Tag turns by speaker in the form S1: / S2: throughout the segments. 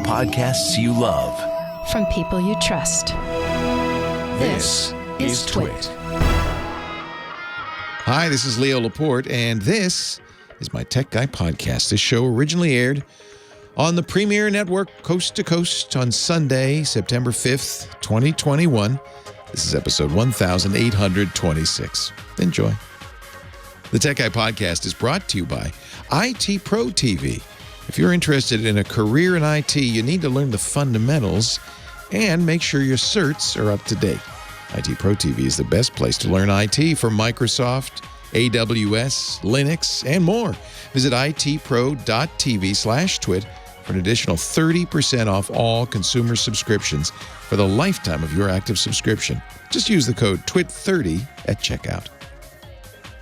S1: podcasts you love.
S2: From people you trust.
S1: This is TWiT.
S3: Hi, this is Leo Laporte, and this is my Tech Guy podcast. This show originally aired on the Premier Network Coast to Coast on Sunday, September 5th, 2021. This is episode 1826. Enjoy. The Tech Guy podcast is brought to you by IT Pro TV. If you're interested in a career in IT, you need to learn the fundamentals and make sure your certs are up to date. IT Pro TV is the best place to learn IT for Microsoft, AWS, Linux, and more. Visit itpro.tv/twit for an additional 30% off all consumer subscriptions for the lifetime of your active subscription. Just use the code TWIT30 at checkout.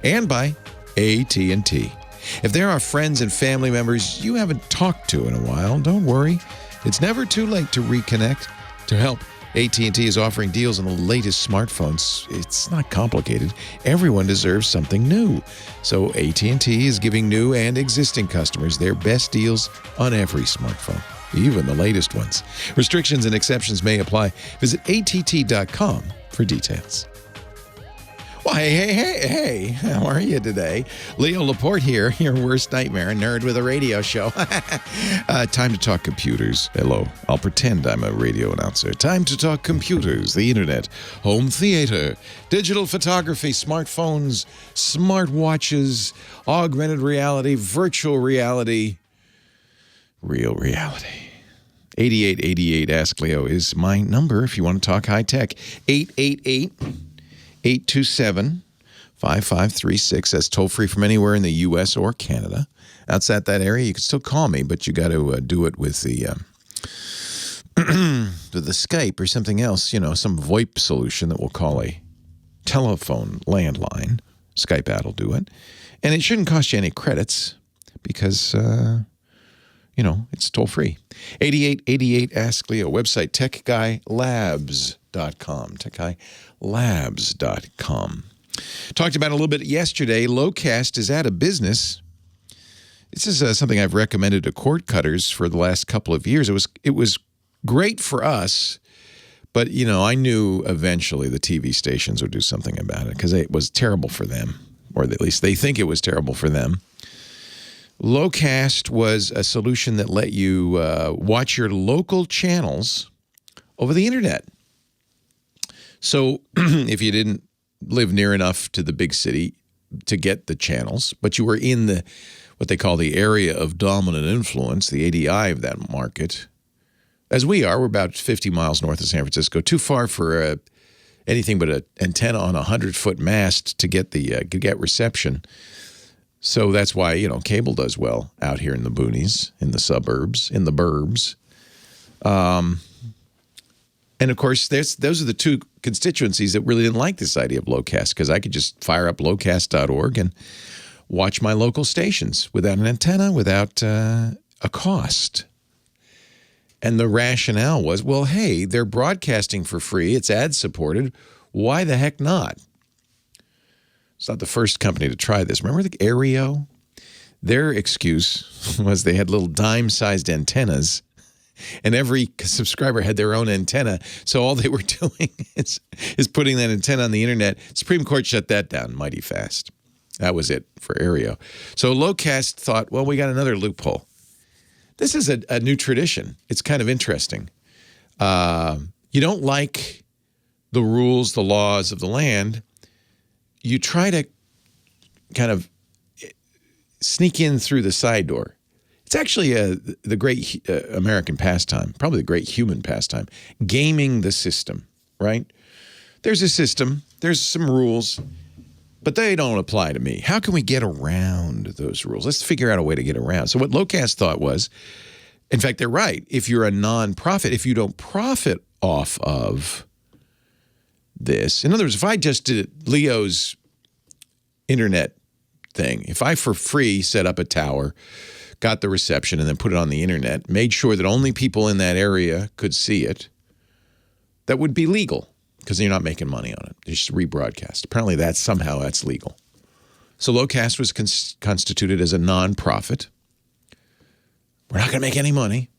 S3: And by AT&T. If there are friends and family members you haven't talked to in a while, don't worry. It's never too late to reconnect. To help, AT&T is offering deals on the latest smartphones. It's not complicated. Everyone deserves something new. So AT&T is giving new and existing customers their best deals on every smartphone, even the latest ones. Restrictions and exceptions may apply. Visit att.com for details. Well, hey, how are you today? Leo Laporte here, your worst nightmare, a nerd with a radio show. Time to talk computers. Hello, I'll pretend I'm a radio announcer. Time to talk computers, the internet, home theater, digital photography, smartphones, smartwatches, augmented reality, virtual reality, real reality. 8888 Ask Leo is my number if you want to talk high tech. 888-827-5536. That's toll-free from anywhere in the U.S. or Canada. Outside that area, you can still call me, but you got to do it with the with the Skype or something else, you know, some VoIP solution that we'll call a telephone landline. Skype ad will do it. And it shouldn't cost you any credits because, you know, it's toll-free. 8888 Ask Leo. Website, techguylabs.com. techguylabs.com. Talked about it a little bit yesterday. Locast is out of business. This is something I've recommended to cord cutters for the last couple of years. It was great for us, but, you know, I knew eventually the TV stations would do something about it because it was terrible for them, or at least they think it was terrible for them. Locast was a solution that let you watch your local channels over the internet. So if you didn't live near enough to the big city to get the channels, but you were in the what they call the area of dominant influence, the ADI of that market, as we are, we're about 50 miles north of San Francisco, too far for anything but an antenna on a 100-foot mast to get get reception. So that's why, you know, cable does well out here in the boonies, in the suburbs, in the burbs. And, of course, those are the two constituencies that really didn't like this idea of Locast, because I could just fire up locast.org and watch my local stations without an antenna, without a cost. And the rationale was, well, hey, they're broadcasting for free. It's ad-supported. Why the heck not? It's not the first company to try this. Remember the Aereo? Their excuse was they had little dime-sized antennas, and every subscriber had their own antenna. So all they were doing is putting that antenna on the internet. Supreme Court shut that down mighty fast. That was it for Aereo. So Locast thought, well, we got another loophole. This is a new tradition. It's kind of interesting. You don't like the rules, the laws of the land. You try to kind of sneak in through the side door. It's actually the great American pastime, probably the great human pastime, gaming the system, right? There's a system, there's some rules, but they don't apply to me. How can we get around those rules? Let's figure out a way to get around. So what Locast thought was, in fact, they're right. If you're a nonprofit, if you don't profit off of this, in other words, if I just did Leo's internet thing, if I for free set up a tower, got the reception, and then put it on the internet, made sure that only people in that area could see it, that would be legal because you're not making money on it. You just rebroadcast. Apparently that's legal. So Locast was constituted as a nonprofit. We're not going to make any money,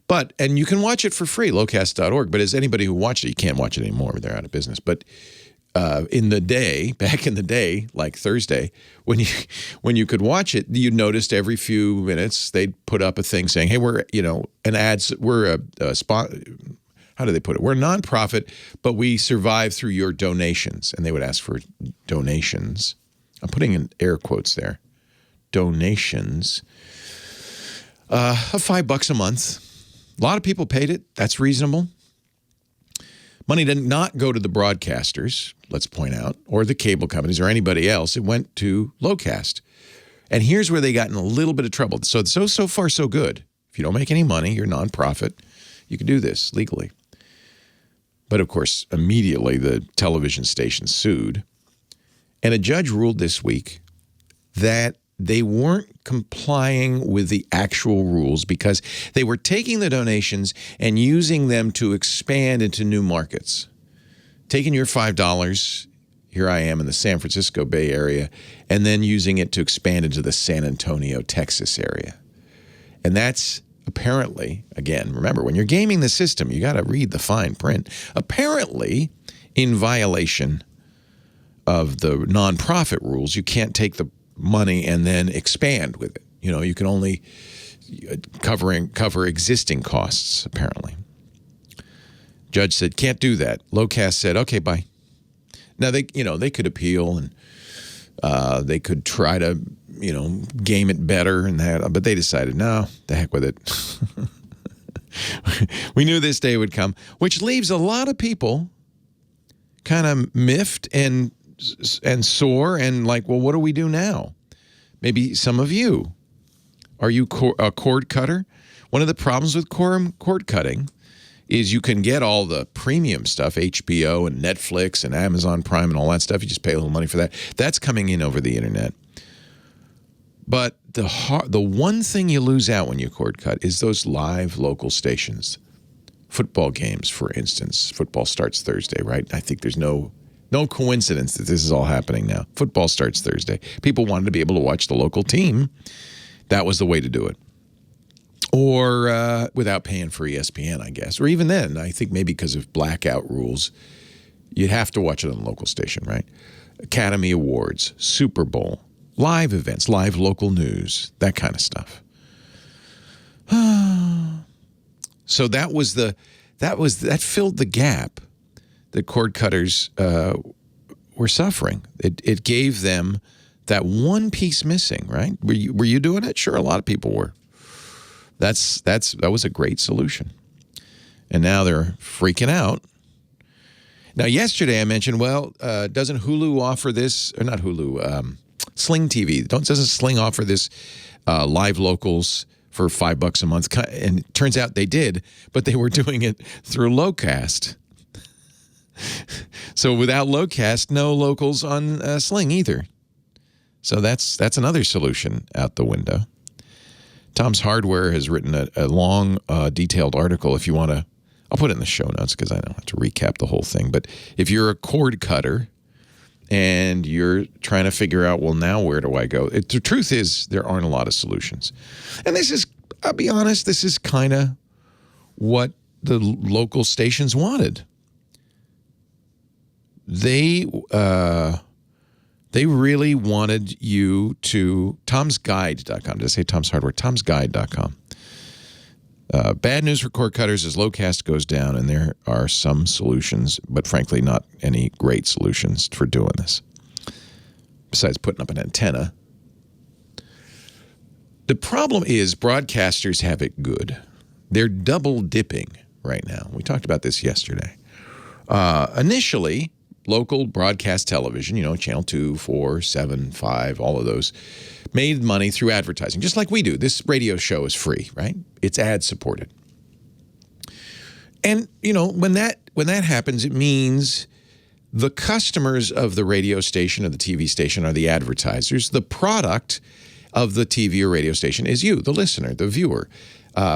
S3: And you can watch it for free, locast.org. But as anybody who watched it, you can't watch it anymore. They're out of business. But back in the day, like Thursday, when you could watch it, you noticed every few minutes they'd put up a thing saying, "Hey, we're a spot." How do they put it? We're a nonprofit, but we survive through your donations. And they would ask for donations. I'm putting in air quotes there. Donations of $5 a month. A lot of people paid it. That's reasonable. Money did not go to the broadcasters, let's point out, or the cable companies or anybody else. It went to Locast. And here's where they got in a little bit of trouble. So far, so good. If you don't make any money, you're a nonprofit, you can do this legally. But, of course, immediately the television station sued. And a judge ruled this week that they weren't complying with the actual rules because they were taking the donations and using them to expand into new markets. Taking your $5, here I am in the San Francisco Bay Area, and then using it to expand into the San Antonio, Texas area. And that's apparently, again, remember, when you're gaming the system, you got to read the fine print, apparently in violation of the nonprofit rules. You can't take the money and then expand with it. You know, you can only cover existing costs, apparently. Judge said, can't do that. Locast said, okay, bye. Now, they could appeal and they could try to, game it better and that, but they decided, no, the heck with it. We knew this day would come, which leaves a lot of people kind of miffed and sore and like, well, what do we do now? Maybe some of you. Are you a cord cutter? One of the problems with cord cutting is you can get all the premium stuff, HBO and Netflix and Amazon Prime and all that stuff. You just pay a little money for that. That's coming in over the internet. But the one thing you lose out when you cord cut is those live local stations. Football games, for instance. Football starts Thursday, right? I think there's no coincidence that this is all happening now. Football starts Thursday. People wanted to be able to watch the local team. That was the way to do it. Or without paying for ESPN, I guess. Or even then, I think maybe because of blackout rules, you'd have to watch it on the local station, right? Academy Awards, Super Bowl, live events, live local news, that kind of stuff. So that filled the gap that cord cutters were suffering. It gave them that one piece missing, right? Were you doing it? Sure, a lot of people were. That was a great solution. And now they're freaking out. Now, yesterday I mentioned, well, doesn't Hulu offer this, or not Hulu, Sling TV. Doesn't Sling offer this live locals for $5 a month? And it turns out they did, but they were doing it through Locast. So without Locast, no locals on Sling either. So that's another solution out the window. Tom's Hardware has written a long, detailed article. If you want to, I'll put it in the show notes because I don't have to recap the whole thing. But if you're a cord cutter and you're trying to figure out, well, now where do I go? The truth is there aren't a lot of solutions. And I'll be honest, this is kind of what the local stations wanted. They really wanted you to, tomsguide.com. Did I say Tom's Hardware? Tomsguide.com. Bad news for cord cutters as Locast goes down, and there are some solutions, but frankly not any great solutions for doing this, besides putting up an antenna. The problem is broadcasters have it good. They're double dipping right now. We talked about this yesterday. Initially, local broadcast television, Channel 2, 4, 7, 5, all of those, made money through advertising, just like we do. This radio show is free, right? It's ad-supported. And, when that happens, it means the customers of the radio station or the TV station are the advertisers. The product of the TV or radio station is you, the listener, the viewer.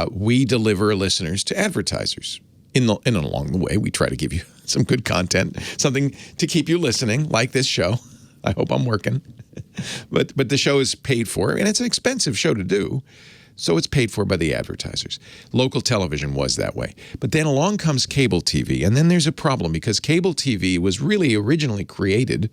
S3: We deliver listeners to advertisers. And along the way, we try to give you some good content, something to keep you listening, like this show. I hope I'm working. But the show is paid for, and it's an expensive show to do. So it's paid for by the advertisers. Local television was that way. But then along comes cable TV. And then there's a problem because cable TV was really originally created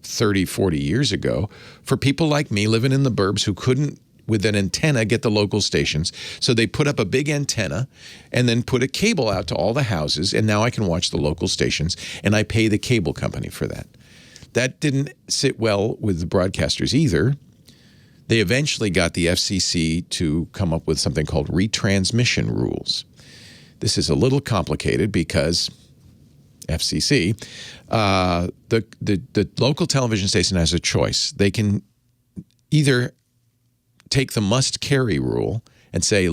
S3: 30, 40 years ago for people like me living in the burbs who couldn't, with an antenna, get the local stations. So they put up a big antenna and then put a cable out to all the houses. And now I can watch the local stations and I pay the cable company for that. That didn't sit well with the broadcasters either. They eventually got the FCC to come up with something called retransmission rules. This is a little complicated because FCC, the local television station has a choice. They can either take the must carry rule and say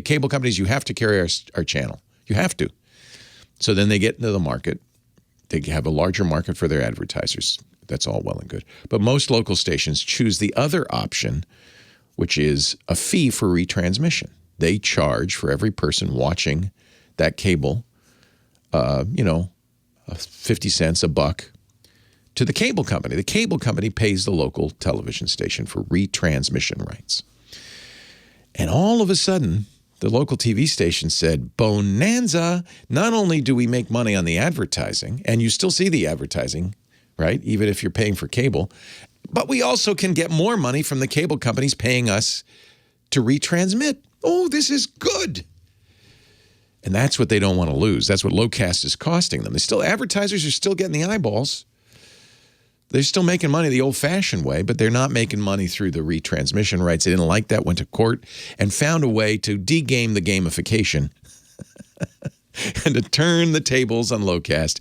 S3: cable companies, you have to carry our channel. You have to. So then they get into the market. They have a larger market for their advertisers. That's all well and good. But most local stations choose the other option, which is a fee for retransmission. They charge for every person watching that cable, 50 cents, $1 to the cable company. The cable company pays the local television station for retransmission rights. And all of a sudden, the local TV station said, bonanza, not only do we make money on the advertising, and you still see the advertising, right, even if you're paying for cable, but we also can get more money from the cable companies paying us to retransmit. Oh, this is good. And that's what they don't want to lose. That's what Locast is costing them. Advertisers are still getting the eyeballs. They're still making money the old-fashioned way, but they're not making money through the retransmission rights. They didn't like that, went to court, and found a way to de-game the gamification and to turn the tables on Locast.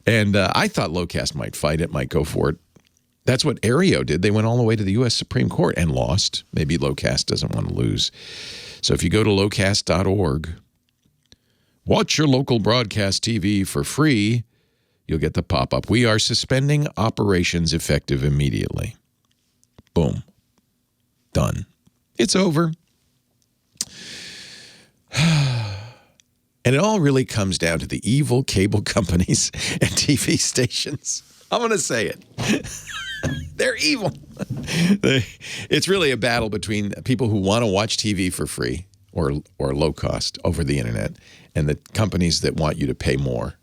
S3: And I thought Locast might fight it, might go for it. That's what Aereo did. They went all the way to the U.S. Supreme Court and lost. Maybe Locast doesn't want to lose. So if you go to locast.org, watch your local broadcast TV for free. You'll get the pop-up. We are suspending operations effective immediately. Boom. Done. It's over. And it all really comes down to the evil cable companies and TV stations. I'm going to say it. They're evil. It's really a battle between people who want to watch TV for free or low cost over the internet and the companies that want you to pay more.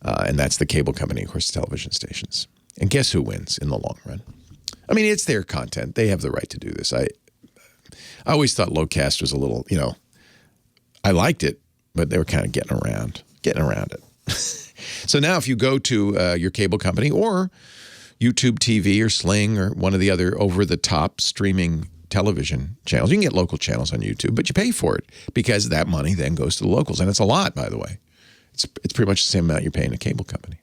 S3: And that's the cable company, of course, television stations. And guess who wins in the long run? I mean, it's their content. They have the right to do this. I always thought Locast was a little, I liked it, but they were kind of getting around it. So now if you go to your cable company or YouTube TV or Sling or one of the other over-the-top streaming television channels, you can get local channels on YouTube, but you pay for it because that money then goes to the locals. And it's a lot, by the way. It's pretty much the same amount you're paying a cable company.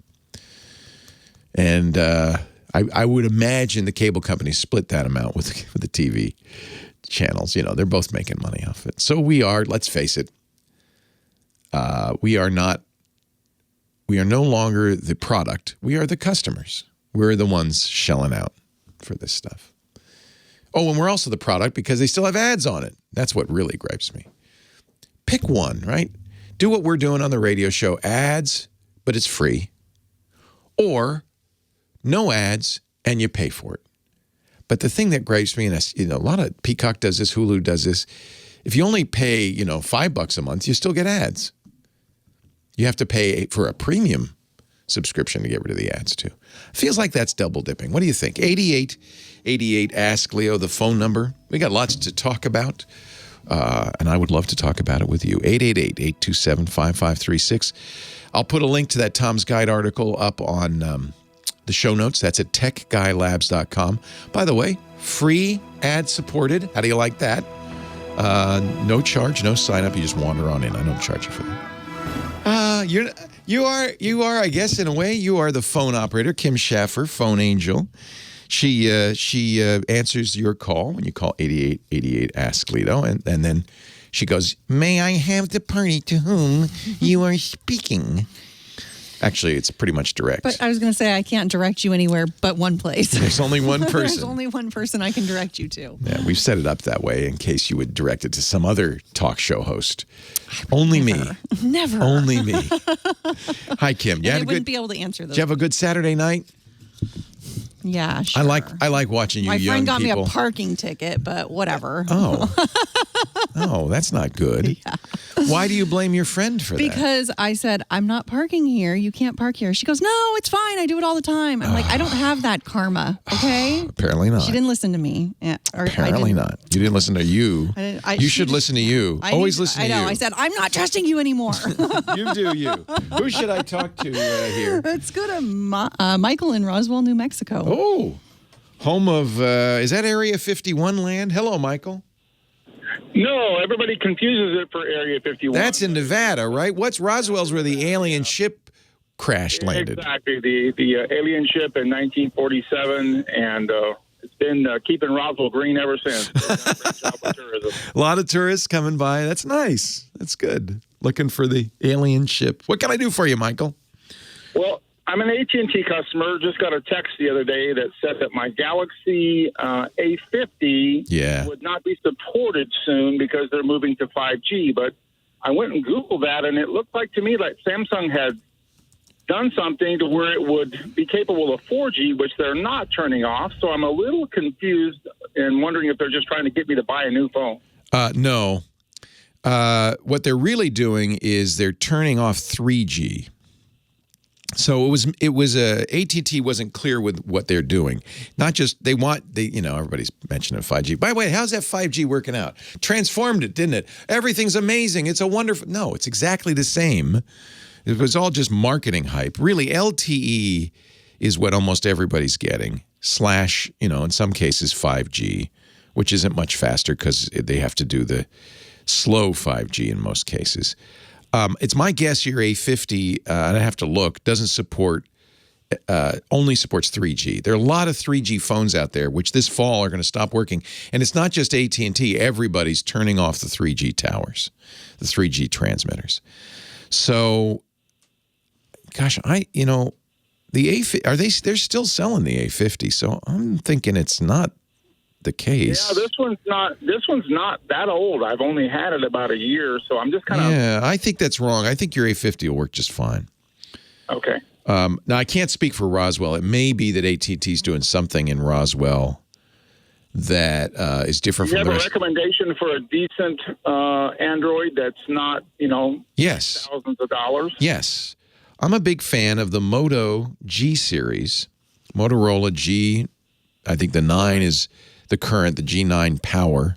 S3: And I would imagine the cable companies split that amount with the TV channels. They're both making money off it. So we are, let's face it, we are no longer the product. We are the customers. We're the ones shelling out for this stuff. Oh, and we're also the product because they still have ads on it. That's what really gripes me. Pick one, right? Do what we're doing on the radio show, ads, but it's free. Or no ads and you pay for it. But the thing that gripes me, and a lot of Peacock does this, Hulu does this, if you only pay, $5 a month, you still get ads. You have to pay for a premium subscription to get rid of the ads too. Feels like that's double dipping. What do you think? 8888 Ask Leo, the phone number. We got lots to talk about. And I would love to talk about it with you. 888-827-5536. I'll put a link to that Tom's Guide article up on the show notes. That's at techguylabs.com. By the way, free, ad-supported. How do you like that? No charge, no sign-up. You just wander on in. I don't charge you for that. You are, I guess, in a way, you are the phone operator, Kim Schaffer, phone angel. She answers your call when you call 8888 Ask Leo, and then she goes, "May I have the party to whom you are speaking?" Actually, it's pretty much direct.
S4: But I was going to say I can't direct you anywhere but one place.
S3: There's only one person.
S4: There's only one person I can direct you to.
S3: Yeah, we've set it up that way in case you would direct it to some other talk show host. Only me.
S4: Never.
S3: Only me. Hi, Kim.
S4: I wouldn't be able to answer those.
S3: Did you have a good Saturday night?
S4: Yeah, sure.
S3: I like watching you
S4: My
S3: young
S4: friend got
S3: people.
S4: me a parking ticket, but whatever.
S3: Oh, that's not good.
S4: Yeah.
S3: Why do you blame your friend for that?
S4: Because I said, I'm not parking here. You can't park here. She goes, no, it's fine. I do it all the time. I'm like, I don't have that karma, okay?
S3: Apparently not.
S4: She didn't listen to me. Yeah,
S3: Apparently not. You didn't listen to you. You should listen to you. Always listen to you.
S4: I know. I said, I'm not trusting you anymore.
S3: You do you. Who should I talk to here?
S4: Let's go to Michael in Roswell, New Mexico.
S3: Oh, home of, is that Area 51 land? Hello, Michael.
S5: No, everybody confuses it for Area 51.
S3: That's in Nevada, right? Roswell's where the alien ship crash landed.
S5: Exactly. The alien ship in 1947, and it's been keeping Roswell green ever since. Great job with tourism.
S3: A lot of tourists coming by. That's nice. That's good. Looking for the alien ship. What can I do for you, Michael?
S5: Well, I'm an AT&T customer. Just got a text the other day that said that my Galaxy A50 would not be supported soon because they're moving to 5G. But I went and Googled that, and it looked like to me like Samsung had done something to where it would be capable of 4G, which they're not turning off. So I'm a little confused and wondering if they're just trying to get me to buy a new phone.
S3: No. What they're really doing is they're turning off 3G. So it was AT&T wasn't clear with what they're doing. Not just everybody's mentioning 5G. By the way, how's that 5G working out? Transformed it, didn't it? Everything's amazing. It's a wonderful. No, it's exactly the same. It was all just marketing hype. Really, LTE is what almost everybody's getting. / in some cases 5G, which isn't much faster because they have to do the slow 5G in most cases. It's my guess your A50, and I have to look, doesn't support, only supports 3G. There are a lot of 3G phones out there, which this fall are going to stop working. And it's not just AT&T. Everybody's turning off the 3G towers, the 3G transmitters. So, gosh, the A50, they're still selling the A50. So I'm thinking it's not the case.
S5: Yeah, this one's not that old. I've only had it about a year, so I'm just kind of...
S3: Yeah, I think that's wrong. I think your A50 will work just fine.
S5: Okay.
S3: Now, I can't speak for Roswell. It may be that AT&T's doing something in Roswell that is different from the rest.
S5: Do you have a recommendation for a decent Android that's not,
S3: Yes.
S5: thousands of dollars?
S3: Yes. I'm a big fan of the Moto G series. Motorola G, I think the 9 is the G9 Power.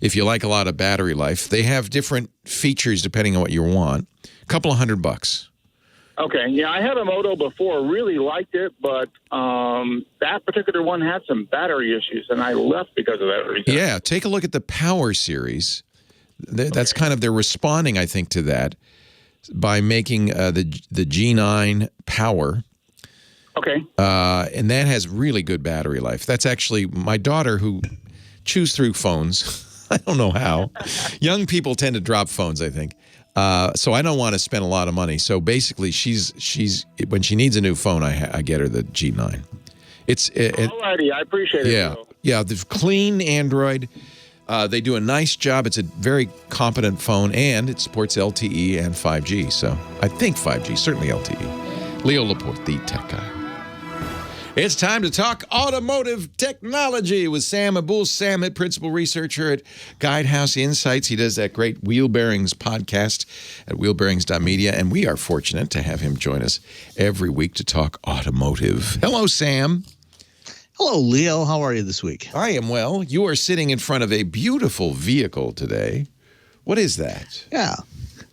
S3: If you like a lot of battery life, they have different features depending on what you want. A couple of $100.
S5: Okay. Yeah, I had a Moto before, really liked it, but that particular one had some battery issues, and I left because of that reason.
S3: Yeah, take a look at the Power series. That's kind of, they're responding, I think, to that by making the G9 Power.
S5: Okay.
S3: And that has really good battery life. That's actually my daughter who chews through phones. I don't know how. Young people tend to drop phones, I think. So I don't want to spend a lot of money. So basically, she's when she needs a new phone, I get her the G9.
S5: Alrighty, I appreciate it.
S3: Yeah, yeah. The clean Android. They do a nice job. It's a very competent phone, and it supports LTE and 5G. So I think 5G, certainly LTE. Leo Laporte, the tech guy. It's time to talk automotive technology with Sam Abuelsamid, principal researcher at Guidehouse Insights. He does that great Wheel Bearings podcast at wheelbearings.media, and we are fortunate to have him join us every week to talk automotive. Hello, Sam.
S6: Hello, Leo. How are you this week?
S3: I am well. You are sitting in front of a beautiful vehicle today. What is that?
S6: Yeah.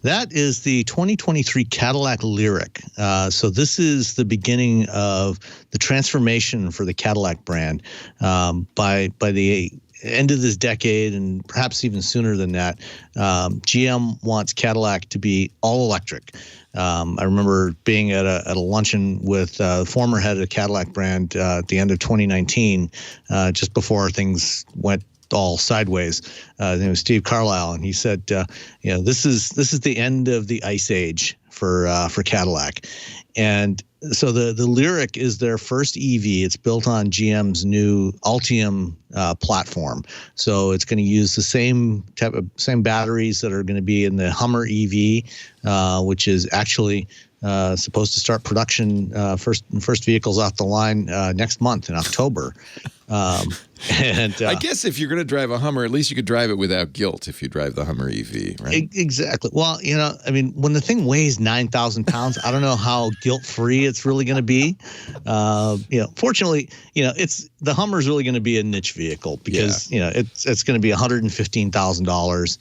S6: That is the 2023 Cadillac Lyric. So this is the beginning of the transformation for the Cadillac brand. By the end of this decade, and perhaps even sooner than that, GM wants Cadillac to be all electric. I remember being at a luncheon with the former head of the Cadillac brand at the end of 2019, just before things went all sideways. His name was Steve Carlisle, and he said, this is the end of the ice age for Cadillac. And so the Lyric is their first EV. It's built on GM's new Ultium platform. So it's going to use the same batteries that are going to be in the Hummer EV, which is actually supposed to start production, first vehicles off the line next month in October. And
S3: I guess if you're going to drive a Hummer, at least you could drive it without guilt if you drive the Hummer EV, right?
S6: Exactly. Well, I mean, when the thing weighs 9,000 pounds, I don't know how guilt-free it's really going to be. Fortunately, the Hummer is really going to be a niche vehicle because it's going to be $115,000.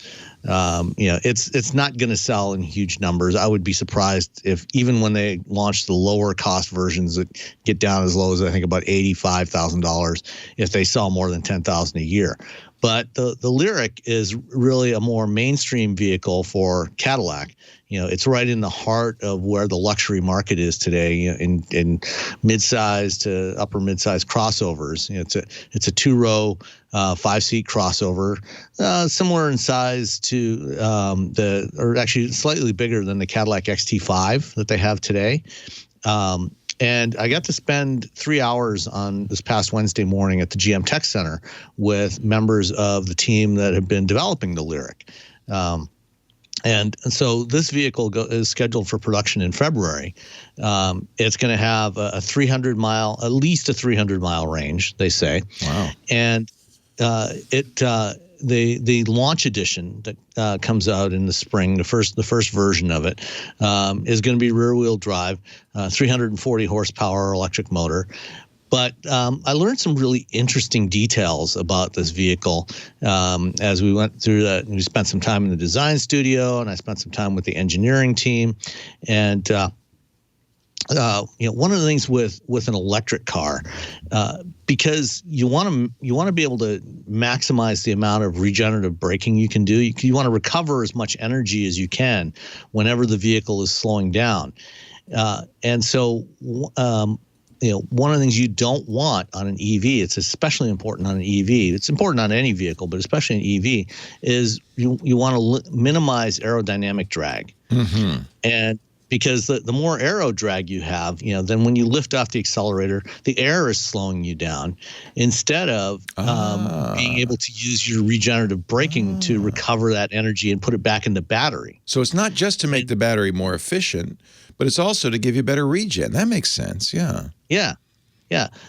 S6: It's not going to sell in huge numbers. I would be surprised if even when they launch the lower cost versions that get down as low as I think about $85,000, if they sell more than 10,000 a year. But the Lyriq is really a more mainstream vehicle for Cadillac. It's right in the heart of where the luxury market is today, in mid-size to upper mid-size crossovers. It's a 2-row, 5-seat crossover, similar in size to or actually slightly bigger than the Cadillac XT5 that they have today. And I got to spend 3 hours on this past Wednesday morning at the GM Tech Center with members of the team that have been developing the Lyriq. And so this vehicle is scheduled for production in February. It's going to have at least a 300-mile range, they say.
S3: Wow.
S6: And the launch edition that comes out in the spring, the first version of it, is going to be rear-wheel drive, 340 horsepower electric motor. But I learned some really interesting details about this vehicle as we went through that. We spent some time in the design studio, and I spent some time with the engineering team. And one of the things with an electric car, because you want to be able to maximize the amount of regenerative braking you can do. You want to recover as much energy as you can whenever the vehicle is slowing down, and so. One of the things you don't want on an EV, it's especially important on an EV, it's important on any vehicle, but especially an EV, is you want to minimize aerodynamic drag. Mm-hmm. And because the more aero drag you have, then when you lift off the accelerator, the air is slowing you down instead of being able to use your regenerative braking to recover that energy and put it back in the battery.
S3: So it's not just to make the battery more efficient, but it's also to give you better regen. That makes sense, yeah.
S6: Yeah.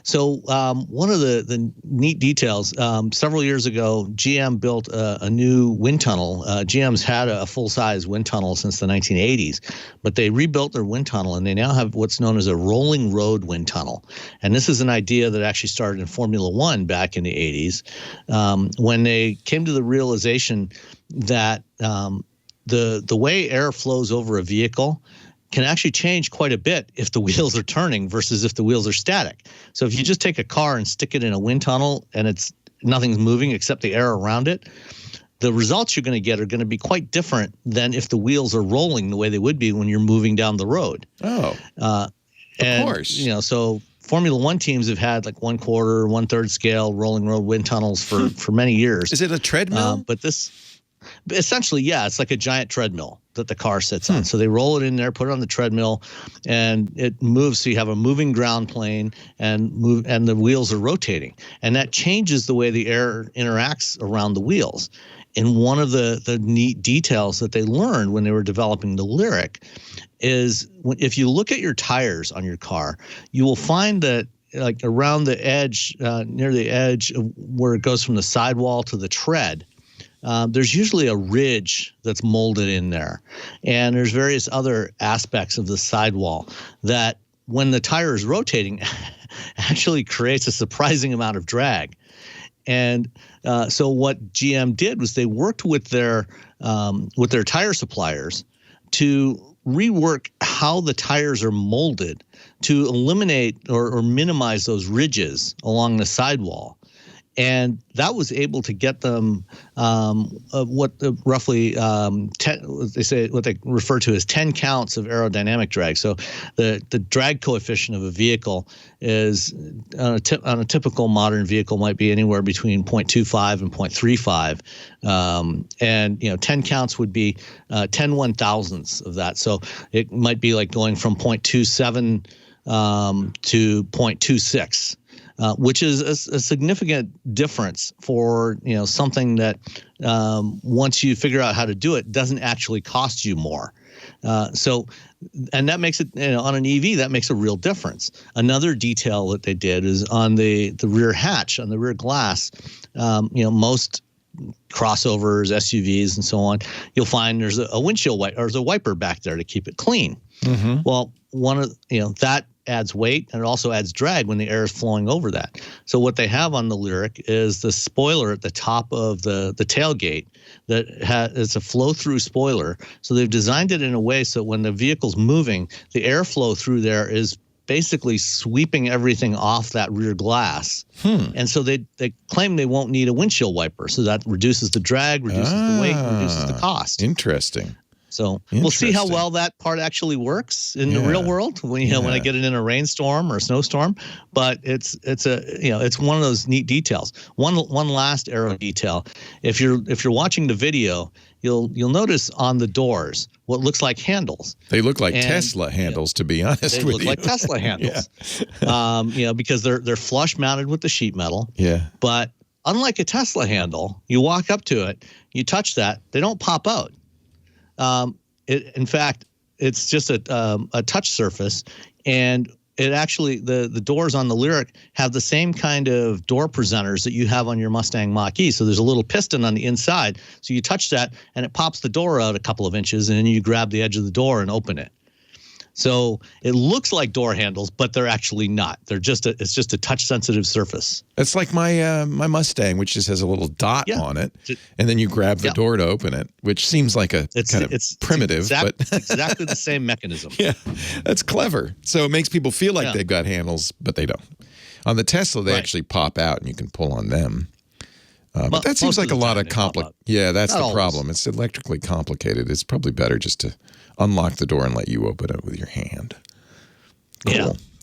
S6: So one of the neat details, several years ago, GM built a new wind tunnel. GM's had a full-size wind tunnel since the 1980s, but they rebuilt their wind tunnel, and they now have what's known as a rolling road wind tunnel. And this is an idea that actually started in Formula One back in the 80s when they came to the realization that the way air flows over a vehicle can actually change quite a bit if the wheels are turning versus if the wheels are static. So if you just take a car and stick it in a wind tunnel and nothing's moving except the air around it, the results you're going to get are going to be quite different than if the wheels are rolling the way they would be when you're moving down the road.
S3: Oh, of course.
S6: So Formula One teams have had like 1/4, 1/3 scale rolling road wind tunnels for many years.
S3: Is it a treadmill?
S6: But essentially, yeah, it's like a giant treadmill that the car sits on. So they roll it in there, put it on the treadmill, and it moves. So you have a moving ground plane and the wheels are rotating. And that changes the way the air interacts around the wheels. And one of the neat details that they learned when they were developing the Lyriq is if you look at your tires on your car, you will find that like around the edge, near the edge of where it goes from the sidewall to the tread, there's usually a ridge that's molded in there. And there's various other aspects of the sidewall that when the tire is rotating actually creates a surprising amount of drag. And so what GM did was they worked with their tire suppliers to rework how the tires are molded to eliminate or minimize those ridges along the sidewall. And that was able to get them what they refer to as 10 counts of aerodynamic drag. So the drag coefficient of a vehicle is on a typical modern vehicle might be anywhere between 0.25 and 0.35. And 10 counts would be 10 1,000ths of that. So it might be like going from 0.27 to 0.26. which is a significant difference for something that once you figure out how to do it, doesn't actually cost you more. And that makes it, on an EV, that makes a real difference. Another detail that they did is on the rear hatch, on the rear glass. Most crossovers, SUVs, and so on, you'll find there's a windshield wiper, or there's a wiper back there to keep it clean. Mm-hmm. Well, that adds weight, and it also adds drag when the air is flowing over that. So what they have on the Lyriq is the spoiler at the top of the tailgate that it's a flow-through spoiler. So they've designed it in a way so when the vehicle's moving, the airflow through there is basically sweeping everything off that rear glass. And so they claim they won't need a windshield wiper. So that reduces the drag, reduces the weight, reduces the cost.
S3: Interesting.
S6: So we'll see how well that part actually works in the real world when when I get it in a rainstorm or a snowstorm. But it's one of those neat details. One last aero detail. If you're watching the video, you'll notice on the doors what looks like handles.
S3: They look like Tesla handles, to be honest with you.
S6: They look like Tesla handles. Because they're flush mounted with the sheet metal. Yeah. But unlike a Tesla handle, you walk up to it, you touch that, they don't pop out. In fact, it's just a touch surface, and it actually the doors on the Lyriq have the same kind of door presenters that you have on your Mustang Mach-E. So there's a little piston on the inside. So you touch that, and it pops the door out a couple of inches, and then you grab the edge of the door and open it. So it looks like door handles, but they're actually not. It's just a touch-sensitive surface.
S3: It's like my Mustang, which just has a little dot on it, and then you grab the door to open it, which seems like it's primitive. But
S6: exactly the same mechanism.
S3: Yeah, that's clever. So it makes people feel like they've got handles, but they don't. On the Tesla, they actually pop out, and you can pull on them. But that seems like a lot of Yeah, that's the problem. It's electrically complicated. It's probably better just to unlock the door and let you open it with your hand.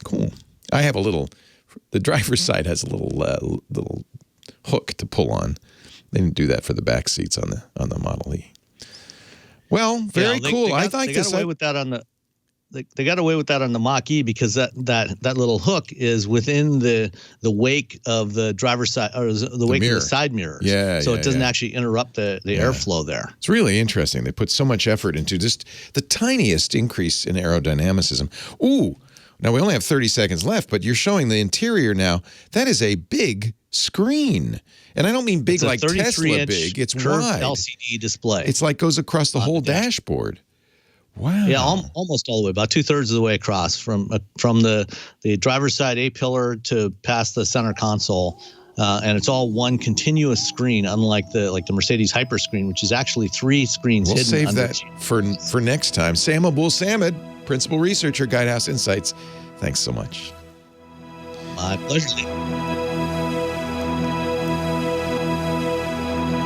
S3: Cool. I have the driver's side has a little hook to pull on. They didn't do that for the back seats on the Model E. Well, very cool. They got away with that on the. They got away with that on the Mach-E because that little hook is within the wake of the driver's side, or the wake of the side mirrors. So it doesn't actually interrupt the airflow there. It's really interesting. They put so much effort into just the tiniest increase in aerodynamicism. Ooh, now we only have 30 seconds left, but you're showing the interior now. That is a big screen. And I don't mean big like Tesla big. It's wide.
S6: LCD display.
S3: It's like goes across the whole dashboard. Wow.
S6: Yeah, almost all the way, about 2/3 of the way across from the driver's side A-pillar to past the center console. And it's all one continuous screen, unlike the Mercedes Hyper screen, which is actually 3 screens hidden.
S3: We'll save that for next time. Sam Abuelsamid, Principal Researcher, Guidehouse Insights. Thanks so much.
S6: My pleasure.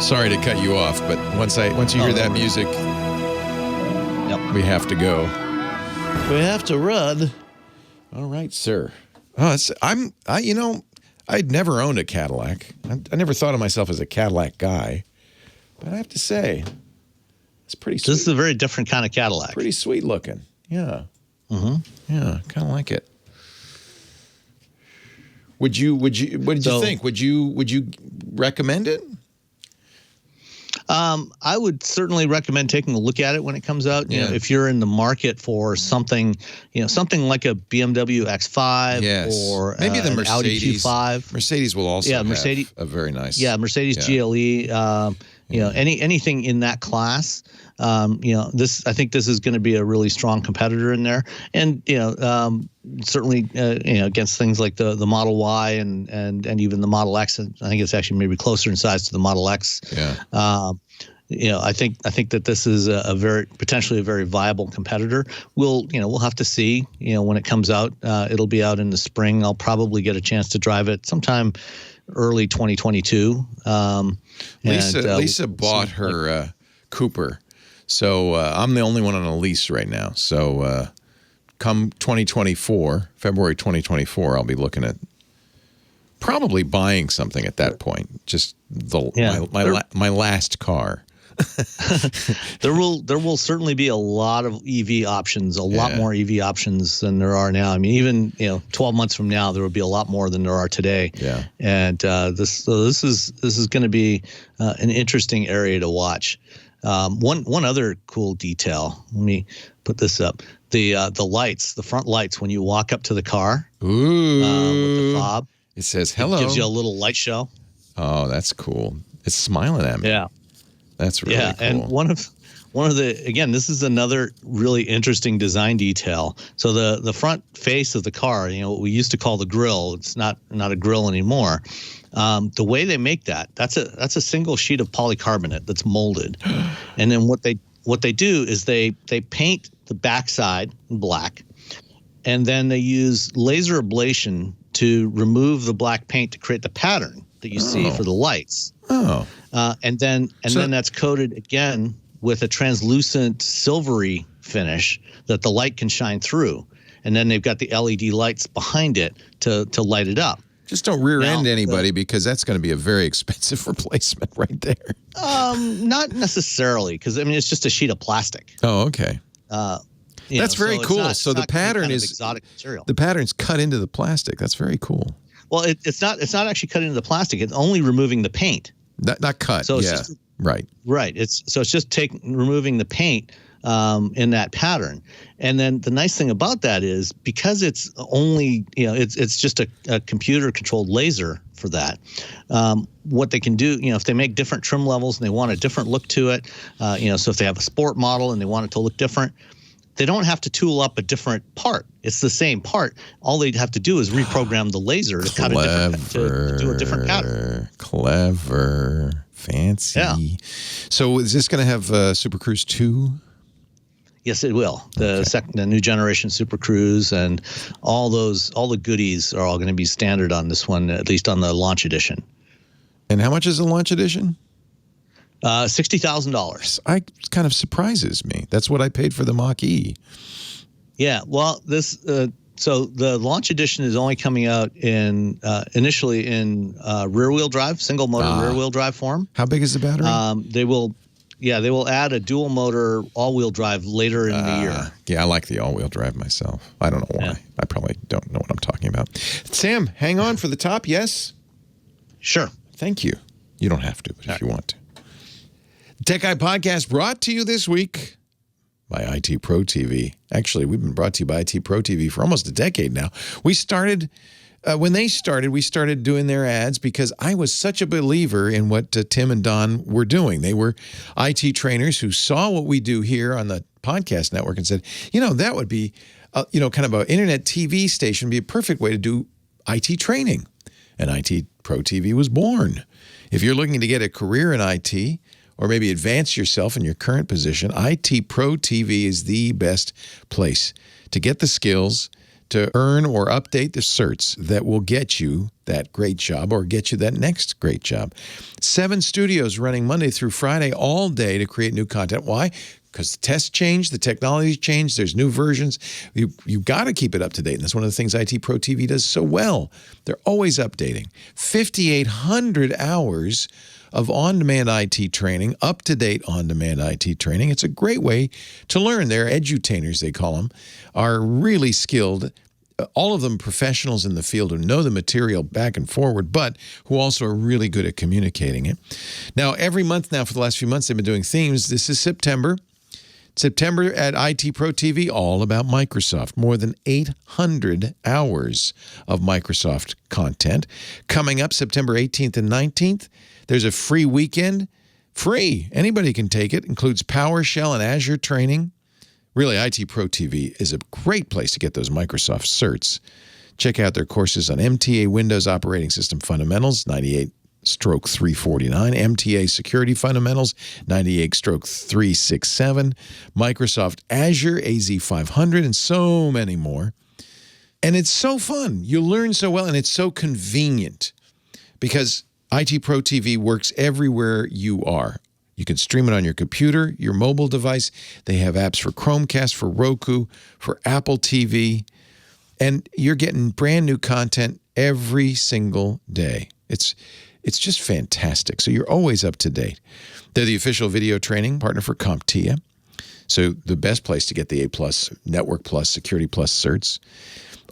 S3: Sorry to cut you off, but once you hear that music, we have to go. We have to run. All right, sir. I'd never owned a Cadillac. I never thought of myself as a Cadillac guy, but I have to say, it's pretty sweet.
S6: This is a very different kind of Cadillac.
S3: Pretty sweet looking. Yeah. Mm-hmm. Yeah, kind of like it. What did you think? Would you recommend it?
S6: I would certainly recommend taking a look at it when it comes out. You know, if you're in the market for something, something like a BMW X5 or
S3: maybe the Mercedes
S6: Audi Q5.
S3: Mercedes will also have a very nice.
S6: Yeah, Mercedes GLE. Anything in that class. I think this is going to be a really strong competitor in there, and certainly against things like the Model Y and even the Model X. And I think it's actually maybe closer in size to the Model X. Yeah. I think that this is potentially a very viable competitor. We'll have to see. When it comes out, it'll be out in the spring. I'll probably get a chance to drive it sometime early 2022.
S3: Lisa bought her Cooper. So I'm the only one on a lease right now. So come February 2024, I'll be looking at probably buying something at that point. Just my last car.
S6: There will certainly be a lot of EV options, a lot more EV options than there are now. I mean, even 12 months from now, there will be a lot more than there are today.
S3: Yeah.
S6: And this is going to be an interesting area to watch. One other cool detail. Let me put this up. The lights, the front lights, when you walk up to the car with the fob,
S3: it says hello.
S6: It gives you a little light show.
S3: Oh, that's cool. It's smiling at me.
S6: Yeah.
S3: That's really cool.
S6: And one of the, again, this is another really interesting design detail. So the front face of the car, what we used to call the grille, it's not a grille anymore. The way they make that's a single sheet of polycarbonate that's molded. And then what they do is they paint the backside black, and then they use laser ablation to remove the black paint to create the pattern that you see for the lights.
S3: Oh.
S6: And then that's coated again with a translucent silvery finish that the light can shine through. And then they've got the LED lights behind it to light it up.
S3: Just don't rear end anybody, because that's going to be a very expensive replacement right there.
S6: Not necessarily, because it's just a sheet of plastic.
S3: Oh, okay. That's very cool. So the pattern is
S6: exotic material.
S3: The pattern's cut into the plastic. That's very cool.
S6: Well, it's not actually cut into the plastic. It's only removing the paint.
S3: Not cut.
S6: So it's
S3: just, right.
S6: It's just removing the paint in that pattern. And then the nice thing about that is, because it's only it's just a computer controlled laser for that. What they can do, if they make different trim levels and they want a different look to it, so if they have a sport model and they want it to look different, they don't have to tool up a different part. It's the same part. All they'd have to do is reprogram the laser to cut to do a different pattern.
S3: Clever. Fancy.
S6: Yeah.
S3: So is this going to have Super Cruise 2?
S6: Yes, it will. The new generation Super Cruise and all the goodies are all going to be standard on this one, at least on the launch edition.
S3: And how much is the launch edition?
S6: $60,000.
S3: It kind of surprises me. That's what I paid for the Mach-E.
S6: Yeah, well, so the launch edition is only coming out initially in rear-wheel drive, single motor rear-wheel drive form.
S3: How big is the battery?
S6: They will add a dual motor all-wheel drive later in the year.
S3: Yeah, I like the all-wheel drive myself. I don't know why. Yeah. I probably don't know what I'm talking about. Sam, hang on for the top, yes?
S6: Sure.
S3: Thank you. You don't have to, but if you want to. Tech Guy Podcast brought to you this week by IT Pro TV. Actually, we've been brought to you by IT Pro TV for almost a decade now. We started, when they started, we started doing their ads because I was such a believer in what Tim and Don were doing. They were IT trainers who saw what we do here on the podcast network and said, that would be, kind of an internet TV station would be a perfect way to do IT training. And IT Pro TV was born. If you're looking to get a career in IT, or maybe advance yourself in your current position, IT Pro TV is the best place to get the skills to earn or update the certs that will get you that great job or get you that next great job. 7 studios running Monday through Friday all day to create new content. Why? Because the tests change, the technology changed, there's new versions. You got to keep it up to date. And that's one of the things IT Pro TV does so well. They're always updating. 5,800 hours of on-demand IT training, up-to-date on-demand IT training. It's a great way to learn. Their edutainers, they call them, are really skilled. All of them professionals in the field who know the material back and forward, but who also are really good at communicating it. Now, every month now for the last few months, they've been doing themes. This is September. September at IT Pro TV, all about Microsoft. More than 800 hours of Microsoft content. Coming up September 18th and 19th, there's a free weekend. Free. Anybody can take it. Includes PowerShell and Azure training. Really, IT Pro TV is a great place to get those Microsoft certs. Check out their courses on MTA Windows Operating System Fundamentals, 98/349, MTA Security Fundamentals, 98/367, Microsoft Azure AZ500, and so many more. And it's so fun. You learn so well, and it's so convenient because IT Pro TV works everywhere you are. You can stream it on your computer, your mobile device. They have apps for Chromecast, for Roku, for Apple TV. And you're getting brand new content every single day. It's It's just fantastic. So you're always up to date. They're the official video training partner for CompTIA. So the best place to get the A+, Network Plus, Security Plus certs.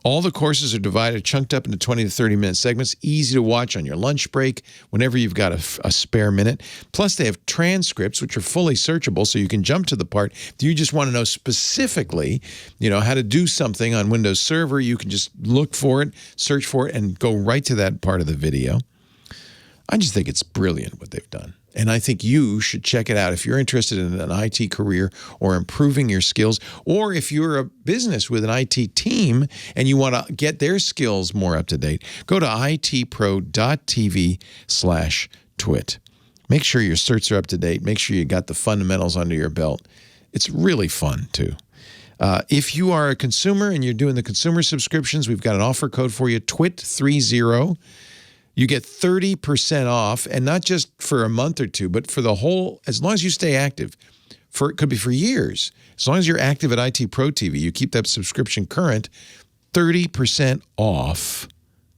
S3: All the courses are divided, chunked up into 20 to 30-minute segments, easy to watch on your lunch break, whenever you've got a spare minute. Plus, they have transcripts, which are fully searchable, so you can jump to the part. If you just want to know specifically, how to do something on Windows Server, you can just look for it, search for it, and go right to that part of the video. I just think it's brilliant what they've done. And I think you should check it out if you're interested in an IT career or improving your skills, or if you're a business with an IT team and you want to get their skills more up to date. Go to itpro.tv/twit. Make sure your certs are up to date. Make sure you got the fundamentals under your belt. It's really fun, too. If you are a consumer and you're doing the consumer subscriptions, we've got an offer code for you, TWIT30. You get 30% off, and not just for a month or two, but for the whole, as long as you stay active. It could be for years. As long as you're active at IT Pro TV, you keep that subscription current, 30% off.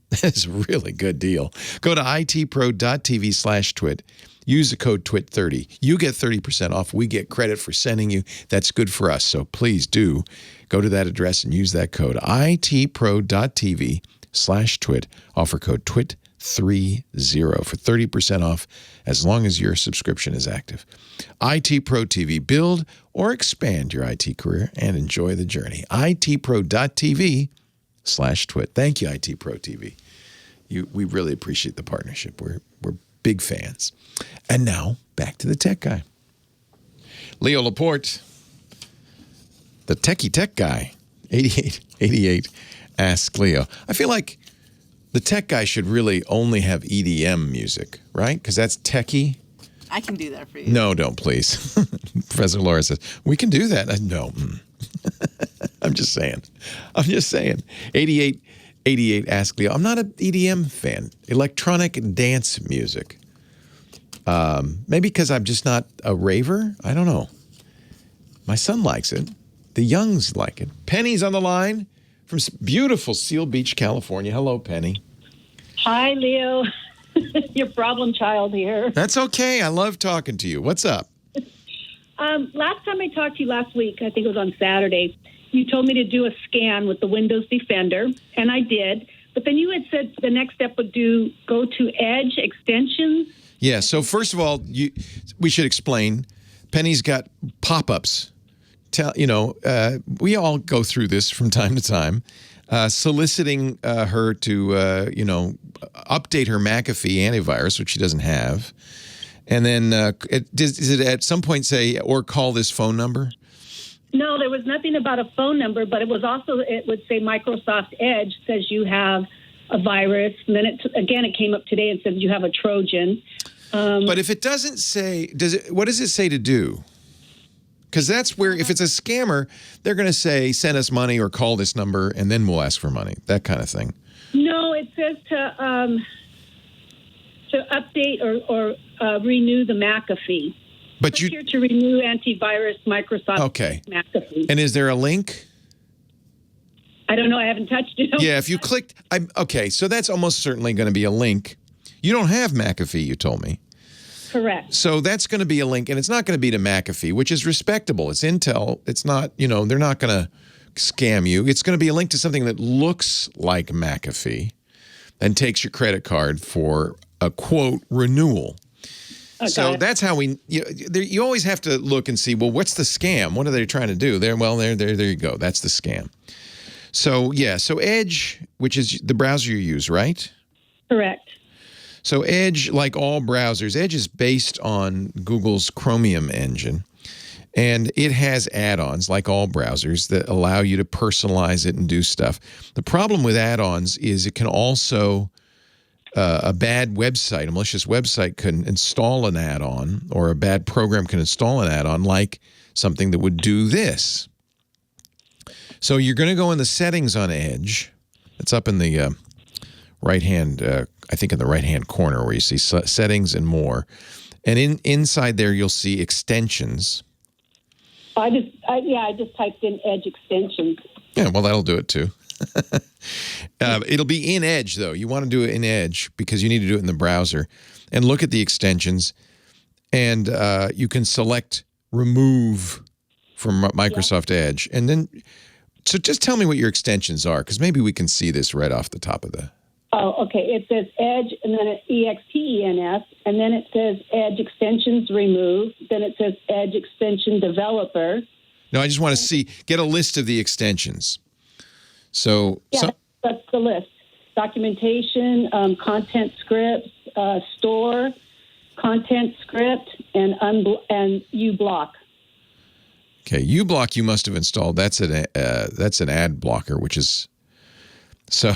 S3: That's a really good deal. Go to itpro.tv/twit. Use the code TWIT30. You get 30% off. We get credit for sending you. That's good for us. So please do go to that address and use that code, itpro.tv/twit. Offer code TWIT30 for 30% off as long as your subscription is active. IT Pro TV. Build or expand your IT career and enjoy the journey. itpro.tv/twit. Thank you, IT Pro TV. We really appreciate the partnership. We're big fans. And now, back to the tech guy. Leo Laporte, the techie tech guy. 8888 Ask Leo. I feel like the tech guy should really only have EDM music, right? Because that's techie.
S7: I can do that for you.
S3: No, don't, please. Professor Laura says, we can do that. No. I'm just saying. 8888 Ask Leo. I'm not an EDM fan. Electronic dance music. Maybe because I'm just not a raver. I don't know. My son likes it. The youngs like it. Penny's on the line from beautiful Seal Beach, California. Hello, Penny.
S8: Hi, Leo. Your problem child here.
S3: That's okay. I love talking to you. What's up?
S8: Last time I talked to you last week, I think it was on Saturday, you told me to do a scan with the Windows Defender, and I did. But then you had said the next step would go to Edge extensions.
S3: Yeah, so first of all, we should explain. Penny's got pop-ups. We all go through this from time to time, soliciting her to, update her McAfee antivirus, which she doesn't have. And then does it at some point say, or call this phone number?
S8: No, there was nothing about a phone number, but it would say Microsoft Edge says you have a virus. And then it came up today and said you have a Trojan.
S3: But if it doesn't say, what does it say to do? Because that's where, if it's a scammer, they're going to say, send us money or call this number, and then we'll ask for money, that kind of thing.
S8: No, it says to update or renew the McAfee.
S3: But
S8: Click here to renew antivirus Microsoft McAfee.
S3: And is there a link?
S8: I don't know. I haven't touched it.
S3: Yeah, if you clicked, so that's almost certainly going to be a link. You don't have McAfee, you told me.
S8: Correct.
S3: So that's going to be a link, and it's not going to be to McAfee, which is respectable. It's Intel. It's not, they're not going to scam you. It's going to be a link to something that looks like McAfee and takes your credit card for a, quote, renewal. Okay. So that's how you always have to look and see, well, what's the scam? What are they trying to do? There you go. That's the scam. So, so Edge, which is the browser you use, right?
S8: Correct.
S3: So Edge, like all browsers, Edge is based on Google's Chromium engine, and it has add-ons, like all browsers, that allow you to personalize it and do stuff. The problem with add-ons is it can also, a bad website, a malicious website can install an add-on, or a bad program can install an add-on, like something that would do this. So you're going to go in the settings on Edge. It's up in the right-hand I think in the right-hand corner where you see settings and more. And inside there, you'll see extensions.
S8: I just typed in Edge extensions.
S3: Yeah, well, that'll do it too. It'll be in Edge, though. You want to do it in Edge because you need to do it in the browser. And look at the extensions. And you can select Remove from Microsoft Edge. And then, so just tell me what your extensions are, because maybe we can see this right off the top of the...
S8: Oh, okay. It says Edge, and then it's EXTENS, and then it says Edge Extensions Remove. Then it says Edge Extension Developer.
S3: No, I just want to get a list of the extensions. So
S8: that's the list. Documentation, content scripts, store, content script, and uBlock.
S3: Okay, uBlock you must have installed. That's an ad blocker, which is so.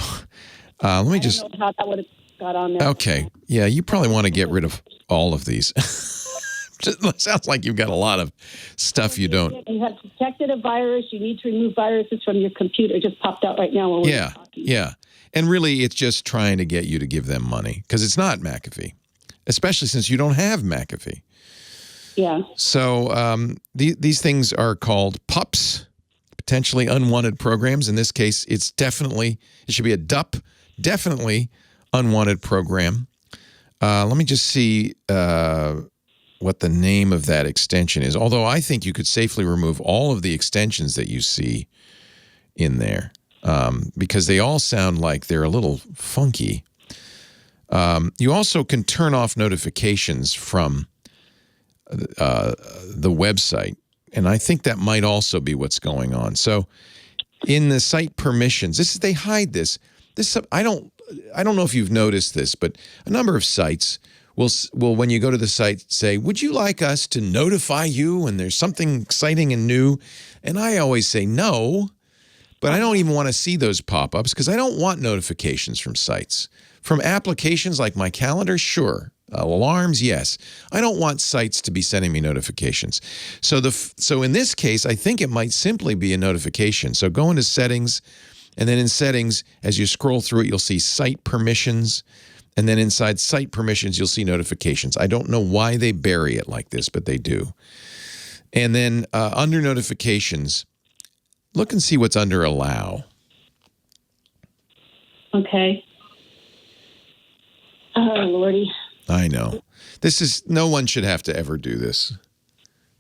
S3: Let me just.
S8: I don't know how that would have got on there.
S3: Okay, yeah, you probably want to get rid of all of these. It sounds like you've got a lot of stuff you don't.
S8: You have detected a virus. You need to remove viruses from your computer. It just popped out right now. While we're talking.
S3: Yeah. And really, it's just trying to get you to give them money because it's not McAfee, especially since you don't have McAfee.
S8: Yeah.
S3: So these things are called PUPs, potentially unwanted programs. In this case, it should be a DUP, definitely unwanted program. Let me just see what the name of that extension is. Although I think you could safely remove all of the extensions that you see in there because they all sound like they're a little funky. You also can turn off notifications from the website, and I think that might also be what's going on. So in the site permissions, they hide this. I don't know if you've noticed this, but a number of sites will when you go to the site say, would you like us to notify you when there's something exciting and new? And I always say no, but I don't even want to see those pop-ups because I don't want notifications from sites. From applications like my calendar, sure. Alarms, yes. I don't want sites to be sending me notifications. So in this case, I think it might simply be a notification. So go into settings, and then in settings, as you scroll through it, you'll see site permissions. And then inside site permissions, you'll see notifications. I don't know why they bury it like this, but they do. And then under notifications, look and see what's under allow.
S8: Okay. Oh, Lordy.
S3: I know. No one should have to ever do this.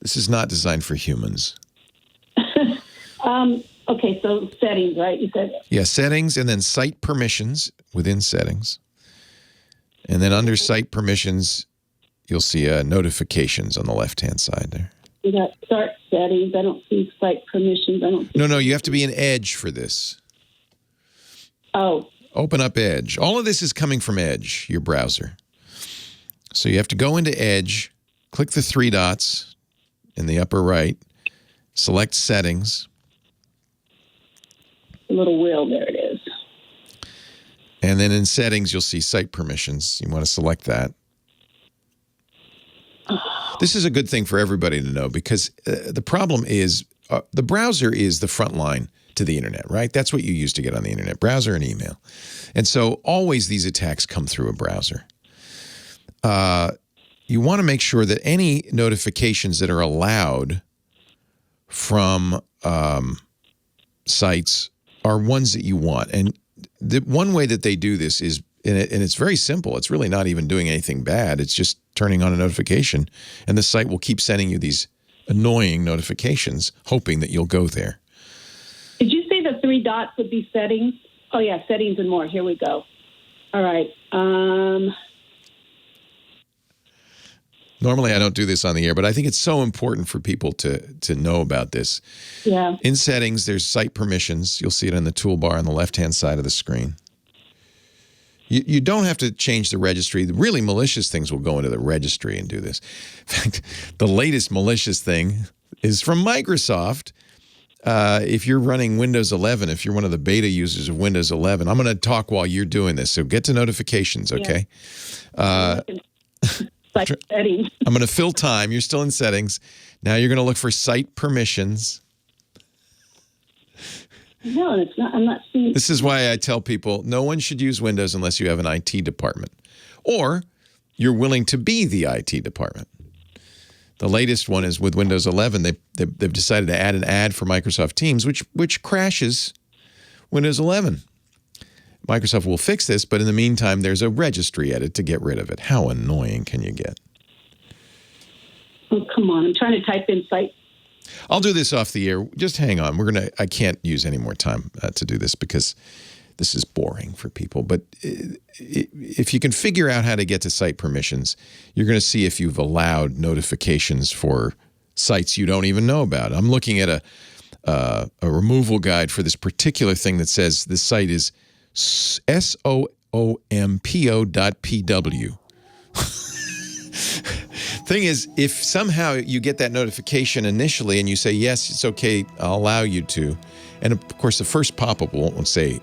S3: This is not designed for humans.
S8: Okay, so settings, right? You said.
S3: Yeah, settings and then site permissions within settings. And then under site permissions, you'll see notifications on the left-hand side there.
S8: You got start settings. I don't see site permissions.
S3: No, you have to be in Edge for this.
S8: Oh.
S3: Open up Edge. All of this is coming from Edge, your browser. So you have to go into Edge, click the three dots in the upper right, select Settings.
S8: A little wheel, there it is.
S3: And then in Settings, you'll see Site Permissions. You want to select that. This is a good thing for everybody to know because the problem is the browser is the front line to the internet, right? That's what you use to get on the internet, browser and email. And so always these attacks come through a browser. You want to make sure that any notifications that are allowed from sites are ones that you want. And the one way that they do this is, and it's very simple. It's really not even doing anything bad. It's just turning on a notification, and the site will keep sending you these annoying notifications, hoping that you'll go there.
S8: Did you say the three dots would be settings? Oh, yeah, settings and more. Here we go. All right.
S3: Normally, I don't do this on the air, but I think it's so important for people to know about this.
S8: Yeah.
S3: In settings, there's site permissions. You'll see it on the toolbar on the left-hand side of the screen. You don't have to change the registry. The really malicious things will go into the registry and do this. In fact, the latest malicious thing is from Microsoft. If you're running Windows 11, if you're one of the beta users of Windows 11, I'm going to talk while you're doing this, so get to notifications, okay?
S8: Yeah. Settings.
S3: I'm going to fill time. You're still in settings. Now you're going to look for site permissions.
S8: No, it's not. I'm not seeing.
S3: This is why I tell people no one should use Windows unless you have an IT department or you're willing to be the IT department. The latest one is with Windows 11. They've decided to add an ad for Microsoft Teams, which crashes Windows 11. Microsoft will fix this, but in the meantime, there's a registry edit to get rid of it. How annoying can you get?
S8: Oh, come on. I'm trying to type in site.
S3: I'll do this off the air. Just hang on. I can't use any more time to do this because this is boring for people. But if you can figure out how to get to site permissions, you're going to see if you've allowed notifications for sites you don't even know about. I'm looking at a removal guide for this particular thing that says this site is soompo.pw. Thing is, if somehow you get that notification initially and you say, yes, it's okay, I'll allow you to. And of course, the first pop-up won't say,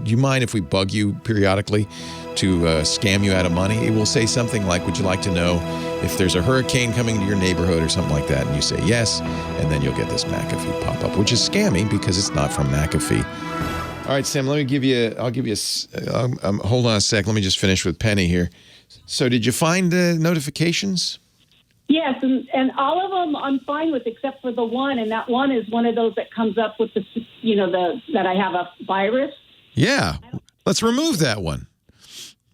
S3: do you mind if we bug you periodically to scam you out of money? It will say something like, would you like to know if there's a hurricane coming to your neighborhood or something like that? And you say yes, and then you'll get this McAfee pop-up, which is scammy because it's not from McAfee. All right, Sam, hold on a sec. Let me just finish with Penny here. So did you find notifications?
S8: Yes, and all of them I'm fine with except for the one, and that one is one of those that comes up with that I have a virus.
S3: Yeah, let's remove that one.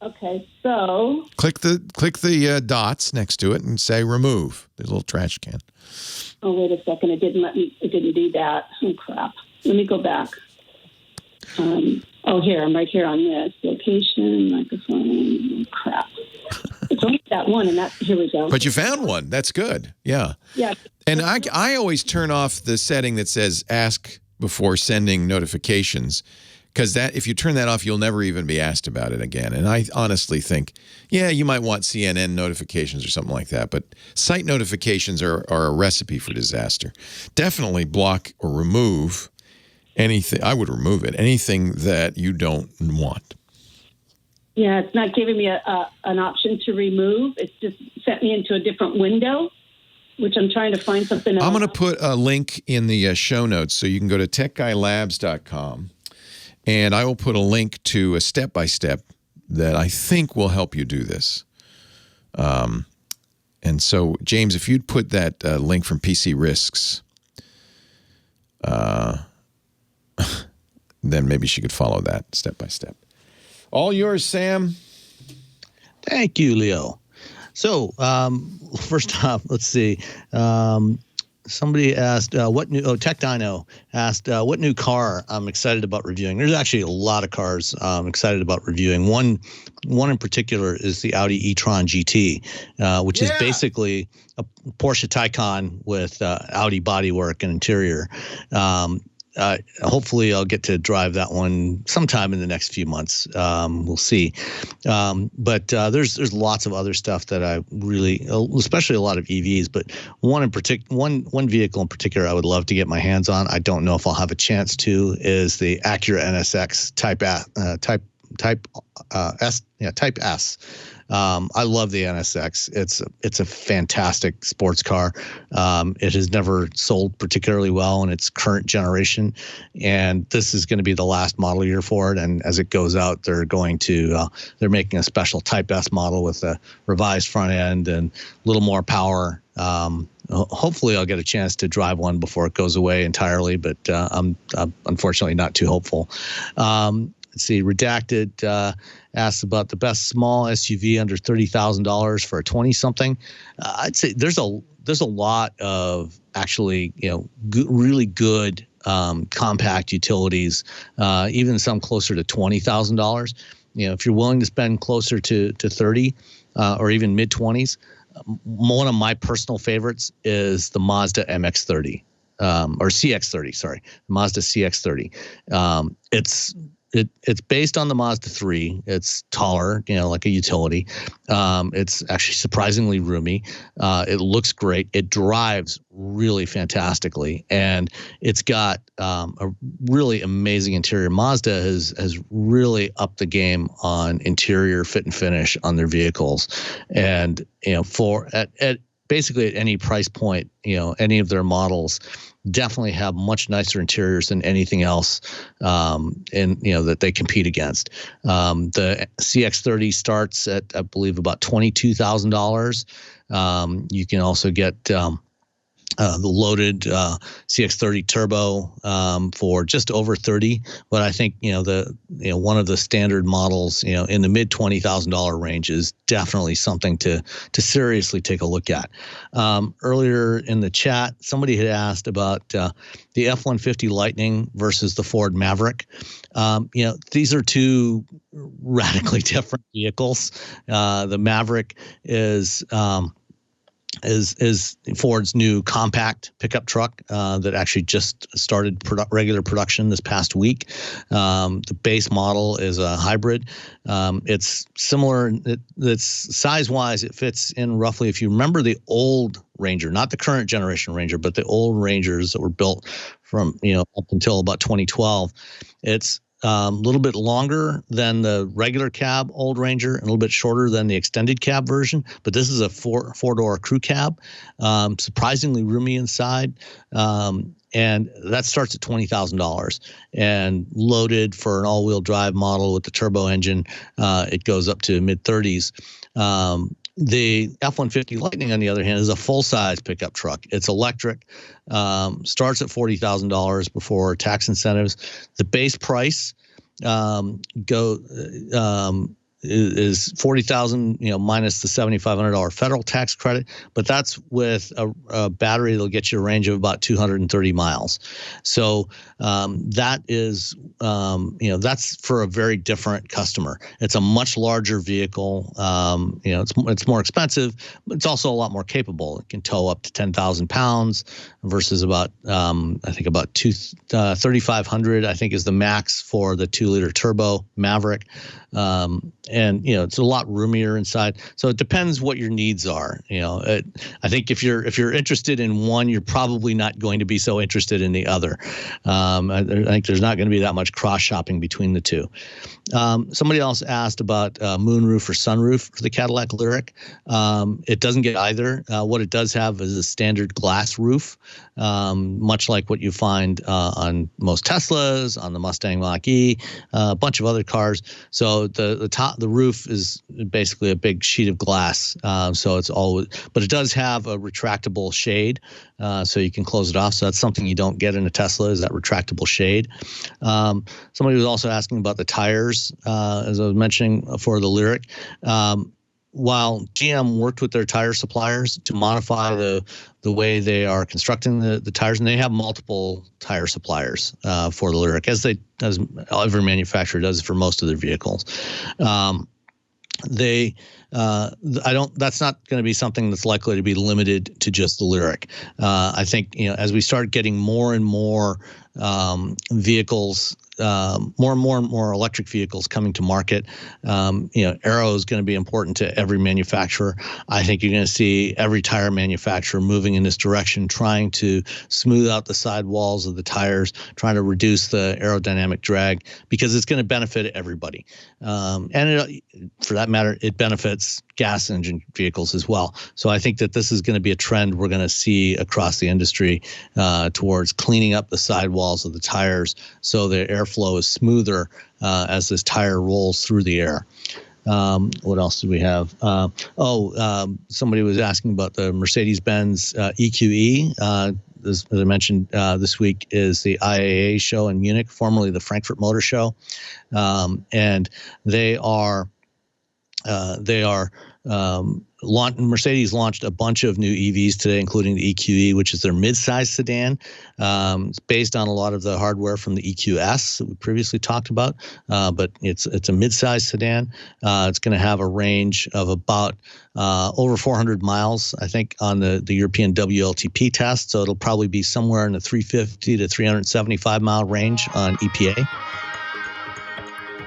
S8: Okay, so
S3: click the dots next to it and say remove. There's a little trash can.
S8: Oh, wait a second, it didn't do that. Oh crap! Let me go back. Here, I'm right here on this location microphone. Oh, crap. It's only that one, and here we go.
S3: But you found one. That's good. Yeah.
S8: Yeah.
S3: And I always turn off the setting that says ask before sending notifications, because if you turn that off, you'll never even be asked about it again. And I honestly think, yeah, you might want CNN notifications or something like that, but site notifications are a recipe for disaster. Definitely block or remove anything. I would remove it. Anything that you don't want.
S8: Yeah, it's not giving me an option to remove. It's just sent me into a different window, which I'm trying to find something else.
S3: I'm going to put a link in the show notes so you can go to techguylabs.com, and I will put a link to a step-by-step that I think will help you do this. And so, James, if you'd put that link from PC Risks, then maybe she could follow that step-by-step. All yours, Sam.
S6: Thank you, Leo. So, first off, let's see. Somebody asked, Tech Dino asked, what new car I'm excited about reviewing. There's actually a lot of cars I'm excited about reviewing. One in particular is the Audi e-tron GT, which is basically a Porsche Taycan with Audi bodywork and interior. Hopefully I'll get to drive that one sometime in the next few months. We'll see. But there's lots of other stuff that I really, especially a lot of EVs, but one vehicle in particular I would love to get my hands on. I don't know if I'll have a chance to, is the Acura NSX Type S. I love the NSX. It's a fantastic sports car. It has never sold particularly well in its current generation, and this is going to be the last model year for it. And as it goes out, they're making a special Type S model with a revised front end and a little more power. Hopefully I'll get a chance to drive one before it goes away entirely, but I'm unfortunately not too hopeful. Let's see, Redacted asks about the best small SUV under $30,000 for a 20-something. I'd say there's a lot of actually, really good compact utilities, even some closer to $20,000. If you're willing to spend closer to 30 or even mid-20s, one of my personal favorites is the Mazda MX-30 or CX-30. Sorry, Mazda CX-30. It's based on the Mazda 3. It's taller, like a utility. It's actually surprisingly roomy. It looks great. It drives really fantastically, and it's got a really amazing interior. Mazda has really upped the game on interior fit and finish on their vehicles, and at basically at any price point, any of their models definitely have much nicer interiors than anything else that they compete against. The CX-30 starts at, I believe, about $22,000. You can also get the loaded CX-30 turbo for just over $30,000, but I think one of the standard models in the mid $20,000 range is definitely something to seriously take a look at. Earlier in the chat, somebody had asked about the F-150 Lightning versus the Ford Maverick. These are two radically different vehicles. The Maverick is Ford's new compact pickup truck that actually just started regular production this past week. The base model is a hybrid. It's similar. It's size-wise, it fits in roughly. If you remember the old Ranger, not the current generation Ranger, but the old Rangers that were built from up until about 2012, it's a little bit longer than the regular cab old Ranger and a little bit shorter than the extended cab version. But this is a four-door crew cab, surprisingly roomy inside. And that starts at $20,000 and loaded for an all-wheel drive model with the turbo engine. It goes up to mid-30s. The F-150 Lightning, on the other hand, is a full-size pickup truck. It's electric, starts at $40,000 before tax incentives. The base price is $40,000, minus the $7,500 federal tax credit, but that's with a battery that'll get you a range of about 230 miles. So that is, that's for a very different customer. It's a much larger vehicle. It's more expensive, but it's also a lot more capable. It can tow up to 10,000 pounds versus about, I think about 3,500, I think is the max for the 2-liter turbo Maverick. And it's a lot roomier inside. So it depends what your needs are. I think if you're interested in one, you're probably not going to be so interested in the other. I think there's not going to be that much cross shopping between the two. Somebody else asked about moonroof or sunroof for the Cadillac Lyriq. It doesn't get either. What it does have is a standard glass roof, much like what you find on most Teslas, on the Mustang Mach-E, a bunch of other cars. So the roof is basically a big sheet of glass. So it's always, but it does have a retractable shade, so you can close it off. So that's something you don't get in a Tesla, is that retractable shade. Somebody was also asking about the tires, as I was mentioning for the Lyriq. While GM worked with their tire suppliers to modify the way they are constructing the tires, and they have multiple tire suppliers for the Lyriq, as every manufacturer does for most of their vehicles. That's not going to be something that's likely to be limited to just the Lyriq. I think, as we start getting more and more vehicles, more and more electric vehicles coming to market, aero is going to be important to every manufacturer. I think you're going to see every tire manufacturer moving in this direction, trying to smooth out the sidewalls of the tires, trying to reduce the aerodynamic drag, because it's going to benefit everybody. And for that matter, it benefits gas engine vehicles as well. So I think that this is going to be a trend we're going to see across the industry towards cleaning up the sidewalls of the tires so the airflow is smoother as this tire rolls through the air. What else did we have? Somebody was asking about the Mercedes-Benz EQE. As I mentioned, this week is the IAA show in Munich, formerly the Frankfurt Motor Show, and Mercedes launched a bunch of new EVs today, including the EQE, which is their mid-size sedan. It's based on a lot of the hardware from the EQS that we previously talked about, but it's a mid-size sedan. It's going to have a range of about over 400 miles, I think, on the European WLTP test. So it'll probably be somewhere in the 350 to 375 mile range on EPA.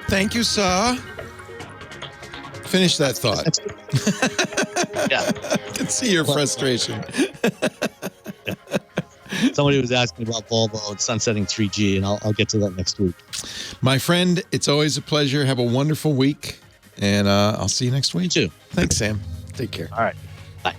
S3: Thank you, sir. Finish that thought.
S6: Yeah.
S3: I can see your frustration.
S6: Somebody was asking about Volvo and sunsetting 3G, and I'll get to that next week.
S3: My friend, it's always a pleasure. Have a wonderful week, and I'll see you next week.
S6: You too.
S3: Thanks, Sam. Take care.
S6: All right. Bye.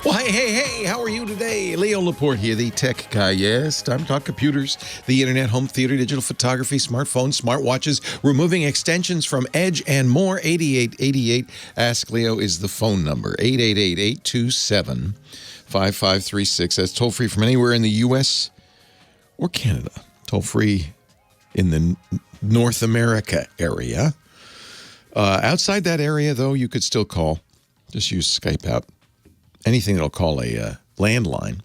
S3: Well, Hey, how are you today? Leo Laporte here, the tech guy. Yes, time to talk computers, the internet, home theater, digital photography, smartphones, smartwatches, removing extensions from Edge, and more. 8888 Ask Leo is the phone number. 888-827-5536. That's toll free from anywhere in the U.S. or Canada. Toll free in the North America area. Outside that area, though, you could still call. Just use Skype out. Anything that'll call a landline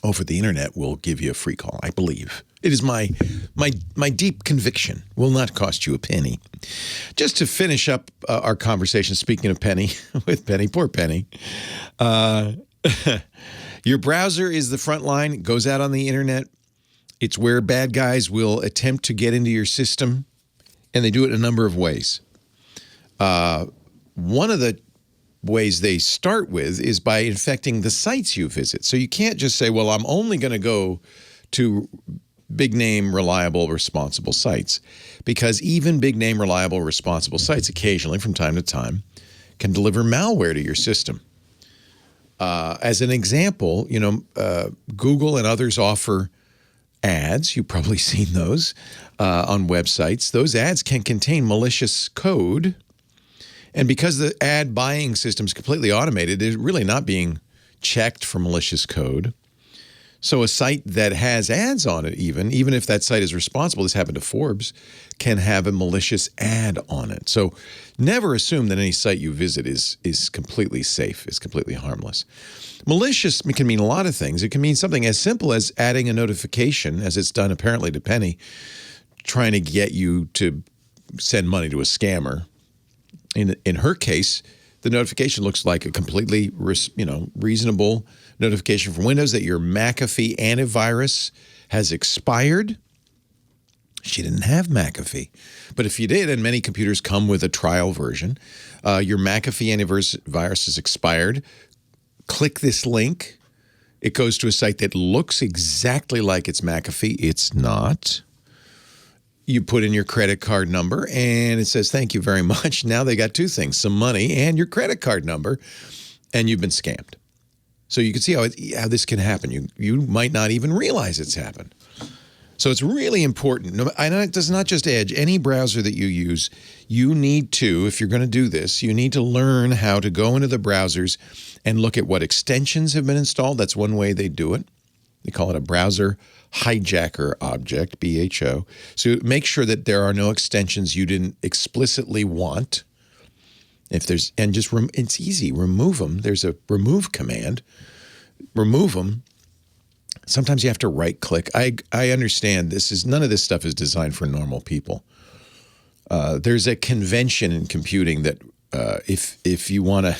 S3: over the internet will give you a free call, I believe. It is my deep conviction. Will not cost you a penny. Just to finish up our conversation, speaking of Penny, with Penny, poor Penny. Your browser is the front line. It goes out on the internet. It's where bad guys will attempt to get into your system, and they do it in a number of ways. One of the ways they start with is by infecting the sites you visit. So you can't just say, well, I'm only going to go to big name, reliable, responsible sites, because even big name, reliable, responsible sites occasionally from time to time can deliver malware to your system. As an example, Google and others offer ads. You've probably seen those on websites. Those ads can contain malicious code. And because the ad buying system is completely automated, they're really not being checked for malicious code. So a site that has ads on it, even if that site is responsible, this happened to Forbes, can have a malicious ad on it. So never assume that any site you visit is completely safe, is completely harmless. Malicious can mean a lot of things. It can mean something as simple as adding a notification, as it's done apparently to Penny, trying to get you to send money to a scammer. In her case, the notification looks like a completely reasonable notification from Windows that your McAfee antivirus has expired. She didn't have McAfee. But if you did, and many computers come with a trial version, your McAfee antivirus has expired. Click this link. It goes to a site that looks exactly like it's McAfee. It's not. You put in your credit card number, and it says, thank you very much. Now they got two things, some money and your credit card number, and you've been scammed. So you can see how this can happen. You might not even realize it's happened. So it's really important. And it's not just Edge. Any browser that you use, you need to, if you're going to do this, you need to learn how to go into the browsers and look at what extensions have been installed. That's one way they do it. They call it a browser hijacker object, BHO. So make sure that there are no extensions you didn't explicitly want. It's easy, remove them. There's a remove command. Remove them. Sometimes you have to right click. I understand none of this stuff is designed for normal people. There's a convention in computing that if you want to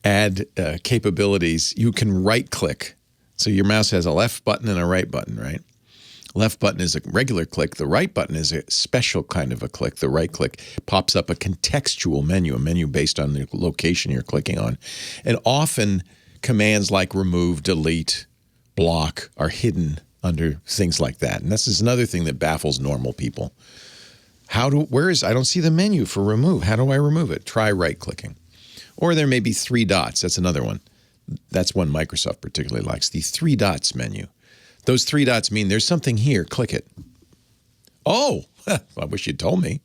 S3: add capabilities, you can right click. So your mouse has a left button and a right button, right? Left button is a regular click. The right button is a special kind of a click. The right click pops up a contextual menu, a menu based on the location you're clicking on. And often commands like remove, delete, block are hidden under things like that. And this is another thing that baffles normal people. I don't see the menu for remove. How do I remove it? Try right clicking. Or there may be three dots. That's another one. That's one Microsoft particularly likes, the three dots menu. Those three dots mean there's something here. Click it. Oh, I wish you'd told me.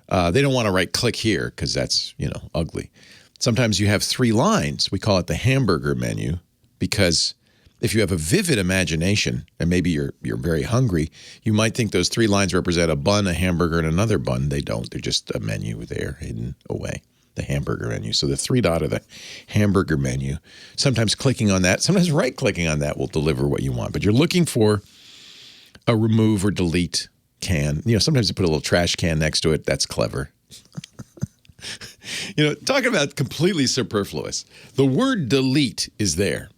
S3: They don't want to right click here because that's, ugly. Sometimes you have three lines. We call it the hamburger menu because if you have a vivid imagination and maybe you're very hungry, you might think those three lines represent a bun, a hamburger, and another bun. They don't. They're just a menu there hidden away. The hamburger menu. So the three dot of the hamburger menu, sometimes clicking on that, sometimes right clicking on that will deliver what you want. But you're looking for a remove or delete can. Sometimes you put a little trash can next to it. That's clever. Talking about completely superfluous. The word delete is there.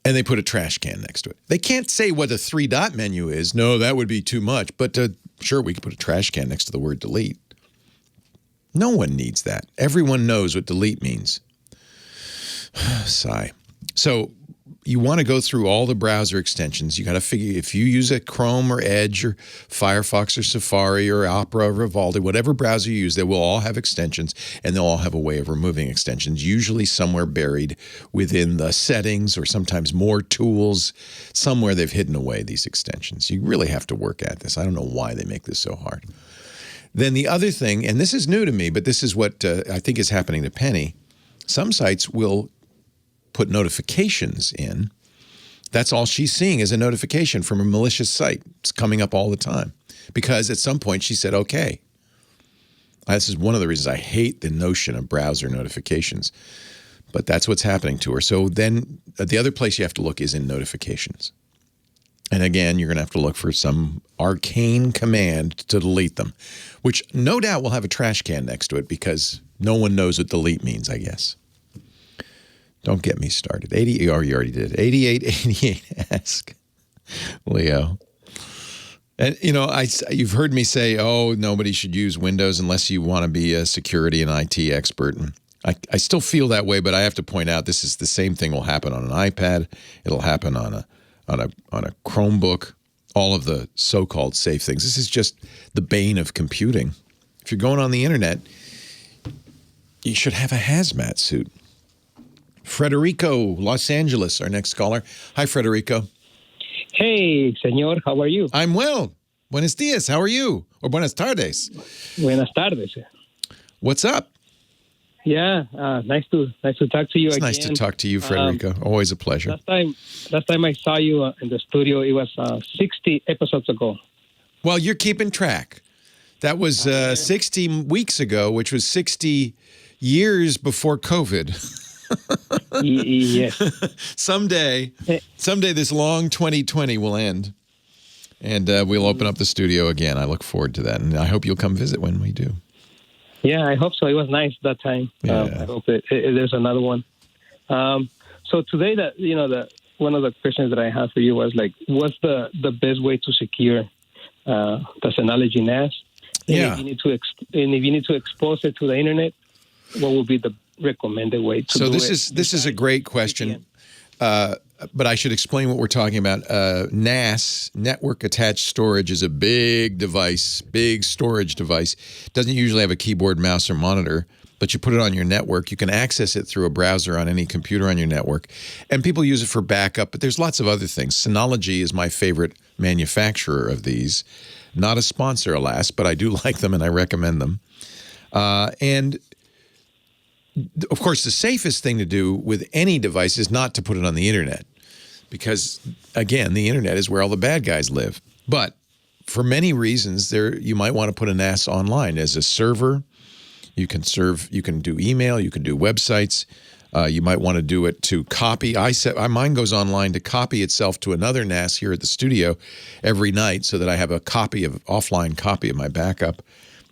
S3: And they put a trash can next to it. They can't say what the three dot menu is. No, that would be too much. But sure, we could put a trash can next to the word delete. No one needs that. Everyone knows what delete means. Sigh. So you want to go through all the browser extensions. You got to figure if you use a Chrome or Edge or Firefox or Safari or Opera or Vivaldi, whatever browser you use, they will all have extensions, and they'll all have a way of removing extensions, usually somewhere buried within the settings or sometimes more tools. Somewhere they've hidden away these extensions. You really have to work at this. I don't know why they make this so hard. Then the other thing, and this is new to me, but this is what I think is happening to Penny, some sites will put notifications in. That's all she's seeing is a notification from a malicious site. It's coming up all the time because at some point she said, okay. This is one of the reasons I hate the notion of browser notifications, but that's what's happening to her. So then the other place you have to look is in notifications. And again, you're going to have to look for some arcane command to delete them, which no doubt will have a trash can next to it because no one knows what delete means, I guess. Don't get me started. You already did. 8888 ask Leo. And, you know, you've heard me say, oh, nobody should use Windows unless you want to be a security and IT expert. And I still feel that way, but I have to point out this is the same thing will happen on an iPad. It'll happen on a Chromebook, all of the so-called safe things. This is just the bane of computing. If you're going on the internet, you should have a hazmat suit. Frederico, Los Angeles, our next caller. Hi, Frederico.
S9: Hey, senor, how are you?
S3: I'm well. Buenos dias, how are you? Or buenas tardes.
S9: Buenas tardes.
S3: What's up?
S9: Yeah, nice to talk to you again.
S3: It's nice to talk to you, Frederico. Always a pleasure.
S9: Last time I saw you in the studio, it was 60 episodes ago.
S3: Well, you're keeping track. That was 60 weeks ago, which was 60 years before COVID.
S9: Yes.
S3: Someday this long 2020 will end, and we'll open up the studio again. I look forward to that, and I hope you'll come visit when we do.
S9: Yeah, I hope so. It was nice that time.
S3: Yeah.
S9: I hope there's another one. So today, one of the questions that I have for you was like, what's the best way to secure the Synology NAS? And
S3: yeah.
S9: If you need to expose it to the internet, what would be the recommended way to do it?
S3: So this is a great question, but I should explain what we're talking about. NAS, network attached storage, is a big device, big storage device. Doesn't usually have a keyboard, mouse, or monitor, but you put it on your network. You can access it through a browser on any computer on your network, and people use it for backup, but there's lots of other things. Synology is my favorite manufacturer of these. Not a sponsor, alas, but I do like them and I recommend them. And of course, the safest thing to do with any device is not to put it on the internet because, again, the internet is where all the bad guys live. But for many reasons, you might want to put a NAS online as a server. You can do email, you can do websites. You might want to do it to copy. Mine goes online to copy itself to another NAS here at the studio every night so that I have a offline copy of my backup.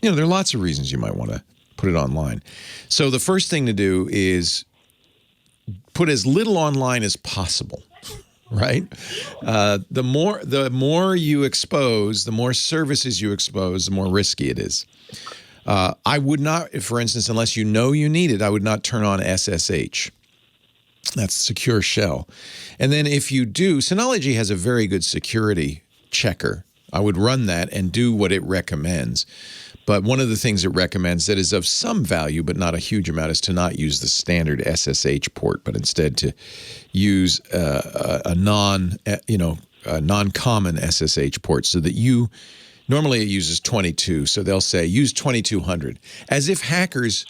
S3: You know, there are lots of reasons you might want to put it online. So the first thing to do is put as little online as possible, right? The more you expose, the more services you expose, the more risky it is. I would not, for instance, unless you know you need it, I would not turn on SSH. That's secure shell. And then if you do, Synology has a very good security checker. I would run that and do what it recommends. But one of the things it recommends that is of some value, but not a huge amount, is to not use the standard SSH port, but instead to use a non-common SSH port, so that normally it uses 22, so they'll say use 2200, as if hackers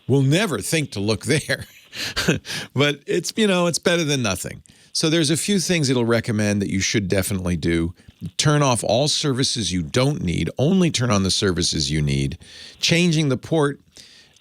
S3: will never think to look there. But it's better than nothing. So there's a few things it'll recommend that you should definitely do. Turn off all services you don't need. Only turn on the services you need. Changing the port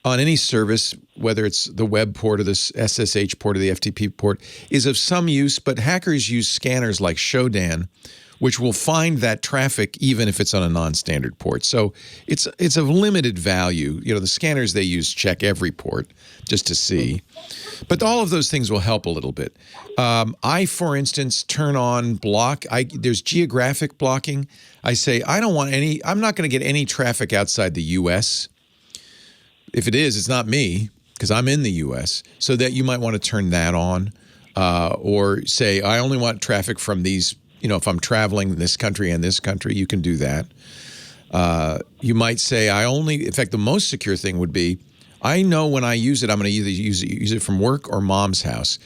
S3: on any service, whether it's the web port or the SSH port or the FTP port, is of some use, but hackers use scanners like Shutdown, which will find that traffic even if it's on a non-standard port. So it's of limited value. You know, the scanners they use check every port just to see. But all of those things will help a little bit. I, for instance, turn on there's geographic blocking. I say, I'm not going to get any traffic outside the U.S. If it is, it's not me, because I'm in the U.S., so that you might want to turn that on. or say, I only want traffic from these, if I'm traveling this country and this country, you can do that. You might say, in fact, the most secure thing would be, I know when I use it, I'm going to either use it from work or mom's house.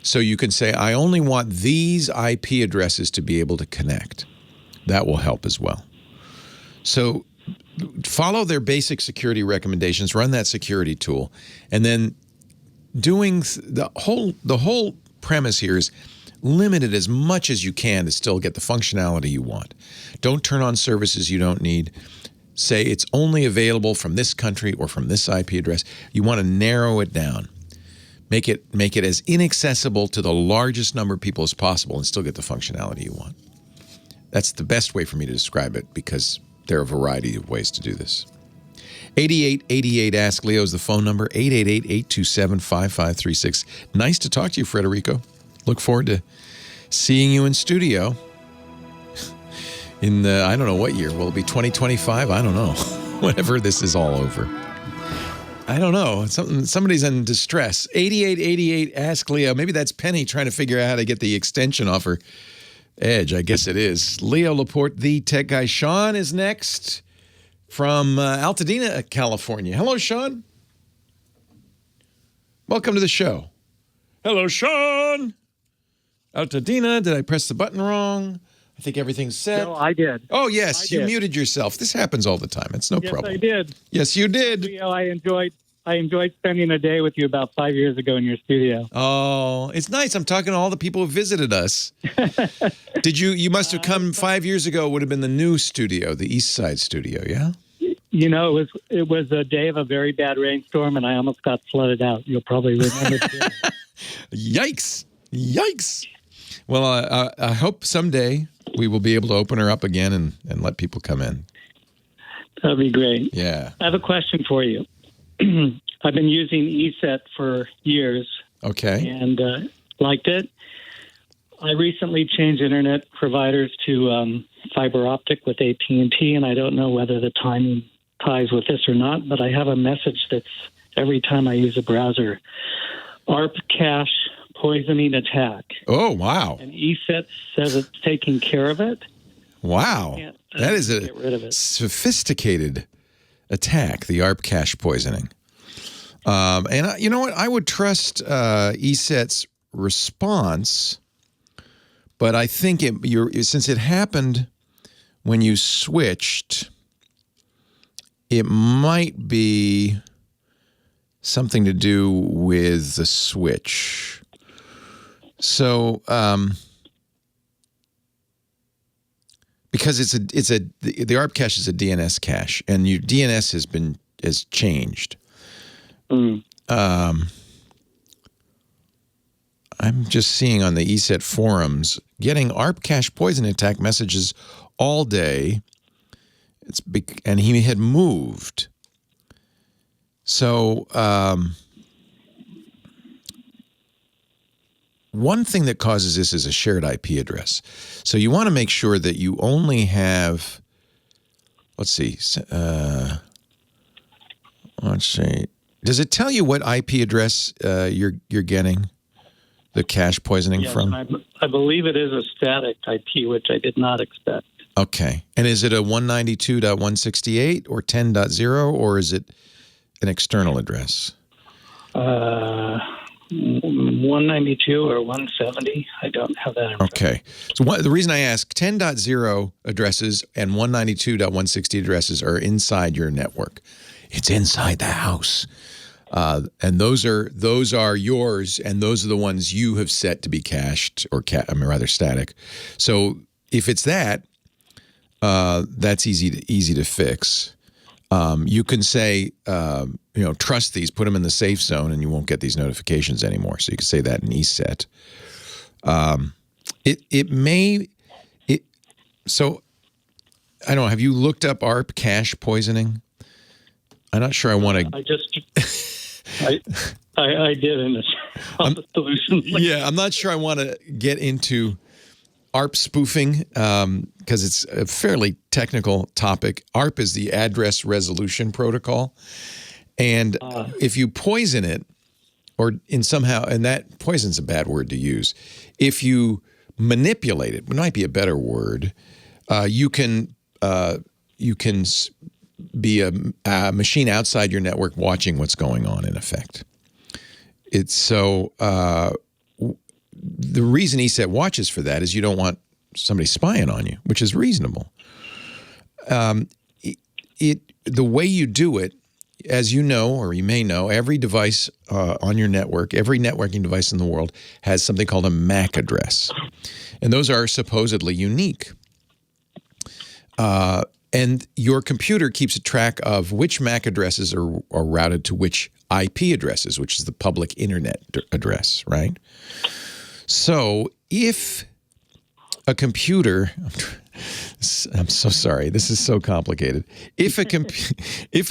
S3: So you can say, I only want these IP addresses to be able to connect. That will help as well. So follow their basic security recommendations, run that security tool, and then doing the whole premise here is limit it as much as you can to still get the functionality you want. Don't turn on services you don't need. Say it's only available from this country or from this IP address. You want to narrow it down. Make it as inaccessible to the largest number of people as possible and still get the functionality you want. That's the best way for me to describe it because there are a variety of ways to do this. 8888 Ask Leo is the phone number, 888-827-5536. Nice to talk to you, Federico. Look forward to seeing you in studio in I don't know what year. Will it be 2025? I don't know. Whenever this is all over. I don't know. Somebody's in distress. 8888 Ask Leo. Maybe that's Penny trying to figure out how to get the extension off her Edge. I guess it is. Leo Laporte, the tech guy. Sean is next from Altadena, California. Hello, Sean. Welcome to the show. Hello, Sean. Altadena. Did I press the button wrong? I think everything's set.
S10: No, I did.
S3: Oh, yes. You muted yourself. This happens all the time. It's no problem.
S10: Yes, I did.
S3: Yes, you did.
S10: Leo, I enjoyed spending a day with you about 5 years ago in your studio.
S3: Oh, it's nice. I'm talking to all the people who visited us. You must have come 5 years ago, would have been the new studio, the East Side studio, yeah?
S10: It was a day of a very bad rainstorm, and I almost got flooded out. You'll probably remember that.
S3: Yikes. Well, I hope someday we will be able to open her up again and let people come in.
S10: That'd be great.
S3: Yeah.
S10: I have a question for you. I've been using ESET for years.
S3: Okay.
S10: And liked it. I recently changed internet providers to fiber optic with AT&T, and I don't know whether the timing ties with this or not, but I have a message that's every time I use a browser, ARP cache poisoning attack.
S3: Oh, wow.
S10: And ESET says it's taking care of it.
S3: Wow. That is a sophisticated attack, the ARP cache poisoning. And you know what? I would trust ESET's response, but I think since it happened when you switched, it might be something to do with the switch. So, because the ARP cache is a DNS cache, and your DNS has changed. I'm just seeing on the ESET forums, getting ARP cache poison attack messages all day. And he had moved. So one thing that causes this is a shared IP address. So you want to make sure that you only have, let's see. Does it tell you what IP address you're getting the cache poisoning from?
S10: I believe it is a static IP, which I did not expect.
S3: Okay. And is it a 192.168 or 10.0, or is it an external address?
S10: 192 or 170. I don't have that in front.
S3: Okay. So the reason I ask, 10.0 addresses and 192.160 addresses are inside your network. It's inside the house. And those are yours, and those are the ones you have set to be cached or rather static. So if it's that's easy to fix. You can say, trust these, put them in the safe zone, and you won't get these notifications anymore. So you can say that in ESET. So I don't know. Have you looked up ARP cache poisoning? I'm not sure I want to.
S10: I did in the solution.
S3: Yeah, I'm not sure I want to get into ARP spoofing because it's a fairly technical topic. ARP is the address resolution protocol. And if you poison it or in somehow, and that poison's a bad word to use. If you manipulate it might be a better word. You can be a machine outside your network watching what's going on. In effect, it's so. The reason ESET watches for that is you don't want somebody spying on you, which is reasonable. The way you do it, as you know, or you may know, every device on your network, every networking device in the world has something called a MAC address. And those are supposedly unique. And your computer keeps a track of which MAC addresses are routed to which IP addresses, which is the public internet address, right? So if a computer... I'm so sorry. This is so complicated. If a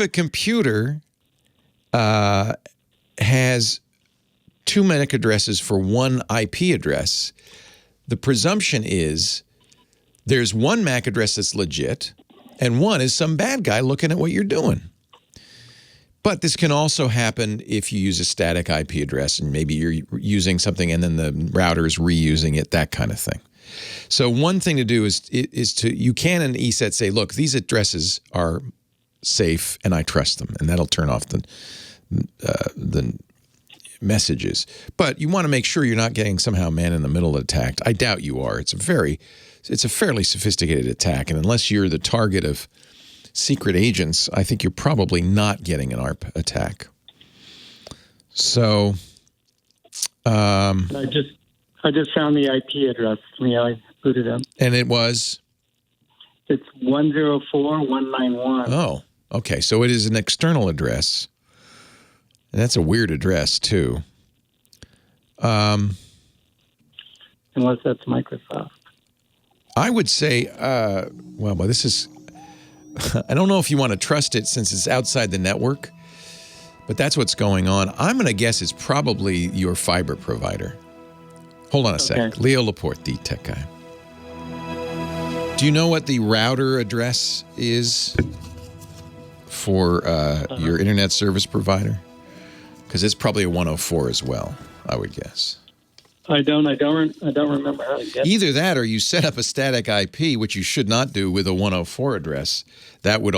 S3: computer has two MAC addresses for one IP address, the presumption is there's one MAC address that's legit, and one is some bad guy looking at what you're doing. But this can also happen if you use a static IP address, and maybe you're using something and then the router is reusing it, that kind of thing. So one thing to do is to, you can in ESET say, look, these addresses are safe and I trust them, and that'll turn off the messages. But you want to make sure you're not getting somehow man-in-the-middle attacked. I doubt you are. It's a fairly sophisticated attack, and unless you're the target of secret agents, I think you're probably not getting an ARP attack. So,
S10: I just found the IP address. I booted up.
S3: And it was?
S10: It's 104.191.
S3: Oh, okay. So it is an external address. And that's a weird address, too.
S10: Unless that's Microsoft.
S3: I would say, well, this is... I don't know if you want to trust it since it's outside the network, but that's what's going on. I'm going to guess it's probably your fiber provider. Hold on a sec. Leo Laporte, the tech guy. Do you know what the router address is for your internet service provider? Because it's probably a 104 as well, I would guess.
S10: I don't remember how to get it.
S3: Either that or you set up a static IP, which you should not do with a 104 address. That would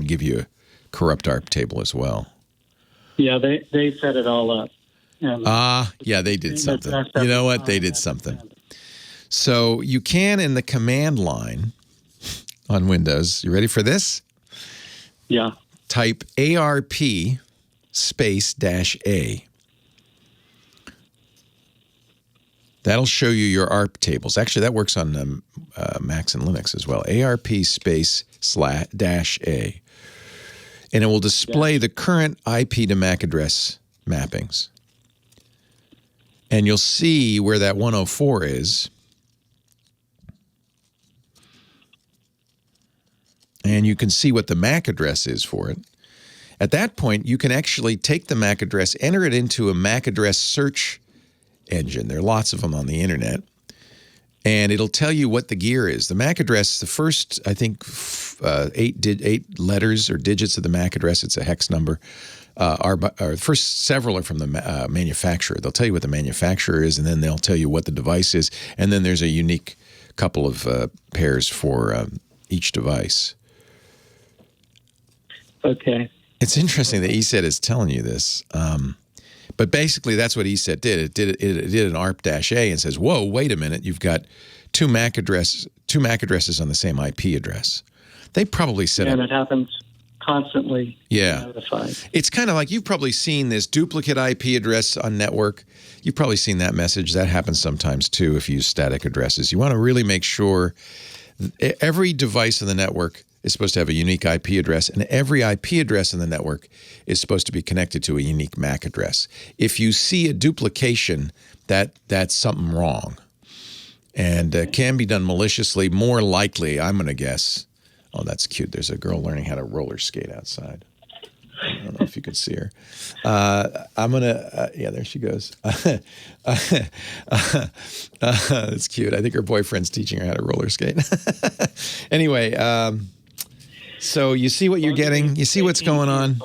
S3: give you a corrupt ARP table as well.
S10: Yeah, they set it all up.
S3: Yeah, they did something. You know what? They did something. So you can, in the command line on Windows, you ready for this?
S10: Yeah.
S3: Type ARP space -A. That'll show you your ARP tables. Actually, that works on Macs and Linux as well. ARP space /A. And it will display the current IP to MAC address mappings. And you'll see where that 104 is. And you can see what the MAC address is for it. At that point, you can actually take the MAC address, enter it into a MAC address search engine. There are lots of them on the internet. And it'll tell you what the gear is. The MAC address, the first, I think, 8 letters or digits of the MAC address, it's a hex number, the first several are from the manufacturer. They'll tell you what the manufacturer is, and then they'll tell you what the device is. And then there's a unique couple of pairs for each device.
S10: Okay.
S3: It's interesting that ESET is telling you this. But basically, that's what ESET did. It did an ARP-A and says, whoa, wait a minute, you've got two MAC addresses on the same IP address. They probably set up...
S10: And it happens constantly.
S3: Yeah.
S10: Notified.
S3: It's kind of like you've probably seen this duplicate IP address on network. You've probably seen that message. That happens sometimes, too, if you use static addresses. You want to really make sure every device in the network is supposed to have a unique IP address, and every IP address in the network is supposed to be connected to a unique MAC address. If you see a duplication, that's something wrong. And can be done maliciously, more likely, I'm going to guess. Oh, that's cute. There's a girl learning how to roller skate outside. I don't know if you could see her. I'm going to, yeah, there she goes. That's cute. I think her boyfriend's teaching her how to roller skate. Anyway, so you see what you're getting? You see what's going on?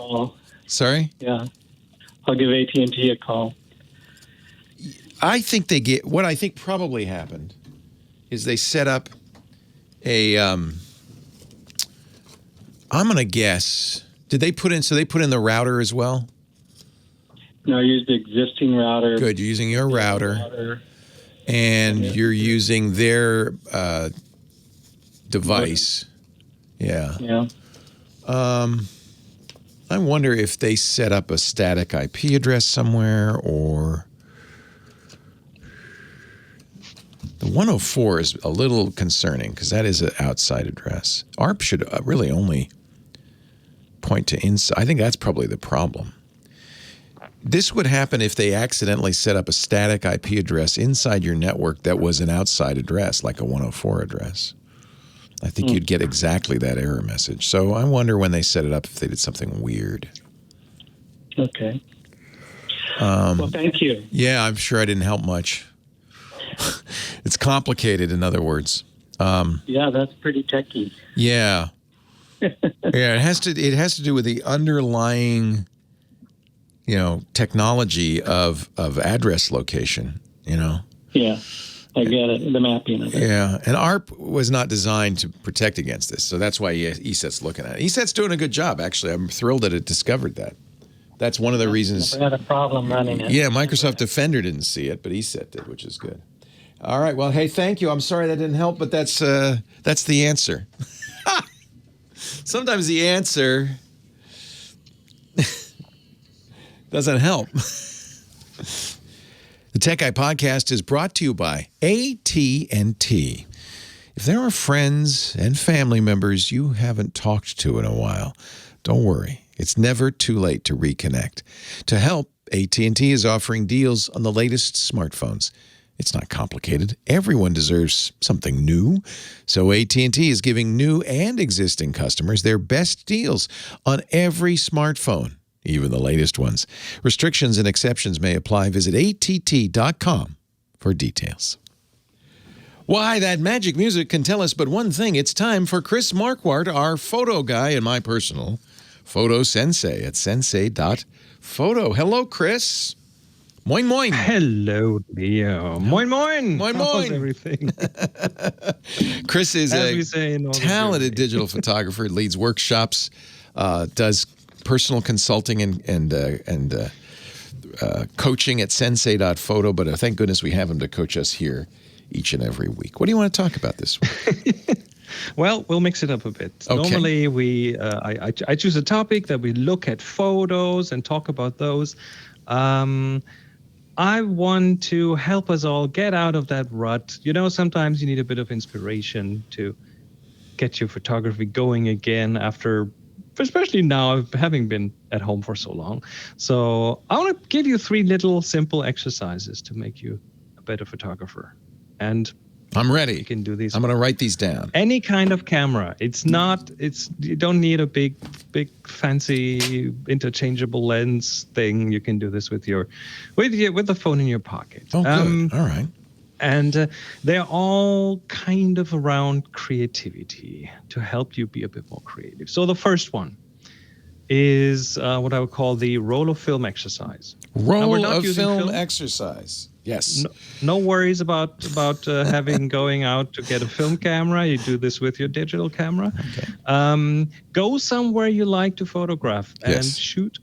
S3: Sorry?
S10: Yeah. I'll give AT&T a call.
S3: I think what I think probably happened is they set up a, I'm going to guess, they put in the router as well?
S10: No, I used the existing router.
S3: Good, you're using your router. And you're using their device. Yeah.
S10: Yeah.
S3: I wonder if they set up a static IP address somewhere, or the 104 is a little concerning because that is an outside address. ARP should really only point to inside. I think that's probably the problem. This would happen if they accidentally set up a static IP address inside your network that was an outside address, like a 104 address. I think you'd get exactly that error message. So I wonder when they set it up if they did something weird.
S10: Okay. Well, thank you.
S3: Yeah, I'm sure I didn't help much. It's complicated, in other words.
S10: Yeah, that's pretty techy.
S3: Yeah. Yeah, it has to do with the underlying, technology of address location,
S10: Yeah. I get it, the mapping of it.
S3: Yeah, and ARP was not designed to protect against this, so that's why ESET's looking at it. ESET's doing a good job, actually. I'm thrilled that it discovered that. That's one of the reasons.
S10: Never had a problem running it.
S3: Yeah, Microsoft Defender didn't see it, but ESET did, which is good. All right, well, hey, thank you. I'm sorry that didn't help, but that's the answer. Sometimes the answer doesn't help. The Tech Guy Podcast is brought to you by AT&T. If there are friends and family members you haven't talked to in a while, don't worry. It's never too late to reconnect. To help, AT&T is offering deals on the latest smartphones. It's not complicated. Everyone deserves something new. So AT&T is giving new and existing customers their best deals on every smartphone, even the latest ones. Restrictions and exceptions may apply. Visit att.com for details. Why, that magic music can tell us but one thing. It's time for Chris Marquardt, our photo guy and my personal photo sensei at sensei.photo. Hello, Chris. Moin, moin.
S11: Hello, Leo. Moin, moin.
S3: Moin,
S11: How's
S3: moin.
S11: everything?
S3: Chris is a talented digital photographer, leads workshops, does personal consulting and coaching at sensei.photo, but thank goodness we have him to coach us here each and every week. What do you want to talk about this week?
S11: Well, we'll mix it up a bit.
S3: Okay.
S11: Normally, I choose a topic that we look at photos and talk about those. I want to help us all get out of that rut. Sometimes you need a bit of inspiration to get your photography going again after, especially now, having been at home for so long. So I want to give you 3 little simple exercises to make you a better photographer. And
S3: I'm ready.
S11: You can do these.
S3: I'm going to write these down.
S11: Any kind of camera. You don't need a big fancy interchangeable lens thing. You can do this with the phone in your pocket.
S3: Oh, good. All right.
S11: And they're all kind of around creativity to help you be a bit more creative. So the first one is what I would call the roll of film exercise.
S3: Roll of film exercise. Yes.
S11: No worries about going out to get a film camera. You do this with your digital camera. Okay. Go somewhere you like to photograph and shoot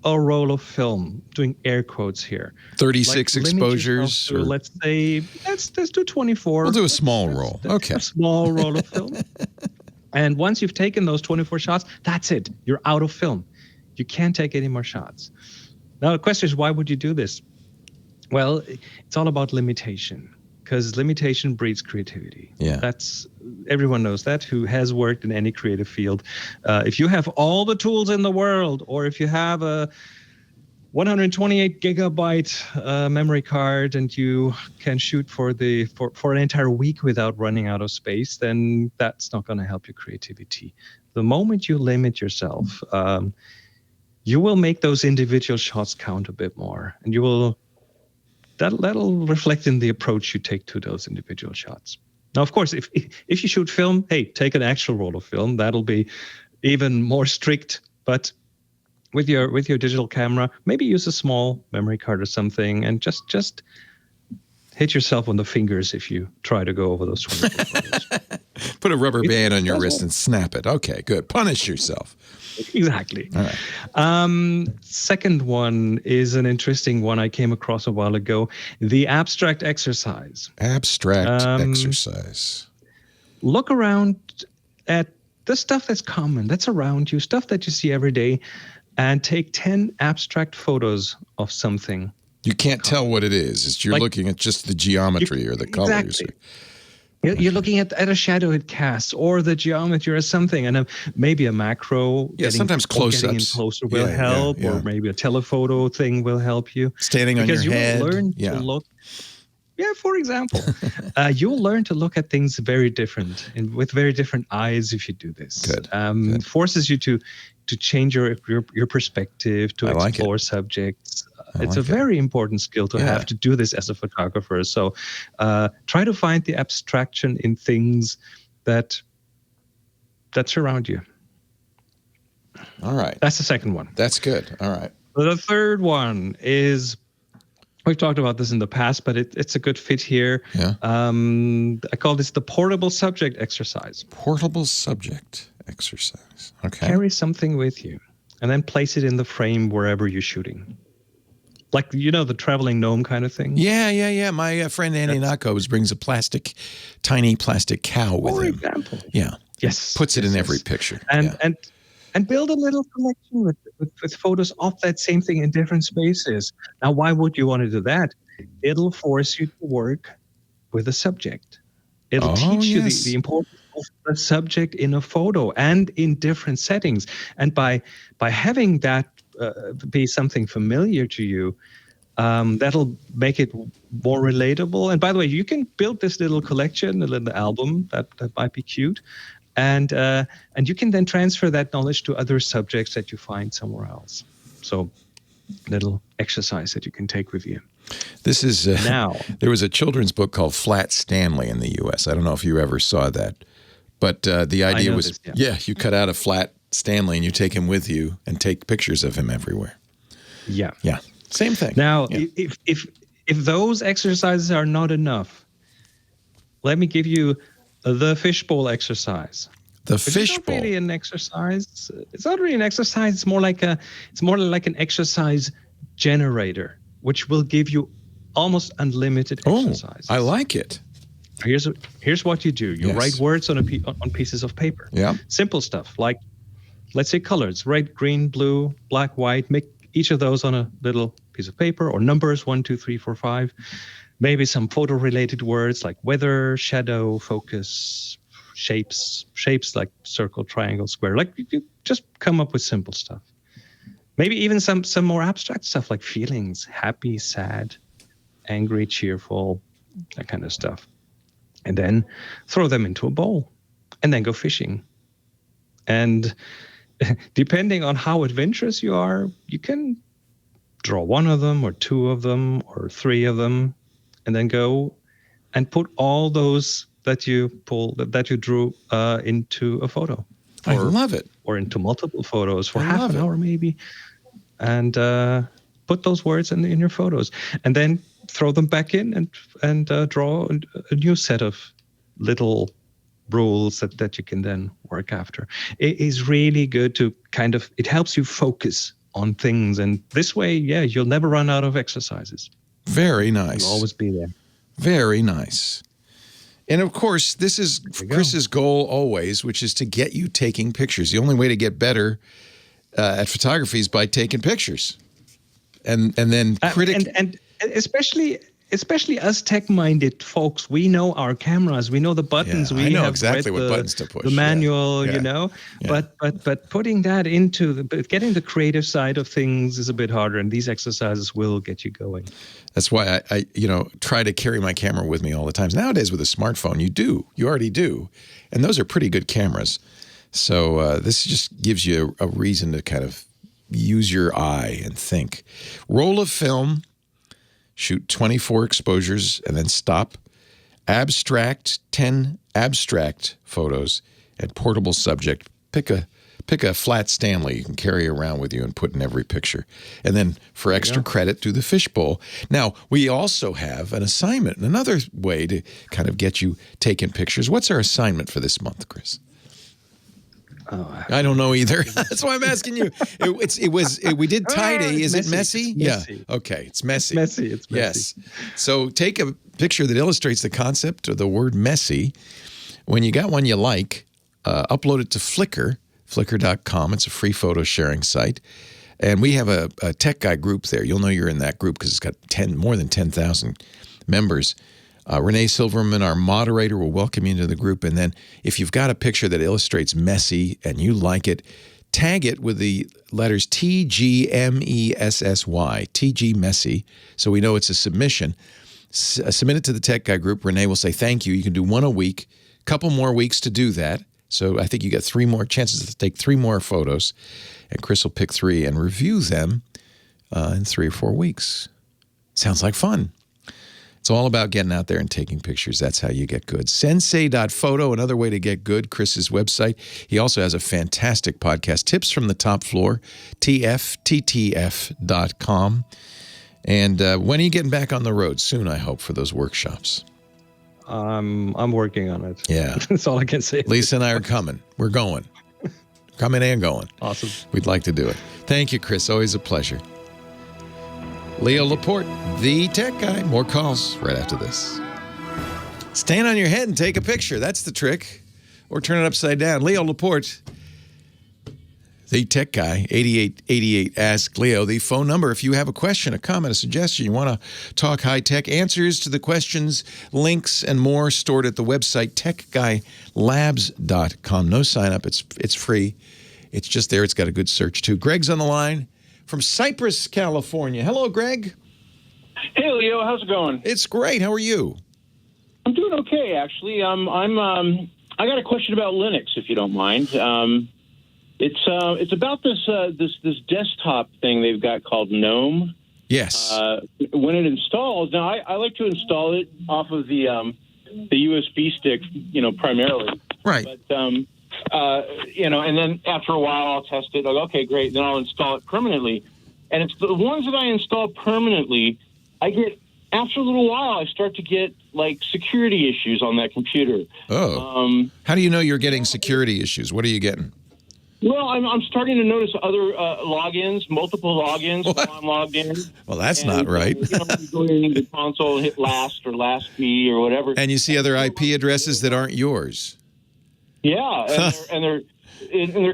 S11: a roll of film. Doing air quotes here.
S3: 36 exposures.
S11: To, let's do 24.
S3: We'll do a small roll. Okay.
S11: A small roll of film. And once you've taken those 24 shots, that's it. You're out of film. You can't take any more shots. Now the question is, why would you do this? Well, it's all about limitation, because limitation breeds creativity.
S3: Yeah.
S11: Everyone knows that who has worked in any creative field. If you have all the tools in the world, or if you have a 128 gigabyte memory card and you can shoot for an entire week without running out of space, then that's not going to help your creativity. The moment you limit yourself, you will make those individual shots count a bit more, and that'll reflect in the approach you take to those individual shots. Now, of course, if you shoot film, hey, take an actual roll of film. That'll be even more strict. But with your digital camera, maybe use a small memory card or something, and just hit yourself on the fingers if you try to go over those 24 photos.
S3: Put a rubber band on your wrist and snap it. Okay, good. Punish yourself.
S11: Exactly.
S3: All right.
S11: Second one is an interesting one I came across a while ago. The abstract exercise.
S3: Abstract exercise.
S11: Look around at the stuff that's common, that's around you, stuff that you see every day, and take 10 abstract photos of something.
S3: You can't tell what it is. You're looking at just the geometry or the color.
S11: Exactly. You're looking at a shadow it casts or the geometry or something, and maybe a macro.
S3: Yeah, sometimes close-ups.
S11: Getting in closer will help, or maybe a telephoto thing will help you.
S3: Standing on your head.
S11: Because you will learn to look. Yeah, for example, you'll learn to look at things very different and with very different eyes if you do this.
S3: Good.
S11: Forces you to change your perspective, to explore subjects. It's a very important skill to have to do this as a photographer. So try to find the abstraction in things that surround you.
S3: All right.
S11: That's the second one.
S3: That's good. All right.
S11: The third one is, we've talked about this in the past, but it's a good fit here.
S3: Yeah.
S11: I call this the portable subject exercise.
S3: Portable subject exercise. Okay.
S11: Carry something with you and then place it in the frame wherever you're shooting. Like, the traveling gnome kind of thing?
S3: Yeah. My friend Andy Nakos brings a tiny plastic cow with him.
S11: For example.
S3: Yeah.
S11: Yes.
S3: Puts it in every picture.
S11: And build a little collection with photos of that same thing in different spaces. Now, why would you want to do that? It'll force you to work with a subject. It'll teach you the importance of the subject in a photo and in different settings. And by having that be something familiar to you, that'll make it more relatable. And by the way, you can build this little collection, a little album that might be cute. And you can then transfer that knowledge to other subjects that you find somewhere else. So, little exercise that you can take with you.
S3: This is
S11: now.
S3: There was a children's book called Flat Stanley in the U.S. I don't know if you ever saw that, but the idea was, you cut out a flat Stanley and you take him with you and take pictures of him everywhere.
S11: Yeah.
S3: Same thing.
S11: Now, if those exercises are not enough, let me give you the fishbowl exercise.
S3: The fishbowl.
S11: It's not really an exercise. It's not really an exercise. It's more like an exercise generator, which will give you almost unlimited exercises.
S3: I like it.
S11: Here's what you do. You write words on pieces of paper.
S3: Yeah.
S11: Simple stuff like, let's say, colors: red, green, blue, black, white. Make each of those on a little piece of paper, or numbers 1, 2, 3, 4, 5. Maybe some photo-related words like weather, shadow, focus, shapes like circle, triangle, square. Like, you just come up with simple stuff. Maybe even some more abstract stuff like feelings: happy, sad, angry, cheerful, that kind of stuff. And then throw them into a bowl and then go fishing. And depending on how adventurous you are, you can draw one of them or two of them or three of them, and then go and put all those that you drew into a photo.
S3: I love it.
S11: Or into multiple photos for half an hour maybe. And put those words in your photos. And then throw them back in and draw a new set of little rules that you can then work after. It is really good to it helps you focus on things. And this way, you'll never run out of exercises.
S3: Very nice.
S11: You'll always be there.
S3: Very nice. And of course, this is Chris's goal always, which is to get you taking pictures. The only way to get better at photography is by taking pictures. And then
S11: and especially us tech-minded folks, we know our cameras, we know the buttons, we
S3: know
S11: have
S3: exactly what buttons to push.
S11: The manual, but putting that into getting the creative side of things is a bit harder, and these exercises will get you going.
S3: That's why I try to carry my camera with me all the time. Nowadays with a smartphone, you already do, and those are pretty good cameras. So this just gives you a reason to kind of use your eye and think. Roll of film. Shoot 24 exposures and then stop. 10 abstract photos, and portable subject. Pick Pick a flat Stanley you can carry around with you and put in every picture. And then for extra credit, do the fishbowl. Now, we also have an assignment, another way to kind of get you taking pictures. What's our assignment for this month, Chris?
S11: Oh,
S3: I don't know either. That's why I'm asking you. We did tidy. Is it messy? Yeah. Okay. It's messy.
S11: It's messy.
S3: Yes. So take a picture that illustrates the concept of the word messy. When you got one you like, upload it to Flickr, flickr.com. It's a free photo sharing site. And we have a tech guy group there. You'll know you're in that group because it's got more than 10,000 members. Renee Silverman, our moderator, will welcome you into the group. And then if you've got a picture that illustrates messy and you like it, tag it with the letters TGMESSY, TG Messy, so we know it's a submission. Submit it to the Tech Guy group. Renee will say thank you. You can do one a week, couple more weeks to do that. So I think you get 3 more chances to take 3 more photos. And Chris will pick 3 and review them in 3 or 4 weeks. Sounds like fun. It's all about getting out there and taking pictures. That's how you get good. Sensei.photo, another way to get good, Chris's website. He also has a fantastic podcast, Tips from the Top Floor, tftf.com. And when are you getting back on the road? Soon, I hope, for those workshops.
S11: I'm working on it.
S3: Yeah.
S11: That's all I can say.
S3: Lisa and I are coming. We're going. Coming and going.
S11: Awesome.
S3: We'd like to do it. Thank you, Chris. Always a pleasure. Leo Laporte, the tech guy. More calls right after this. Stand on your head and take a picture. That's the trick. Or turn it upside down. Leo Laporte, the tech guy, 8888 Ask Leo. The phone number, if you have a question, a comment, a suggestion, you want to talk high-tech, answers to the questions, links, and more stored at the website, techguylabs.com. No sign-up. It's free. It's just there. It's got a good search, too. Greg's on the line from Cypress, California. Hello, Greg.
S12: Hey, Leo. How's it going?
S3: It's great. How are you?
S12: I'm doing okay, actually. I got a question about Linux, if you don't mind. It's about this desktop thing they've got called GNOME.
S3: Yes.
S12: When it installs, now I like to install it off of the USB stick, primarily.
S3: Right.
S12: But and then after a while I'll test it. Like, okay, great. Then I'll install it permanently. And it's the ones that I install permanently, after a little while, I start to get security issues on that computer.
S3: Oh. How do you know you're getting security issues? What are you getting?
S12: Well, I'm starting to notice other logins, multiple logins while I'm logged in.
S3: Well, that's not right.
S12: You go in the console and hit last or last B or whatever.
S3: And you see other IP addresses that aren't yours.
S12: Yeah, and they're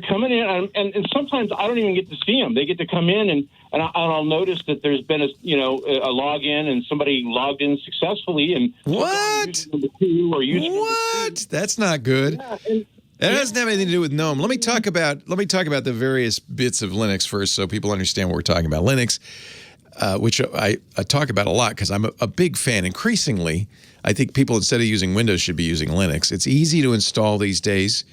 S12: coming in, and sometimes I don't even get to see them. They get to come in, and I'll notice that there's been a login, and somebody logged in successfully, and
S3: what? What? That's not good.
S12: Yeah,
S3: that doesn't have anything to do with GNOME. Let me talk about the various bits of Linux first, so people understand what we're talking about. Linux, which I talk about a lot because I'm a big fan. Increasingly, I think people, instead of using Windows, should be using Linux. It's easy to install these days.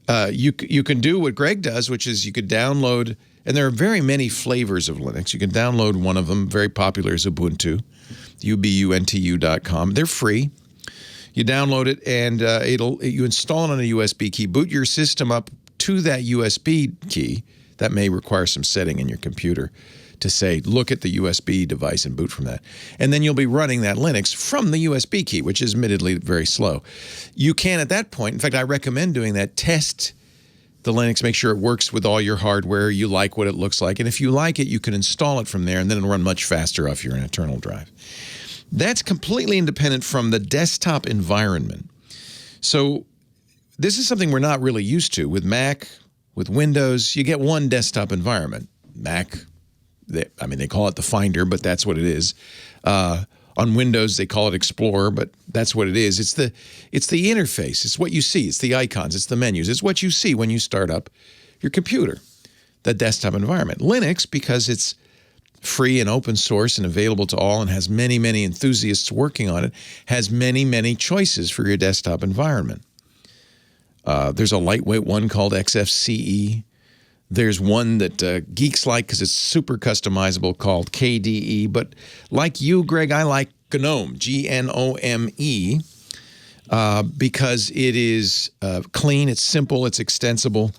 S3: You can do what Greg does, which is you could download, and there are very many flavors of Linux. You can download one of them. Very popular is Ubuntu, ubuntu.com. They're free. You download it, and you install it on a USB key. Boot your system up to that USB key. That may require some setting in your computer to say, look at the USB device and boot from that. And then you'll be running that Linux from the USB key, which is admittedly very slow. You can, at that point, in fact, I recommend doing that, test the Linux, make sure it works with all your hardware, you like what it looks like. And if you like it, you can install it from there, and then it'll run much faster off your internal drive. That's completely independent from the desktop environment. So this is something we're not really used to. With Mac, with Windows, you get one desktop environment. Mac, they call it the Finder, but that's what it is. On Windows, they call it Explorer, but that's what it is. It's the interface. It's what you see. It's the icons. It's the menus. It's what you see when you start up your computer, the desktop environment. Linux, because it's free and open source and available to all and has many, many enthusiasts working on it, has many, many choices for your desktop environment. There's a lightweight one called XFCE. There's one that geeks like because it's super customizable called KDE. But like you, Greg, I like GNOME, G-N-O-M-E, because it is clean, it's simple, it's extensible.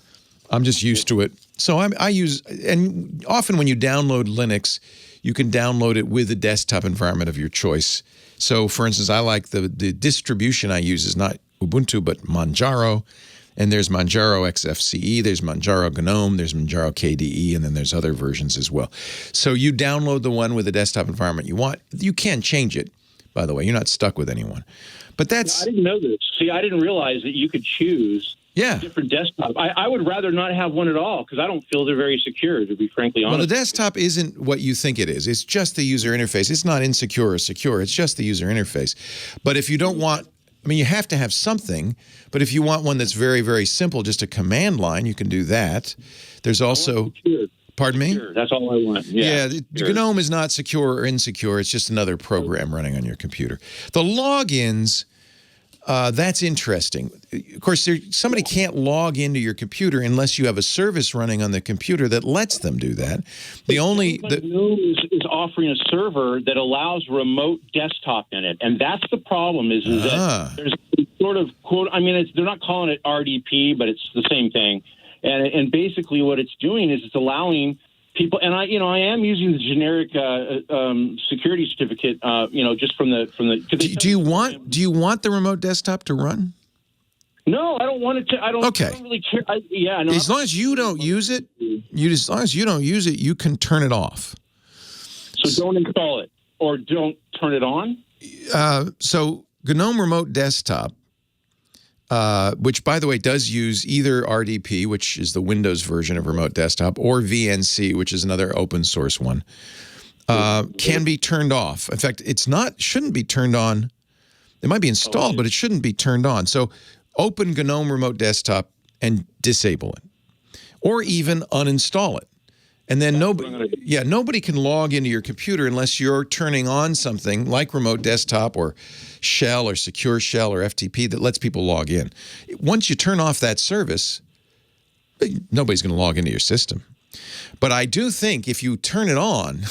S3: I'm just used to it. So I use, and often when you download Linux, you can download it with a desktop environment of your choice. So, for instance, I like the distribution I use is not Ubuntu, but Manjaro. And there's Manjaro XFCE, there's Manjaro GNOME, there's Manjaro KDE, and then there's other versions as well. So you download the one with the desktop environment you want. You can change it, by the way. You're not stuck with anyone. But that's...
S12: I didn't know this. See, I didn't realize that you could choose different desktop. I would rather not have one at all because I don't feel they're very secure, to be frankly honest.
S3: Well, the desktop isn't what you think it is. It's just the user interface. It's not insecure or secure. It's just the user interface. But if you don't want... I mean, you have to have something, but if you want one that's very, very simple, just a command line, you can do that. There's also... Pardon me?
S12: That's all I want.
S3: Yeah, GNOME is not secure or insecure. It's just another program running on your computer. The logins, that's interesting. Of course, somebody can't log into your computer unless you have a service running on the computer that lets them do that.
S12: GNOME is offering a server that allows remote desktop in it, and that's the problem. Is that there's sort of quote. I mean, they're not calling it RDP, but it's the same thing. And basically, what it's doing is it's allowing people. And I am using the generic security certificate. Just from the.
S3: Do you want the remote desktop to run?
S12: No, I don't want it to. I don't really care.
S3: As long as you don't use it, you can turn it off.
S12: So don't install it or don't turn it on?
S3: So GNOME Remote Desktop, which, by the way, does use either RDP, which is the Windows version of Remote Desktop, or VNC, which is another open source one, can be turned off. In fact, shouldn't be turned on. It might be installed, but it shouldn't be turned on. So open GNOME Remote Desktop and disable it, or even uninstall it. And then nobody can log into your computer unless you're turning on something like Remote Desktop or Shell or Secure Shell or FTP that lets people log in. Once you turn off that service, nobody's going to log into your system. But I do think if you turn it on,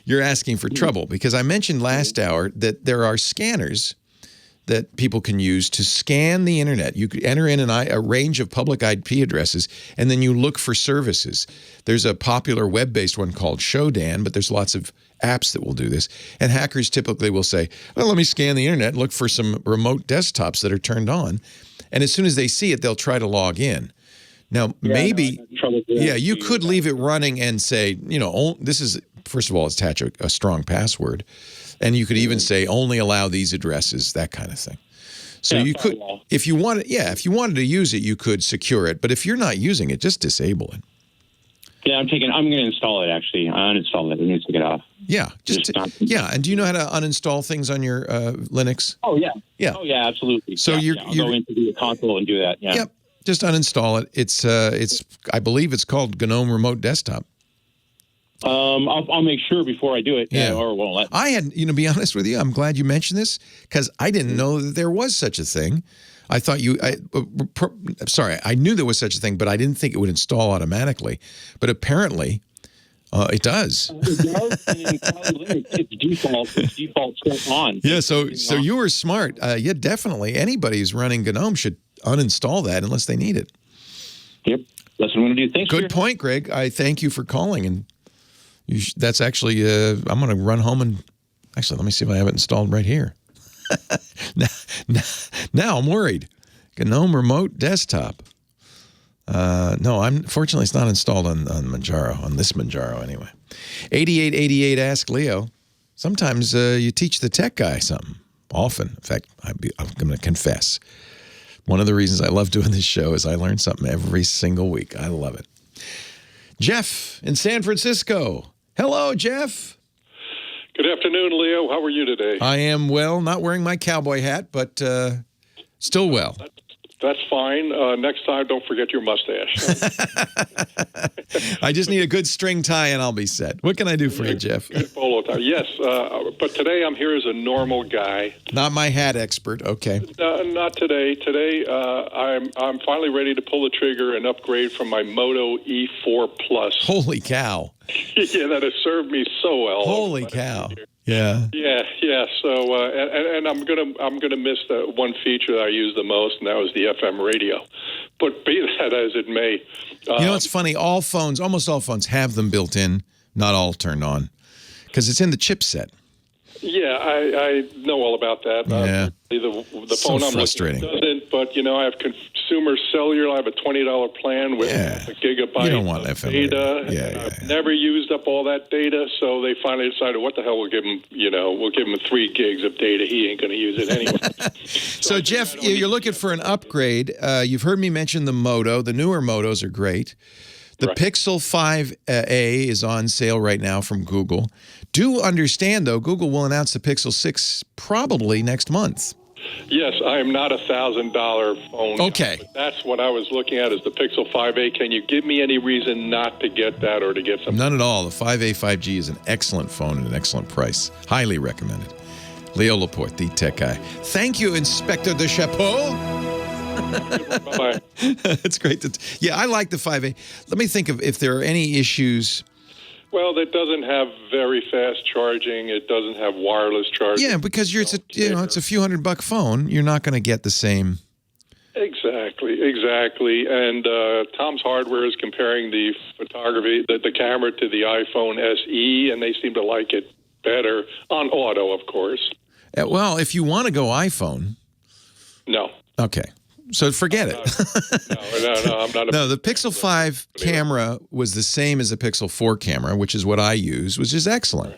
S3: you're asking for trouble, because I mentioned last hour that there are scanners that people can use to scan the internet. You could enter in a range of public IP addresses, and then you look for services. There's a popular web-based one called Showdown, but there's lots of apps that will do this. And hackers typically will say, well, let me scan the internet, look for some remote desktops that are turned on. And as soon as they see it, they'll try to log in. Now, you could leave it running and say, this is, first of all, attach a strong password. And you could even say only allow these addresses, that kind of thing. So you could, if you wanted to use it, you could secure it. But if you're not using it, just disable it.
S12: Yeah, I'm going to install it, actually. I uninstalled it. I need to take it off.
S3: Yeah. And do you know how to uninstall things on your Linux?
S12: Oh, yeah.
S3: Yeah.
S12: Oh, yeah, absolutely.
S3: So
S12: I'll go into the console and do that. Yeah.
S3: Yep. Just uninstall it. It's I believe it's called GNOME Remote Desktop.
S12: I'll make sure before I do it.
S3: Yeah.
S12: Or won't let.
S3: I had, to be honest with you, I'm glad you mentioned this, because I didn't know that there was such a thing. I thought I knew there was such a thing, but I didn't think it would install automatically. But apparently, it does.
S12: It does, and it's default still on.
S3: Yeah, so you were smart. Yeah, definitely. Anybody who's running GNOME should uninstall that unless they need it.
S12: Yep, that's what I'm going to do. Thanks.
S3: Good point, Greg. I thank you for calling, and that's actually I'm going to run home and actually let me see if I have it installed right here. Now I'm worried. GNOME Remote Desktop. No, fortunately it's not installed on Manjaro, on this Manjaro anyway. 8888 Ask Leo. Sometimes you teach the tech guy something. Often. In fact, I'm going to confess. One of the reasons I love doing this show is I learn something every single week. I love it. Jeff in San Francisco. Hello, Jeff.
S13: Good afternoon, Leo. How are you today?
S3: I am well. Not wearing my cowboy hat, but still well.
S13: That's fine. Next time, don't forget your mustache.
S3: I just need a good string tie and I'll be set. What can I do for you, Jeff?
S13: Good polo tie. Yes, but today I'm here as a normal guy.
S3: Not my hat expert. Okay.
S13: Not today. Today, I'm finally ready to pull the trigger and upgrade from my Moto E4 Plus.
S3: Holy cow.
S13: Yeah, that has served me so well.
S3: Holy cow. Yeah.
S13: Yeah. So, and I'm gonna miss the one feature that I use the most, and that was the FM radio. But be that as it may,
S3: you know, it's funny. Almost all phones have them built in, not all turned on, because it's in the chipset.
S13: Yeah, I know all about that.
S3: Yeah.
S13: The
S3: So
S13: phone I'm
S3: frustrating.
S13: looking at doesn't, but, you know, I have consumer cellular. I have a $20 plan with a gigabyte
S3: You don't want
S13: of
S3: FM
S13: data.
S3: radio.
S13: I've never used up all that data, so they finally decided, what the hell, we'll give him 3 gigs of data. He ain't going to use it anyway.
S3: So, Jeff, you're looking for an upgrade. You've heard me mention the Moto. The newer Motos are great. The Pixel 5a is on sale right now from Google. Do understand, though, Google will announce the Pixel 6 probably next month.
S13: Yes, I am not $1,000 phone.
S3: Okay.
S13: But that's what I was looking at is the Pixel 5a. Can you give me any reason not to get that or to get something?
S3: None at all. The 5a 5G is an excellent phone at an excellent price. Highly recommended. Leo Laporte, the tech guy. Thank you, Inspector de Chapeau.
S13: Bye-bye.
S3: It's great. I like the 5A. Let me think of if there are any issues.
S13: Well, it doesn't have very fast charging. It doesn't have wireless charging.
S3: Yeah, because it's a few $100 phone. You're not going to get the same.
S13: Exactly. And Tom's Hardware is comparing the photography, the camera to the iPhone SE, and they seem to like it better on auto, of course.
S3: Well, if you want to go iPhone.
S13: No.
S3: Okay. So forget it.
S13: No, I'm not.
S3: No, the Pixel 5 camera was the same as the Pixel 4 camera, which is what I use, which is excellent.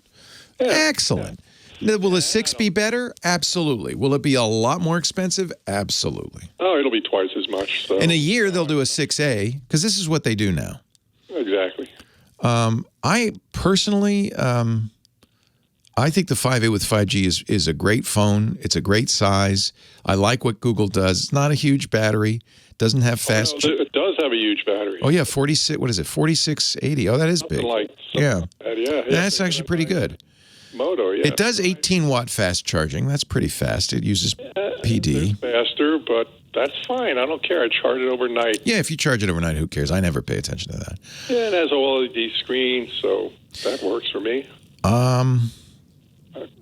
S3: Yeah, excellent. Yeah. Will the 6 be better? Absolutely. Will it be a lot more expensive? Absolutely.
S13: Oh, it'll be twice as much. So.
S3: In a year, they'll do a 6A, because this is what they do now.
S13: Exactly.
S3: I personally, I think the 5A with 5G is a great phone. It's a great size. I like what Google does. It's not a huge battery. Doesn't have fast.
S13: It does have a huge battery.
S3: Oh yeah, 46. What is it? 4680. Oh, that is big. Yeah. That's actually pretty good.
S13: Moto, yeah.
S3: It does 18-watt fast charging. That's pretty fast. It uses PD.
S13: It's faster, but that's fine. I don't care. I charge it overnight.
S3: Yeah, if you charge it overnight, who cares? I never pay attention to that.
S13: Yeah, it has an OLED screen, so that works for me.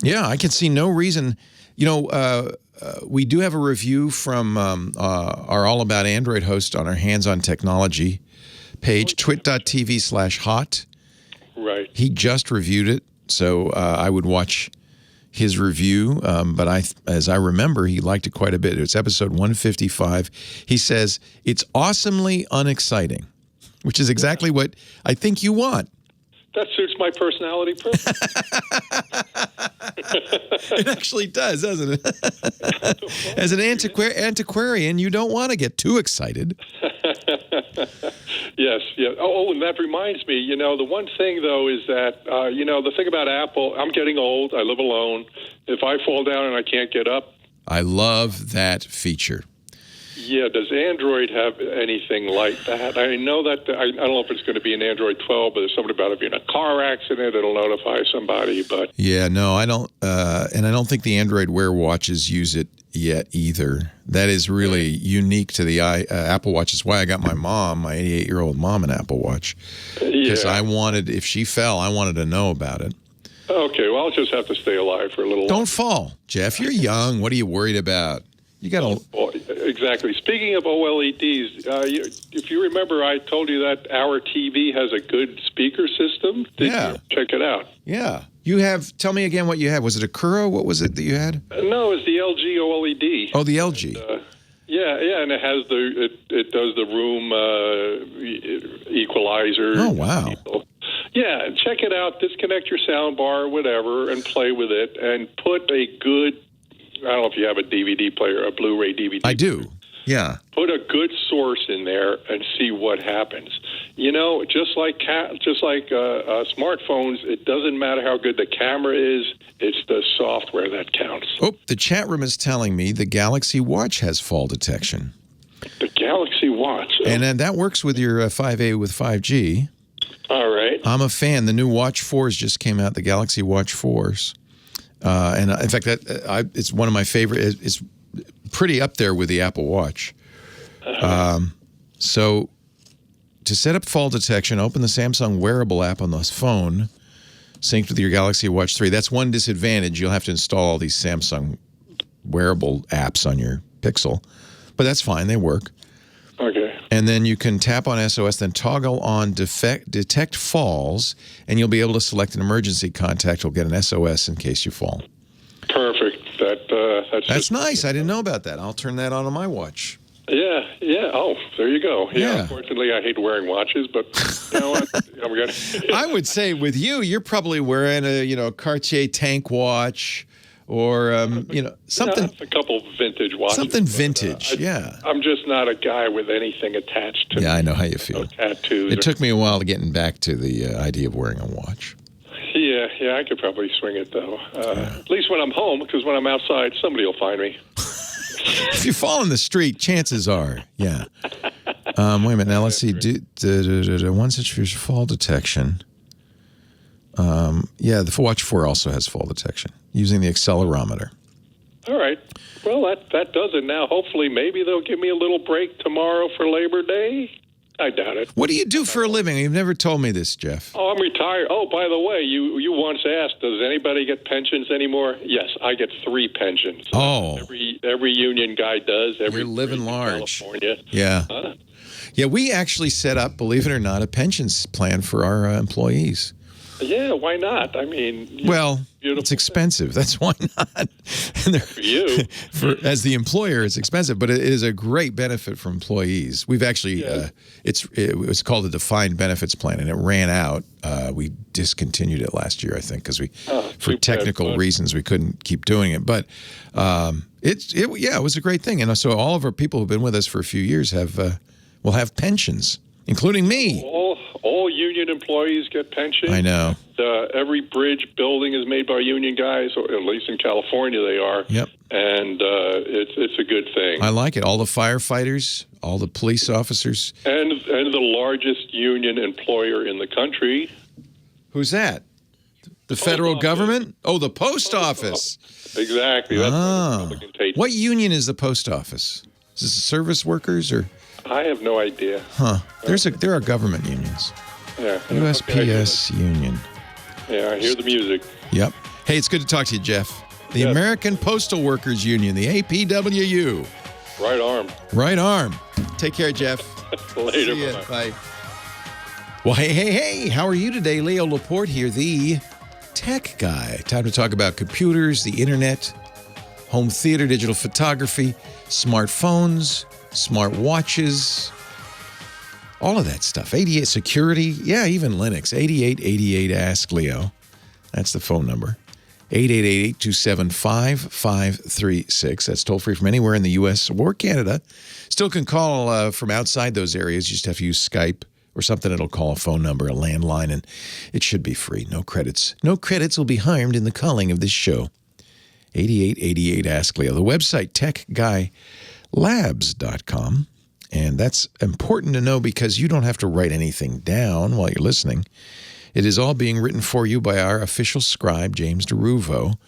S3: Yeah, I can see no reason. You know, we do have a review from our All About Android host on our Hands on Technology page, twit.tv/hot.
S13: Right.
S3: He just reviewed it, so I would watch his review. But as I remember, he liked it quite a bit. It's episode 155. He says, it's awesomely unexciting, which is exactly what I think you want.
S13: That suits my personality perfectly.
S3: It actually does, doesn't it? As an antiquarian, you don't want to get too excited.
S13: Yes, yeah. Oh, and that reminds me, you know, the one thing, though, is that, you know, the thing about Apple, I'm getting old, I live alone. If I fall down and I can't get up.
S3: I love that feature.
S13: Yeah, does Android have anything like that? I know that, I don't know if it's going to be an Android 12, but there's something about if you're in a car accident, it'll notify somebody, but...
S3: Yeah, no, I don't, and I don't think the Android Wear watches use it yet either. That is really unique to the Apple Watch. It's why I got my 88-year-old mom, an Apple Watch. Because I wanted, if she fell, I wanted to know about it.
S13: Okay, well, I'll just have to stay alive for a little while.
S3: Don't fall, Jeff. You're young. What are you worried about? You got to...
S13: Well, exactly. Speaking of OLEDs, if you remember, I told you that our TV has a good speaker system. Did you check it out?
S3: Yeah. You have... Tell me again what you had. Was it a Kuro? What was it that you had?
S13: No, it's the LG OLED.
S3: Oh, the LG.
S13: Yeah, and it has it does the room equalizer.
S3: Oh, wow.
S13: Yeah, check it out. Disconnect your sound bar, whatever, and play with it, and put a good... I don't know if you have a DVD player, a Blu-ray DVD.
S3: I do, yeah.
S13: Put a good source in there and see what happens. You know, just like smartphones, it doesn't matter how good the camera is. It's the software that counts.
S3: Oh, the chat room is telling me the Galaxy Watch has fall detection.
S13: The Galaxy Watch.
S3: And then that works with your 5A with 5G.
S13: All right.
S3: I'm a fan. The new Watch 4s just came out, the Galaxy Watch 4s. And in fact, it's one of my favorite. It's pretty up there with the Apple Watch. So to set up fall detection, open the Samsung Wearable app on the phone, synced with your Galaxy Watch 3. That's one disadvantage. You'll have to install all these Samsung wearable apps on your Pixel. But that's fine. They work.
S13: Okay.
S3: And then you can tap on SOS, then toggle on detect falls, and you'll be able to select an emergency contact. You'll get an SOS in case you fall.
S13: Perfect. That's
S3: nice. I didn't know about that. I'll turn that on my watch.
S13: Yeah. Oh, there you go. Yeah. Unfortunately, I hate wearing watches, but you know what? I'm gonna.
S3: I would say with you, you're probably wearing a Cartier tank watch. Or, something.
S13: A couple vintage watches.
S3: Something vintage, yeah.
S13: I'm just not a guy with anything attached to me.
S3: Yeah, I know how you feel.
S13: No tattoos.
S3: It took me a while to getting back to the idea of wearing a watch.
S13: Yeah, I could probably swing it, though. At least when I'm home, because when I'm outside, somebody will find me.
S3: If you fall in the street, chances are, yeah. Wait a minute, now let's see. One such for fall detection. The Watch 4 also has fall detection using the accelerometer.
S13: All right. Well, that does it now. Hopefully, maybe they'll give me a little break tomorrow for Labor Day. I doubt it.
S3: What do you do for a living? You've never told me this, Jeff.
S13: Oh, I'm retired. Oh, by the way, you once asked, does anybody get pensions anymore? Yes, I get 3 pensions.
S3: Oh.
S13: Every union guy does.
S3: You're living large.
S13: California.
S3: Yeah. Yeah, we actually set up, believe it or not, a pensions plan for our employees.
S13: Yeah, why not? I mean,
S3: it's expensive. That's why not.
S13: For you.
S3: As the employer, it's expensive, but it is a great benefit for employees. We've actually, it was called a defined benefits plan, and it ran out. We discontinued it last year, I think, because for technical reasons, we couldn't keep doing it. But it was a great thing. And so all of our people who've been with us for a few years will have pensions, including me.
S13: All union employees get pensions.
S3: I know.
S13: Every bridge building is made by union guys, or at least in California they are.
S3: Yep.
S13: And it's a good thing.
S3: I like it. All the firefighters, all the police officers.
S13: And the largest union employer in the country.
S3: Who's that? The federal government? Oh, the post office.
S13: Exactly. That's
S3: what union is the post office? Is this service workers or?
S13: I have no idea.
S3: Huh. There are government unions.
S13: Yeah.
S3: USPS union.
S13: Yeah, I hear the music.
S3: Yep. Hey, it's good to talk to you, Jeff. The American Postal Workers Union, the APWU.
S13: Right arm.
S3: Right arm. Take care, Jeff.
S13: Later.
S3: See ya. Bye. Well, hey. How are you today? Leo Laporte here, the tech guy. Time to talk about computers, the internet, home theater, digital photography, smartphones, smart watches, all of that stuff. 88 security, even Linux. 8888 Ask Leo. That's the phone number. 888-275-5536. That's toll free from anywhere in the U.S. or Canada. Still can call from outside those areas. You just have to use Skype or something. It'll call a phone number, a landline, and it should be free. No credits. No credits will be harmed in the calling of this show. 8888 Ask Leo. The website, techguylabs.com. And that's important to know because you don't have to write anything down while you're listening. It is all being written for you by our official scribe, James DeRuvo.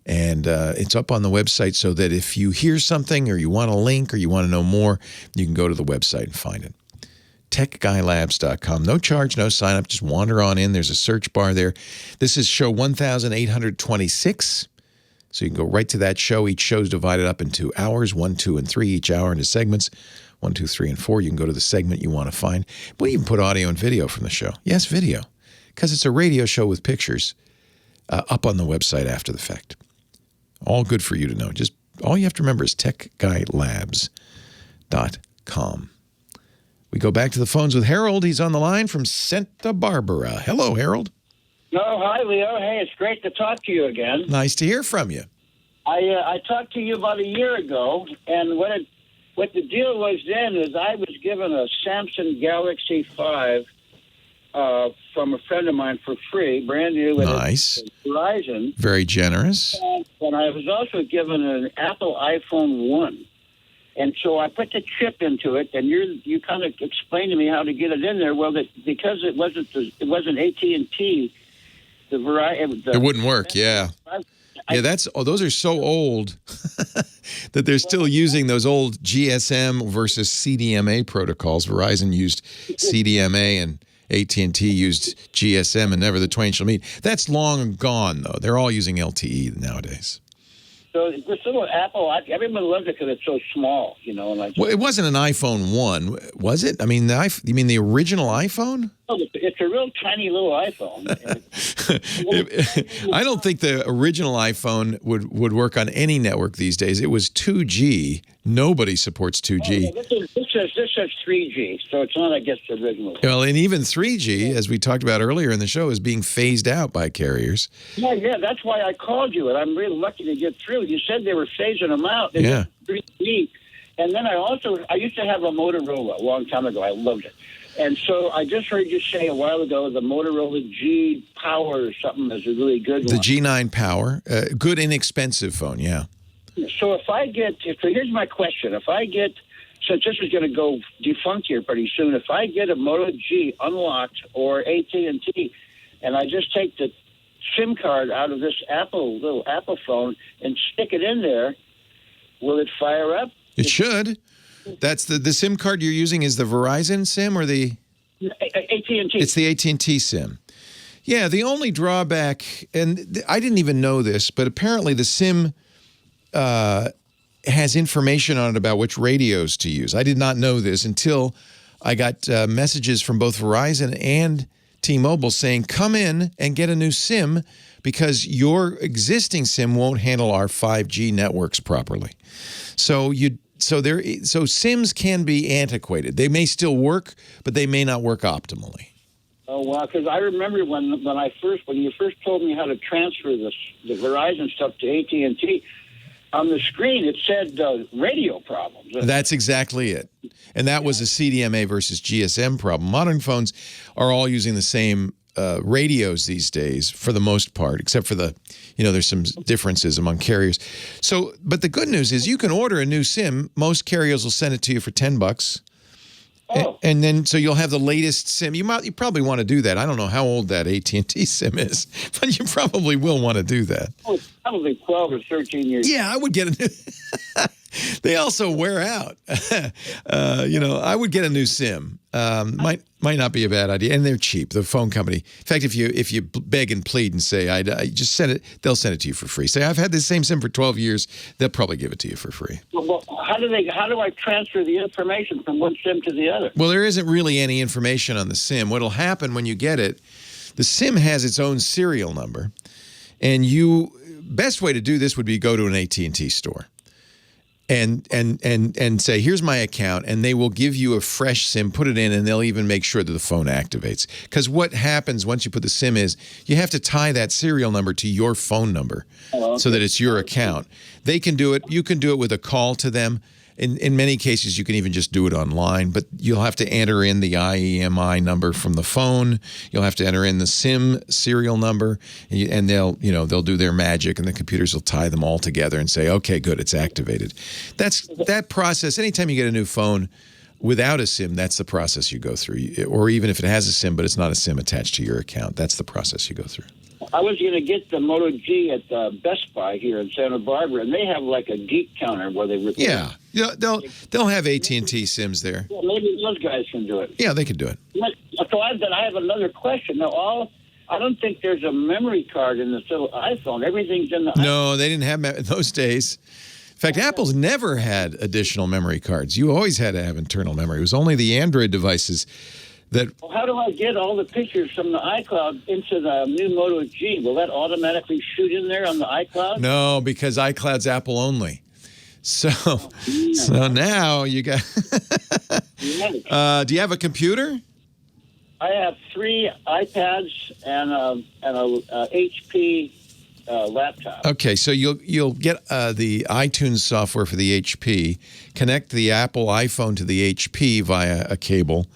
S3: And it's up on the website so that if you hear something or you want a link or you want to know more, you can go to the website and find it. techguylabs.com. No charge, no sign up. Just wander on in. There's a search bar there. This is show 1826. So you can go right to that show. Each show is divided up into hours, 1, 2, and 3, each hour into segments, 1, 2, 3, and 4. You can go to the segment you want to find. We even put audio and video from the show. Yes, video, because it's a radio show with pictures up on the website after the fact. All good for you to know. Just all you have to remember is techguylabs.com. We go back to the phones with Harold. He's on the line from Santa Barbara. Hello, Harold.
S14: No, hi, Leo. Hey, it's great to talk to you again.
S3: Nice to hear from you.
S14: I talked to you about a year ago, and what the deal was then is I was given a Samsung Galaxy 5 from a friend of mine for free, brand new.
S3: Nice.
S14: Verizon.
S3: Very generous.
S14: And I was also given an Apple iPhone 1. And so I put the chip into it, and you kind of explained to me how to get it in there. Well, because it wasn't AT&T. It
S3: wouldn't work, yeah. Those are so old that they're still using those old GSM versus CDMA protocols. Verizon used CDMA AT&T used GSM and never the twain shall meet. That's long gone, though. They're all using LTE nowadays.
S14: So this little Apple, everyone loves it because it's so small,
S3: Well, it wasn't an iPhone 1, was it? I mean, you mean the original iPhone?
S14: Oh, it's a real tiny little iPhone.
S3: I don't think the original iPhone would work on any network these days. It was 2G. Nobody supports 2G.
S14: This says 3G, so it's not, I guess, the original.
S3: Well, and even 3G, as we talked about earlier in the show, is being phased out by carriers.
S14: Yeah, that's why I called you, and I'm really lucky to get through. You said they were phasing them out.
S3: Yeah.
S14: 3G. And then I used to have a Motorola a long time ago. I loved it. And so I just heard you say a while ago the Motorola G Power or something is a really good one.
S3: The G9 Power, good inexpensive phone, yeah.
S14: So here's my question. Since this is going to go defunct here pretty soon, if I get a Moto G unlocked or AT&T, and I just take the SIM card out of this little Apple phone and stick it in there, will it fire up?
S3: It should. That's the SIM card you're using is the Verizon SIM or the
S14: AT&T?
S3: It's the AT&T SIM. Yeah, the only drawback, and I didn't even know this, but apparently the SIM has information on it about which radios to use. I did not know this until I got messages from both Verizon and T-Mobile saying, come in and get a new SIM because your existing SIM won't handle our 5G networks properly. So SIMs can be antiquated. They may still work, but they may not work optimally.
S14: Oh, wow, because I remember when you first told me how to transfer the Verizon stuff to AT&T, on the screen it said radio problems.
S3: That's exactly it. And that was a CDMA versus GSM problem. Modern phones are all using the same radios these days for the most part, except for there's some differences among carriers. So, but the good news is you can order a new SIM. Most carriers will send it to you for $10. Oh. And then, so you'll have the latest SIM. You probably want to do that. I don't know how old that AT&T SIM is, but you probably will want to do that.
S14: Oh, it's probably 12 or 13 years.
S3: Yeah, I would get a new. They also wear out. I would get a new SIM. Might not be a bad idea, and they're cheap. The phone company. In fact, if you beg and plead and say, I just send it, they'll send it to you for free. Say, I've had this same SIM for 12 years. They'll probably give it to you for free.
S14: Well, how do I transfer the information from one SIM to the other?
S3: Well, there isn't really any information on the SIM. What'll happen when you get it? The SIM has its own serial number, and best way to do this would be go to an AT&T store. And say, here's my account, and they will give you a fresh SIM, put it in, and they'll even make sure that the phone activates. Because what happens once you put the SIM is you have to tie that serial number to your phone number so that it's your account. They can do it. You can do it with a call to them. In many cases, you can even just do it online, but you'll have to enter in the IEMI number from the phone. You'll have to enter in the SIM serial number, and they'll do their magic, and the computers will tie them all together and say, okay, good, it's activated. That process. Anytime you get a new phone without a SIM, that's the process you go through. Or even if it has a SIM, but it's not a SIM attached to your account, that's the process you go through.
S14: I was going to get the Moto G at Best Buy here in Santa Barbara, and they have like a geek counter where they repair.
S3: Yeah, they'll have AT&T SIMs there.
S14: Yeah, maybe those guys can do it.
S3: Yeah, they can do it.
S14: So I have another question. Now, I don't think there's a memory card in this little iPhone. Everything's in the iPhone.
S3: No, they didn't have in those days. In fact, Apple's never had additional memory cards. You always had to have internal memory. It was only the Android devices that.
S14: Well, how do I get all the pictures from the iCloud into the new Moto G? Will that automatically shoot in there on the iCloud?
S3: No, because iCloud's Apple only. So now you got. Do you have a computer?
S14: I have 3 iPads and a HP laptop.
S3: Okay, so you'll get the iTunes software for the HP, connect the Apple iPhone to the HP via a cable.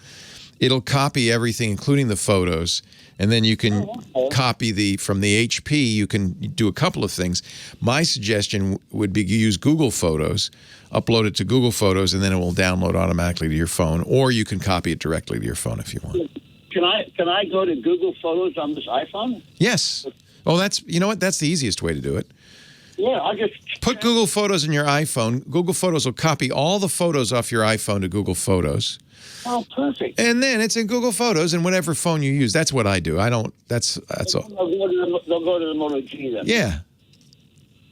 S3: It'll copy everything, including the photos, and then you can copy from the HP. You can do a couple of things. My suggestion would be use Google Photos, upload it to Google Photos, and then it will download automatically to your phone, or you can copy it directly to your phone if you want.
S14: Can I go to Google Photos on this iPhone?
S3: Yes. Oh, that's the easiest way to do it.
S14: Yeah, I'll just
S3: put Google Photos in your iPhone. Google Photos will copy all the photos off your iPhone to Google Photos.
S14: Oh, perfect.
S3: And then it's in Google Photos and whatever phone you use. That's what I do. I don't. That's all.
S14: They'll go to the Moto G then.
S3: Yeah.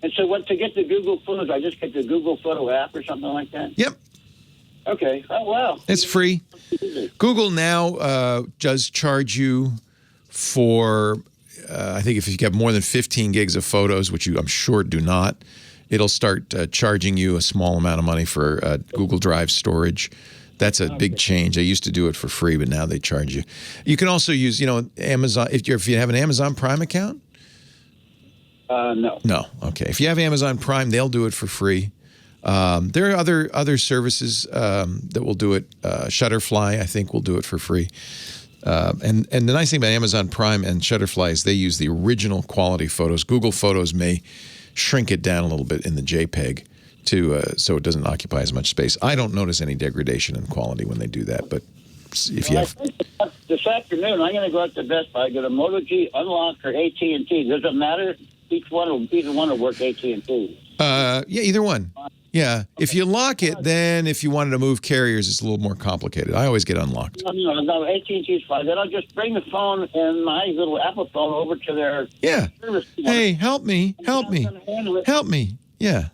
S14: And so, to get the Google Photos, I just get the Google Photo app or something like that.
S3: Yep.
S14: Okay. Oh wow.
S3: It's free. Google now does charge you for. I think if you get more than 15 gigs of photos, which you I'm sure do not, it'll start charging you a small amount of money for Google Drive storage. That's a big change. They used to do it for free, but now they charge you. You can also use, Amazon. If you have an Amazon Prime account.
S14: No.
S3: No. Okay. If you have Amazon Prime, they'll do it for free. There are other services that will do it. Shutterfly, I think, will do it for free. And the nice thing about Amazon Prime and Shutterfly is they use the original quality photos. Google Photos may shrink it down a little bit in the JPEG so it doesn't occupy as much space. I don't notice any degradation in quality when they do that, but if you have...
S14: This afternoon, I'm going to go out to Best Buy, get a Moto G, Unlock, or AT&T. Does it matter? Either one will work AT&T.
S3: Yeah, either one. Yeah, if you lock it, then if you wanted to move carriers, it's a little more complicated. I always get unlocked.
S14: No, AT&T's fine. Then I'll just bring the phone and my little Apple phone over to their service.
S3: Hey, help me. Help me. Yeah.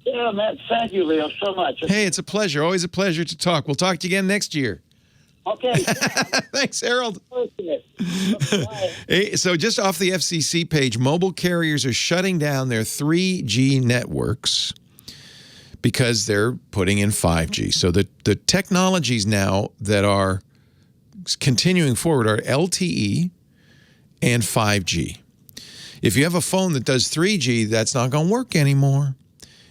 S14: Yeah, man. Thank you, Leo, so much.
S3: Hey, it's a pleasure. Always a pleasure to talk. We'll talk to you again next year.
S14: Okay.
S3: Thanks, Harold. Hey, so just off the FCC page, mobile carriers are shutting down their 3G networks because they're putting in 5G. So the technologies now that are continuing forward are LTE and 5G. If you have a phone that does 3G, that's not going to work anymore.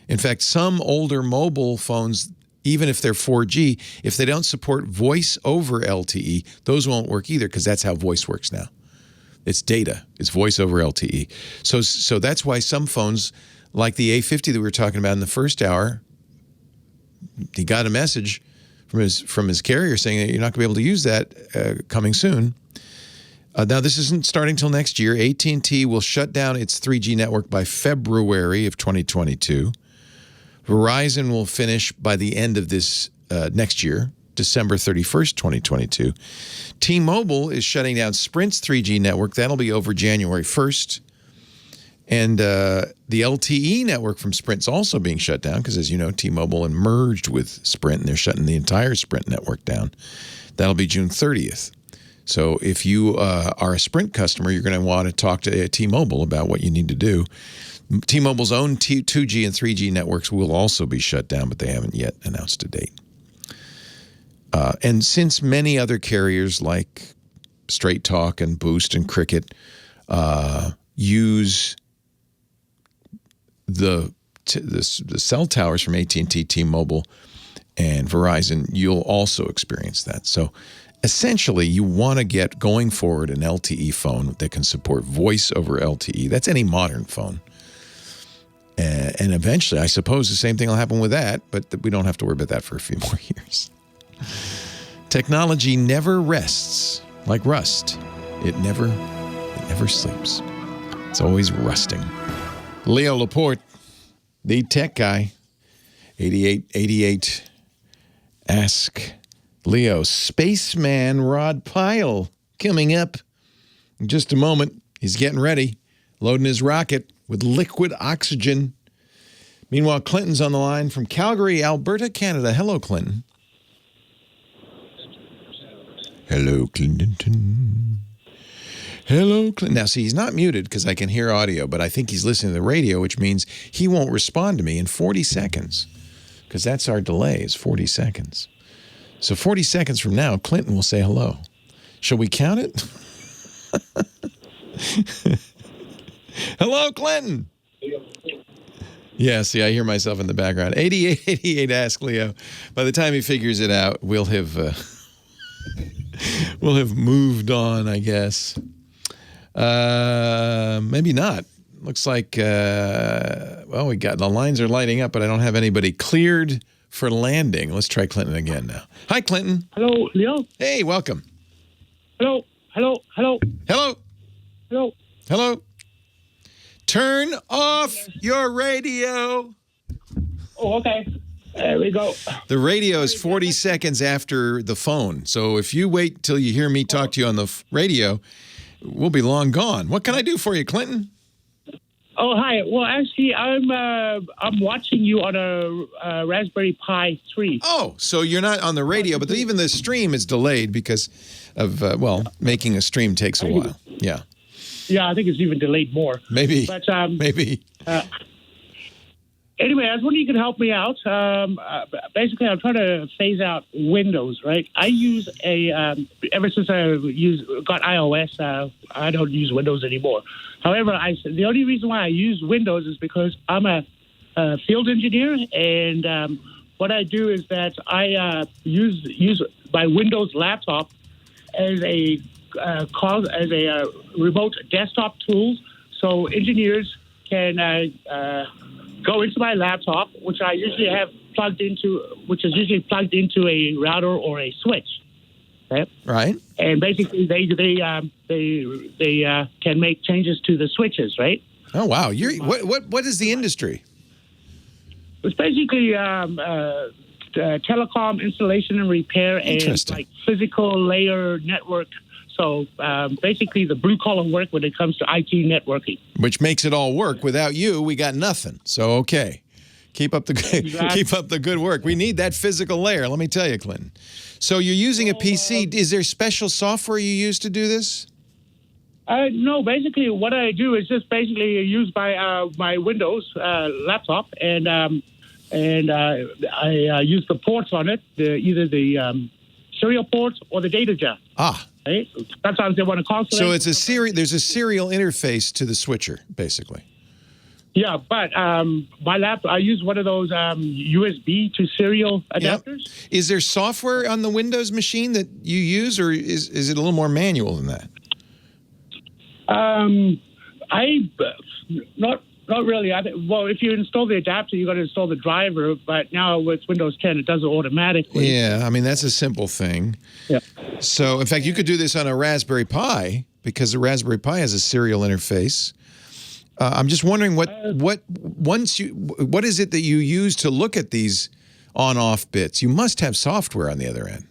S3: In fact, some older mobile phones, even if they're 4G, if they don't support voice over LTE, those won't work either because that's how voice works now. It's data. It's voice over LTE. So that's why some phones, like the A50 that we were talking about in the first hour, he got a message from his carrier saying that you're not going to be able to use that coming soon. Now, this isn't starting till next year. AT&T will shut down its 3G network by February of 2022. Verizon will finish by the end of this next year, December 31st, 2022. T-Mobile is shutting down Sprint's 3G network. That'll be over January 1st. And the LTE network from Sprint's also being shut down because, as you know, T-Mobile merged with Sprint, and they're shutting the entire Sprint network down. That'll be June 30th. So if you are a Sprint customer, you're going to want to talk to T-Mobile about what you need to do. T-Mobile's own 2G and 3G networks will also be shut down, but they haven't yet announced a date. And since many other carriers like Straight Talk and Boost and Cricket use the cell towers from AT&T, T-Mobile, and Verizon, you'll also experience that. So essentially, you want to get, going forward, an LTE phone that can support voice over LTE. That's any modern phone. And eventually, I suppose the same thing will happen with that, but we don't have to worry about that for a few more years. Technology never rests like rust. It never sleeps. It's always rusting. Leo Laporte, the tech guy, 8888. Ask Leo. Spaceman Rod Pyle coming up in just a moment. He's getting ready, loading his rocket with liquid oxygen. Meanwhile, Clinton's on the line from Calgary, Alberta, Canada. Hello, Clinton. Hello, Clinton. Hello, Clinton. Now, see, he's not muted because I can hear audio, but I think he's listening to the radio, which means he won't respond to me in 40 seconds because that's our delay, is 40 seconds. So 40 seconds from now, Clinton will say hello. Shall we count it? Hello, Clinton. Yeah, see, I hear myself in the background. 8888, ask Leo. By the time he figures it out, we'll have moved on, I guess. Maybe not. Looks like, well, the lines are lighting up, but I don't have anybody cleared for landing. Let's try Clinton again now. Hi, Clinton.
S15: Hello, Leo.
S3: Hey, welcome.
S15: Hello.
S3: Hello.
S15: Hello.
S3: Turn off your radio.
S15: Oh, okay. There we go.
S3: The radio is 40 seconds after the phone. So if you wait till you hear me talk to you on the radio, we'll be long gone. What can I do for you, Clinton?
S15: Oh, hi. Well, actually, I'm watching you on a Raspberry Pi 3.
S3: Oh, so you're not on the radio, but even the stream is delayed because of, making a stream takes a while. Yeah.
S15: Yeah, I think it's even delayed more.
S3: Maybe.
S15: But,
S3: maybe.
S15: Anyway, I was wondering if you could help me out. Basically, I'm trying to phase out Windows, right? I use ever since I got iOS, I don't use Windows anymore. However, the only reason why I use Windows is because I'm a field engineer, and what I do is that I use my Windows laptop as a remote desktop tool, so engineers can go into my laptop, which I usually have plugged into, which is usually plugged into a router or a switch. Okay?
S3: Right.
S15: And basically, they can make changes to the switches, right?
S3: Oh wow! What is the industry?
S15: It's basically telecom installation and repair and like physical layer network. So basically, the blue collar work when it comes to IT networking,
S3: which makes it all work. Without you, we got nothing. So okay, keep up the good work. We need that physical layer. Let me tell you, Clinton. So you're using a PC. Is there special software you use to do this?
S15: No. Basically, what I do is just basically use my Windows laptop, and I use the ports on it, either the serial ports or the data jet.
S3: Ah.
S15: Right? Sometimes they want to consolidate.
S3: So it's there's a serial interface to the switcher, basically.
S15: Yeah, but my laptop, I use one of those USB to serial adapters.
S3: Yep. Is there software on the Windows machine that you use, or is it a little more manual than that?
S15: Not really. Well, if you install the adapter, you got to install the driver. But now with Windows 10, it does it automatically.
S3: Yeah, I mean that's a simple thing.
S15: Yeah.
S3: So, in fact, you could do this on a Raspberry Pi because the Raspberry Pi has a serial interface. I'm just wondering what is it that you use to look at these on-off bits? You must have software on the other end.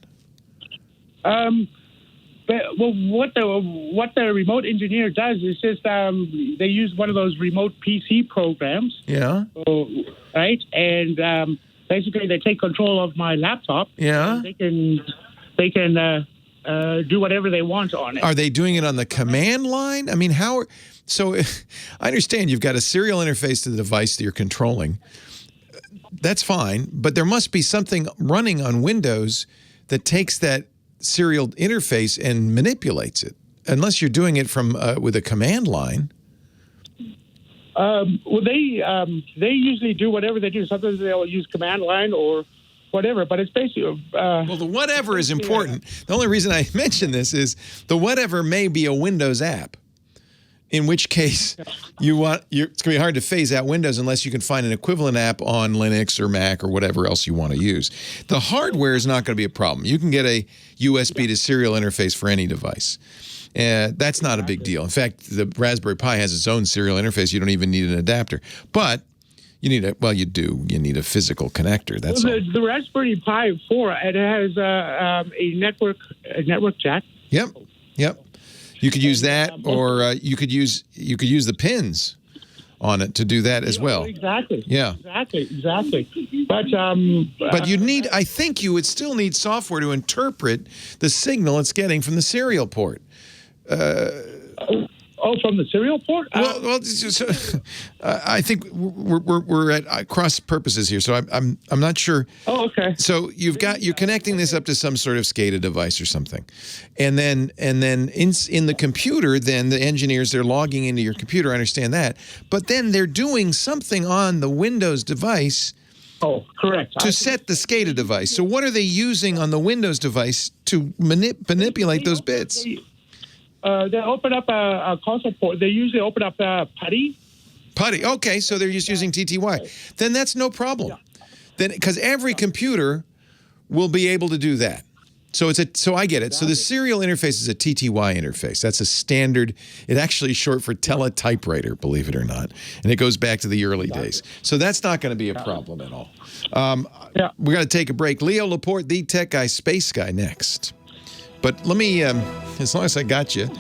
S15: Well, what the remote engineer does is just they use one of those remote PC programs.
S3: Yeah.
S15: Right, and basically they take control of my laptop.
S3: Yeah.
S15: They can do whatever they want on it.
S3: Are they doing it on the command line? I mean, how? So I understand you've got a serial interface to the device that you're controlling. That's fine, but there must be something running on Windows that takes that serial interface and manipulates it, unless you're doing it from with a command line.
S15: Well, they usually do whatever they do. Sometimes they'll use command line or whatever, but it's basically...
S3: well, the whatever is important. The only reason I mention this is the whatever may be a Windows app, in which case it's going to be hard to phase out Windows unless you can find an equivalent app on Linux or Mac or whatever else you want to use. The hardware is not going to be a problem. You can get a USB to serial interface for any device. That's not a big deal. In fact, the Raspberry Pi has its own serial interface. You don't even need an adapter. But you need you do. You need a physical connector. That's all.
S15: The Raspberry Pi 4, it has a network jack.
S3: Yep. You could use that, or you could use the pins on it to do that as well.
S15: Exactly.
S3: Yeah.
S15: Exactly. But
S3: I think you would still need software to interpret the signal it's getting from the serial port.
S15: From the serial port?
S3: I think we're at cross purposes here, so I'm not sure.
S15: Oh, okay.
S3: So you're connecting this up to some sort of SCADA device or something, and then in the computer, then the engineers, they're logging into your computer. I understand that, but then they're doing something on the Windows device.
S15: Oh, correct.
S3: To set the SCADA device. So what are they using on the Windows device to manipulate those bits?
S15: They open up a console port. They usually open up PuTTY.
S3: PuTTY. Okay, so they're just using TTY. Then that's no problem.
S15: Yeah.
S3: Then because every computer will be able to do that. So I get it. So the serial interface is a TTY interface. That's a standard. It actually is short for teletypewriter, believe it or not. And it goes back to the early days. So that's not going to be a problem at all. We got to take a break. Leo Laporte, the tech guy, space guy, next. But let me, as long as I got you,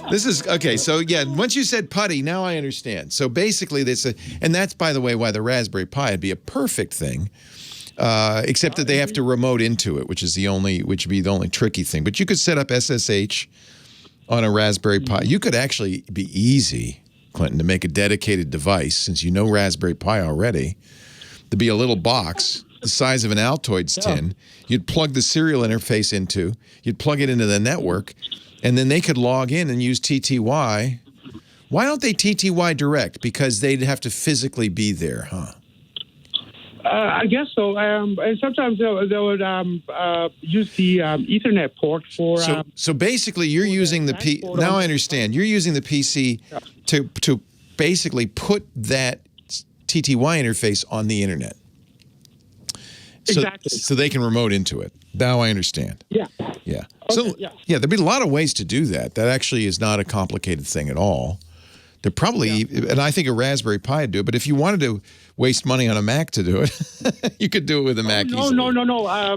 S3: this is, okay, so yeah, once you said putty, now I understand. So basically, and that's, by the way, why the Raspberry Pi would be a perfect thing. Except that they have to remote into it, which would be the only tricky thing. But you could set up SSH on a Raspberry Pi. You could actually be easy, Clinton, to make a dedicated device, since you know Raspberry Pi already, to be a little box the size of an Altoids tin. You'd plug the serial interface into, you'd plug it into the network, and then they could log in and use TTY. Why don't they TTY direct? Because they'd have to physically be there, huh?
S15: I guess so. And sometimes they would use the Ethernet port for.
S3: So basically, you're using the Now I understand. You're using the PC to basically put that TTY interface on the internet.
S15: Exactly.
S3: So they can remote into it. Now I understand.
S15: Yeah.
S3: Yeah.
S15: Okay,
S3: So there'd be a lot of ways to do that. That actually is not a complicated thing at all. They're probably, and I think a Raspberry Pi would do it, but if you wanted to waste money on a Mac to do it, you could do it with a Mac easily.
S15: No. I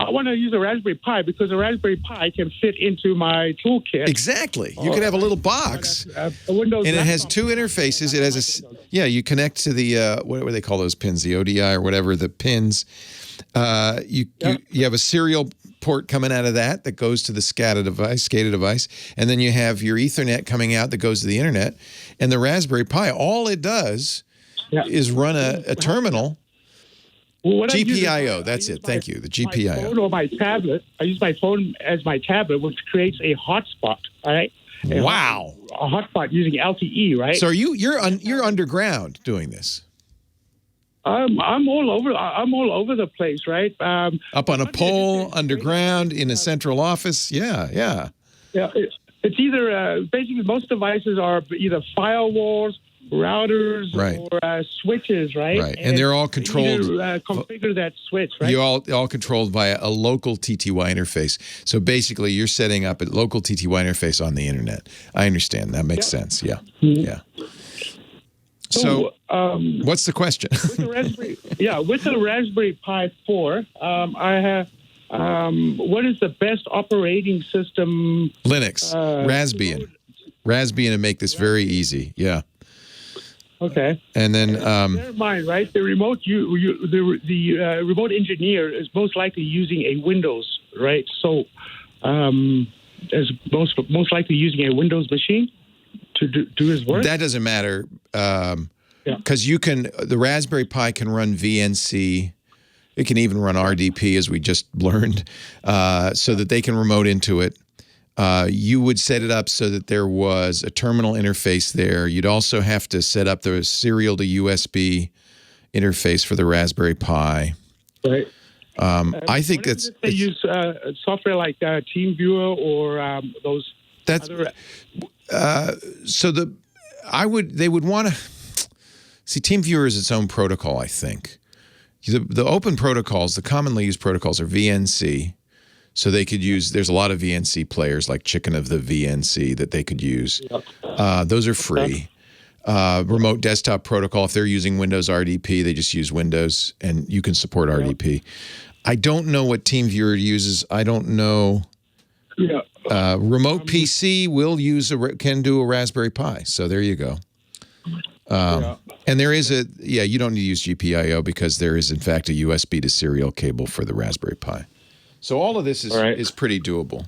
S15: want to use a Raspberry Pi because a Raspberry Pi can fit into my toolkit.
S3: Exactly. You could have a little box,
S15: a Windows
S3: and it has two interfaces. It has you connect to the, what do they call those pins, the ODI or whatever, the pins. You have a serial port coming out of that goes to the SCADA device, and then you have your Ethernet coming out that goes to the internet, and the Raspberry Pi, all it does is run a terminal.
S15: Well,
S3: GPIO, that's it. Thank you, the GPIO.
S15: My phone or my tablet. I use my phone as my tablet, which creates a hotspot. All right.
S3: Wow.
S15: A hotspot using LTE, right?
S3: So you're underground doing this.
S15: I'm all over the place, right?
S3: Up on a pole, underground, in a central office. Yeah.
S15: It's either basically most devices are either firewalls, routers, or switches, right?
S3: Right, and they're all controlled.
S15: You configure that switch, right?
S3: You all controlled via a local TTY interface. So basically, you're setting up a local TTY interface on the internet. I understand. That makes sense. Yeah.
S15: Mm-hmm.
S3: Yeah. So, what's the question?
S15: With the Raspberry Pi 4, I have. What is the best operating system?
S3: Linux, Raspbian to make this very easy. Yeah.
S15: Okay.
S3: And then,
S15: bear in mind, right? The remote the remote engineer is most likely using a Windows, right? So, is most likely using a Windows machine to do his work.
S3: That doesn't matter, because the Raspberry Pi can run VNC. It can even run RDP, as we just learned, so that they can remote into it. You would set it up so that there was a terminal interface there. You'd also have to set up the serial to USB interface for the Raspberry Pi.
S15: Right.
S3: I think
S15: they use software like TeamViewer or those.
S3: That's
S15: other...
S3: They would want to see TeamViewer is its own protocol. I think the open protocols, the commonly used protocols, are VNC. So they could use, there's a lot of VNC players like Chicken of the VNC that they could use. Those are free. Remote desktop protocol, if they're using Windows RDP, they just use Windows, and you can support RDP. I don't know what TeamViewer uses. I don't know. Remote PC can do a Raspberry Pi. So there you go. And there is you don't need to use GPIO because there is, in fact, a USB to serial cable for the Raspberry Pi. So all of this is pretty doable.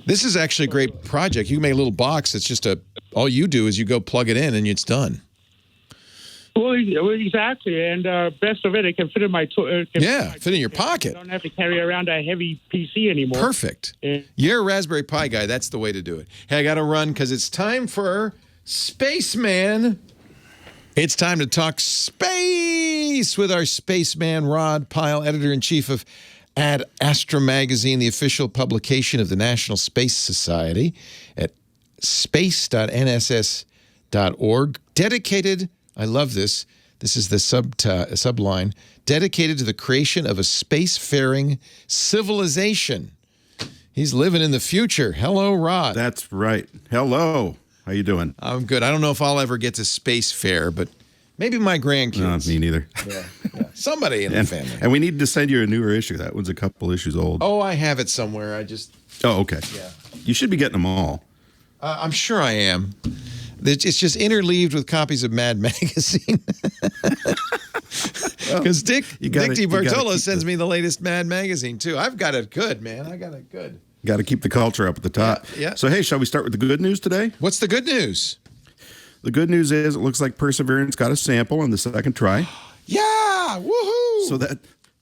S3: This is actually a great project. You can make a little box. It's just all you do is you go plug it in and it's done.
S15: Well, exactly. And best of it can fit in my fit
S3: in your pocket.
S15: I don't have to carry around a heavy PC anymore.
S3: Perfect. You're a Raspberry Pi guy. That's the way to do it. Hey, I got to run because it's time for Spaceman. It's time to talk space with our spaceman, Rod Pyle, editor-in-chief of Ad Astra Magazine, the official publication of the National Space Society, at space.nss.org. Dedicated, I love this, this is the subline, dedicated to the creation of a spacefaring civilization. He's living in the future. Hello, Rod.
S16: That's right. Hello. How you doing?
S3: I'm good. I don't know if I'll ever get to space fair, but maybe my grandkids.
S16: Me neither.
S3: Yeah. Somebody in the family.
S16: And we need to send you a newer issue. That one's a couple issues old.
S3: Oh, I have it somewhere.
S16: Oh, okay.
S3: Yeah.
S16: You should be getting them all.
S3: I'm sure I am. It's just interleaved with copies of Mad Magazine. Because Dick DiBartolo sends me the latest Mad Magazine, too. I've got it good, man. I got it good.
S16: Got to keep the culture up at the top.
S3: Yeah.
S16: So, hey, shall we start with the good news today?
S3: What's the good news?
S16: The good news is it looks like Perseverance got a sample on the second try.
S3: Yeah! Woohoo!
S16: So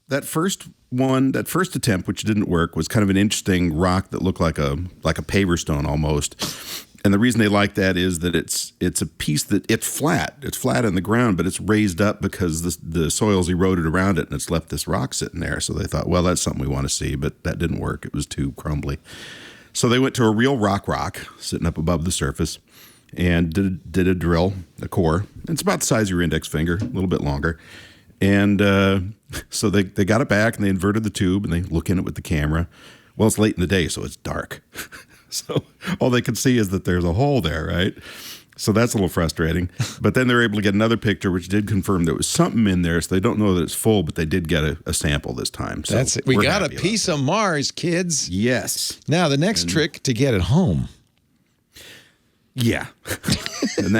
S16: that first attempt, which didn't work, was kind of an interesting rock that looked like a paver stone almost. And the reason they like that is that it's a piece that it's flat. It's flat in the ground, but it's raised up because the soil's eroded around it, and it's left this rock sitting there. So they thought, well, that's something we want to see, but that didn't work. It was too crumbly. So they went to a real rock sitting up above the surface and did a drill, a core. It's about the size of your index finger, a little bit longer. And so they got it back, and they inverted the tube, and they look in it with the camera. Well, it's late in the day, so it's dark. So all they can see is that there's a hole there, right? So that's a little frustrating. But then they're able to get another picture, which did confirm there was something in there. So they don't know that it's full, but they did get a sample this time. So
S3: that's it. We got a piece of Mars, kids.
S16: Yes.
S3: Now, the next trick to get it home.
S16: Yeah. And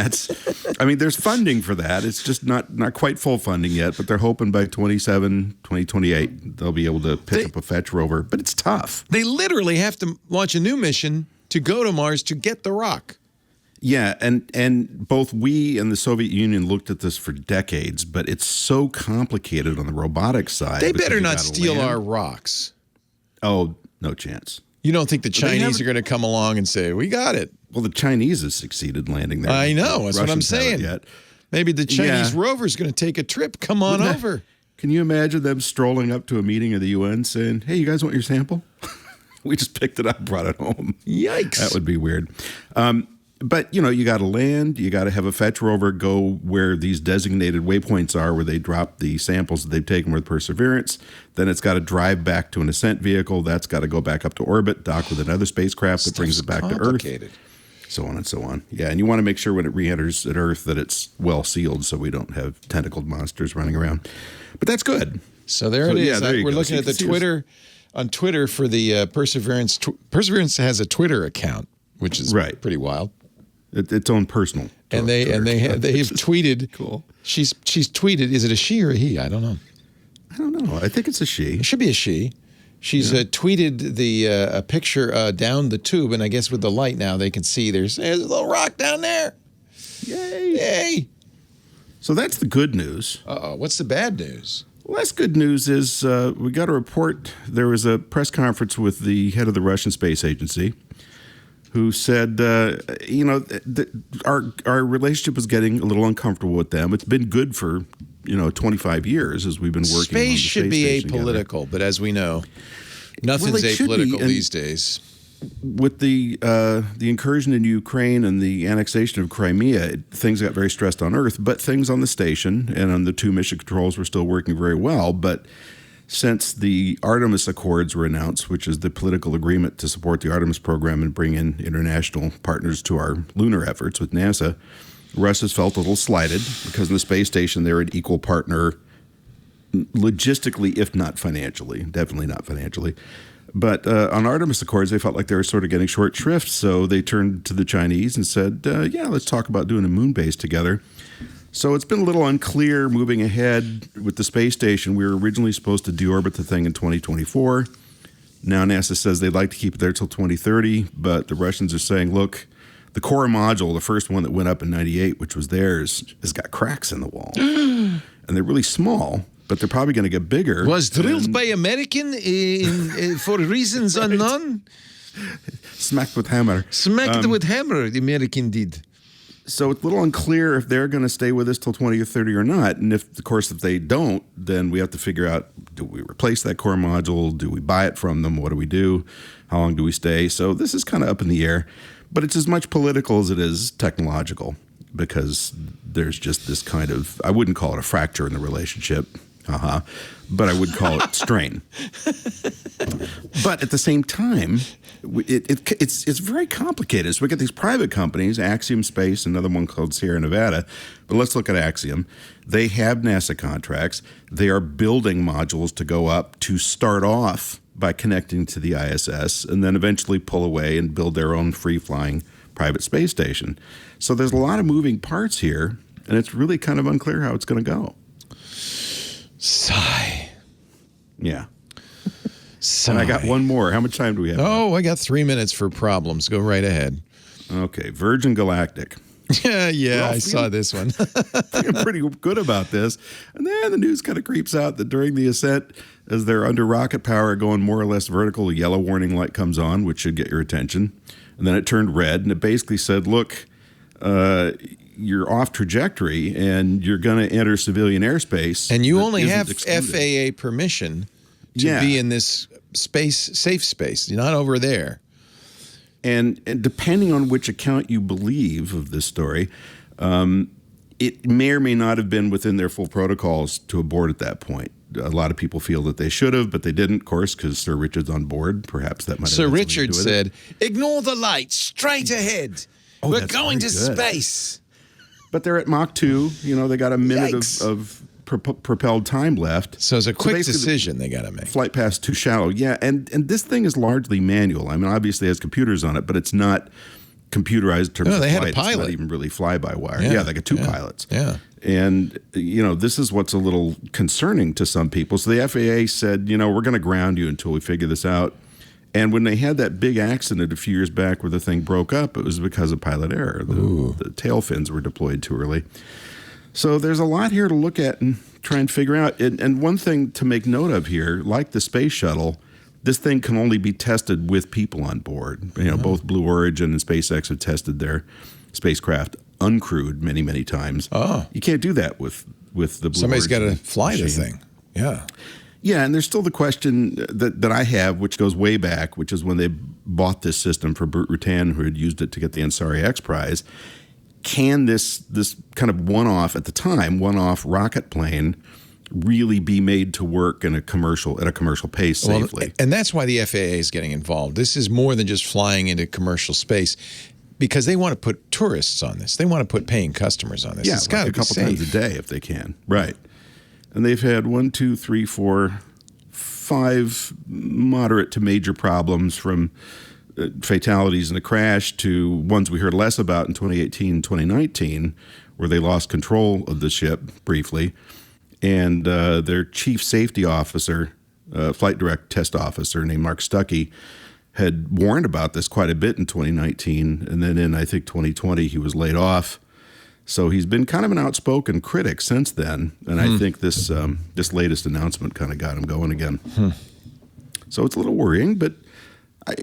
S16: there's funding for that. It's just not quite full funding yet, but they're hoping by 2028 they'll be able to pick up a fetch rover. But it's tough.
S3: They literally have to launch a new mission to go to Mars to get the rock.
S16: Yeah, and both we and the Soviet Union looked at this for decades, but it's so complicated on the robotics side.
S3: They better not steal our rocks.
S16: Oh, no chance.
S3: You don't think the Chinese are going to come along and say, we got it?
S16: Well, the Chinese have succeeded landing there.
S3: I know. That's what I'm saying. Maybe the Chinese rover's going to take a trip. Come on over.
S16: Can you imagine them strolling up to a meeting of the UN saying, hey, you guys want your sample? We just picked it up and brought it home.
S3: Yikes.
S16: That would be weird. But, you got to land. You got to have a fetch rover go where these designated waypoints are, where they drop the samples that they've taken with Perseverance. Then it's got to drive back to an ascent vehicle. That's got to go back up to orbit, dock with another spacecraft that brings it back to Earth. So on and so on. Yeah, and you want to make sure when it re-enters at Earth that it's well sealed so we don't have tentacled monsters running around. But that's good.
S3: So there it is. We're looking at the Twitter, on Twitter for the Perseverance. Perseverance has a Twitter account, which is pretty wild.
S16: Its own personal.
S3: And they have tweeted.
S16: Cool.
S3: She's tweeted. Is it a she or a he? I don't know.
S16: I don't know. I think it's a she.
S3: It should be a she. She's tweeted a picture down the tube, and I guess with the light now they can see there's a little rock down there.
S16: Yay!
S3: Yay!
S16: So that's the good news.
S3: Uh-oh. What's the bad news?
S16: Well, that's good news is we got a report. There was a press conference with the head of the Russian Space Agency, who said, our relationship was getting a little uncomfortable with them. It's been good for, 25 years as we've been working on the space
S3: should be
S16: station
S3: apolitical, but as we know, nothing's apolitical these days.
S16: With the incursion in Ukraine and the annexation of Crimea, things got very stressed on Earth, but things on the station and on the two mission controls were still working very well. But since the Artemis Accords were announced, which is the political agreement to support the Artemis program and bring in international partners to our lunar efforts with NASA, Russia's felt a little slighted because in the space station they're an equal partner logistically, if not financially. Definitely not financially. But on Artemis Accords, they felt like they were sort of getting short shrift, so they turned to the Chinese and said, let's talk about doing a moon base together. So it's been a little unclear moving ahead with the space station. We were originally supposed to deorbit the thing in 2024. Now NASA says they'd like to keep it there till 2030, but the Russians are saying, look, the core module, the first one that went up in 98, which was theirs, has got cracks in the wall. And they're really small, but they're probably going to get bigger.
S3: Was drilled by American for reasons unknown?
S16: Smacked with hammer.
S3: Smacked with hammer, the American did.
S16: So it's a little unclear if they're going to stay with us till 20 or 30 or not. And if they don't, then we have to figure out, do we replace that core module? Do we buy it from them? What do we do? How long do we stay? So this is kind of up in the air. But it's as much political as it is technological because there's just this kind of, I wouldn't call it a fracture in the relationship. But I would call it strain. But at the same time, it's very complicated. So we get these private companies, Axiom Space, another one called Sierra Nevada. But let's look at Axiom. They have NASA contracts. They are building modules to go up to start off by connecting to the ISS and then eventually pull away and build their own free-flying private space station. So there's a lot of moving parts here, and it's really kind of unclear how it's going to go.
S3: Sigh.
S16: Yeah.
S3: Sigh.
S16: And I got one more. How much time do we have?
S3: Oh, I got 3 minutes for problems. Go right ahead.
S16: Okay. Virgin Galactic.
S3: Yeah, I saw this one.
S16: Feeling pretty good about this. And then the news kind of creeps out that during the ascent, as they're under rocket power going more or less vertical, a yellow warning light comes on, which should get your attention. And then it turned red, and it basically said, look, you're off trajectory, and you're going to enter civilian airspace.
S3: And you only have FAA permission to be in this safe space. You're not over there.
S16: And depending on which account you believe of this story, it may or may not have been within their full protocols to abort at that point. A lot of people feel that they should have, but they didn't, of course, because Sir Richard's on board. Perhaps that might have
S3: Sir Richard said, ignore the lights, straight ahead.
S16: Oh,
S3: We're going to space.
S16: But they're at Mach 2. You know, they got a minute of propelled time left.
S3: So it's a quick decision they got to make.
S16: Flight path too shallow. Yeah, and this thing is largely manual. I mean, obviously it has computers on it, but it's not computerized in terms of
S3: they
S16: flight.
S3: had a pilot.
S16: It's not even really fly-by-wire. Yeah, they got two pilots.
S3: Yeah.
S16: And, you know, this is what's a little concerning to some people. So the FAA said, you know, we're going to ground you until we figure this out. And when they had that big accident a few years back where the thing broke up, it was because of pilot error. The tail fins were deployed too early. So there's a lot here to look at and try and figure out. And one thing to make note of here, like the space shuttle, this thing can only be tested with people on board. You know, both Blue Origin and SpaceX have tested their spacecraft uncrewed many, many times.
S3: Oh.
S16: You can't do that with the Blue
S3: Somebody's got
S16: Origin
S3: to fly the
S16: machine.
S3: thing. Yeah.
S16: Yeah, and there's still the question that I have, which goes way back, which is when they bought this system for Burt Rutan, who had used it to get the Ansari X Prize. Can this kind of one-off rocket plane really be made to work at a commercial pace safely?
S3: Well, and that's why the FAA is getting involved. This is more than just flying into commercial space, because they want to put tourists on this. They want to put paying customers on this.
S16: Yeah,
S3: it's got to
S16: a couple times a day if they can. Right. And they've had 5 moderate to major problems, from fatalities in the crash to ones we heard less about in 2018 and 2019, where they lost control of the ship briefly. And their chief safety officer, flight direct test officer named Mark Stuckey, had warned about this quite a bit in 2019. And then in, I think, 2020, he was laid off. So he's been kind of an outspoken critic since then. And I think this latest announcement kind of got him going again. So it's a little worrying, but I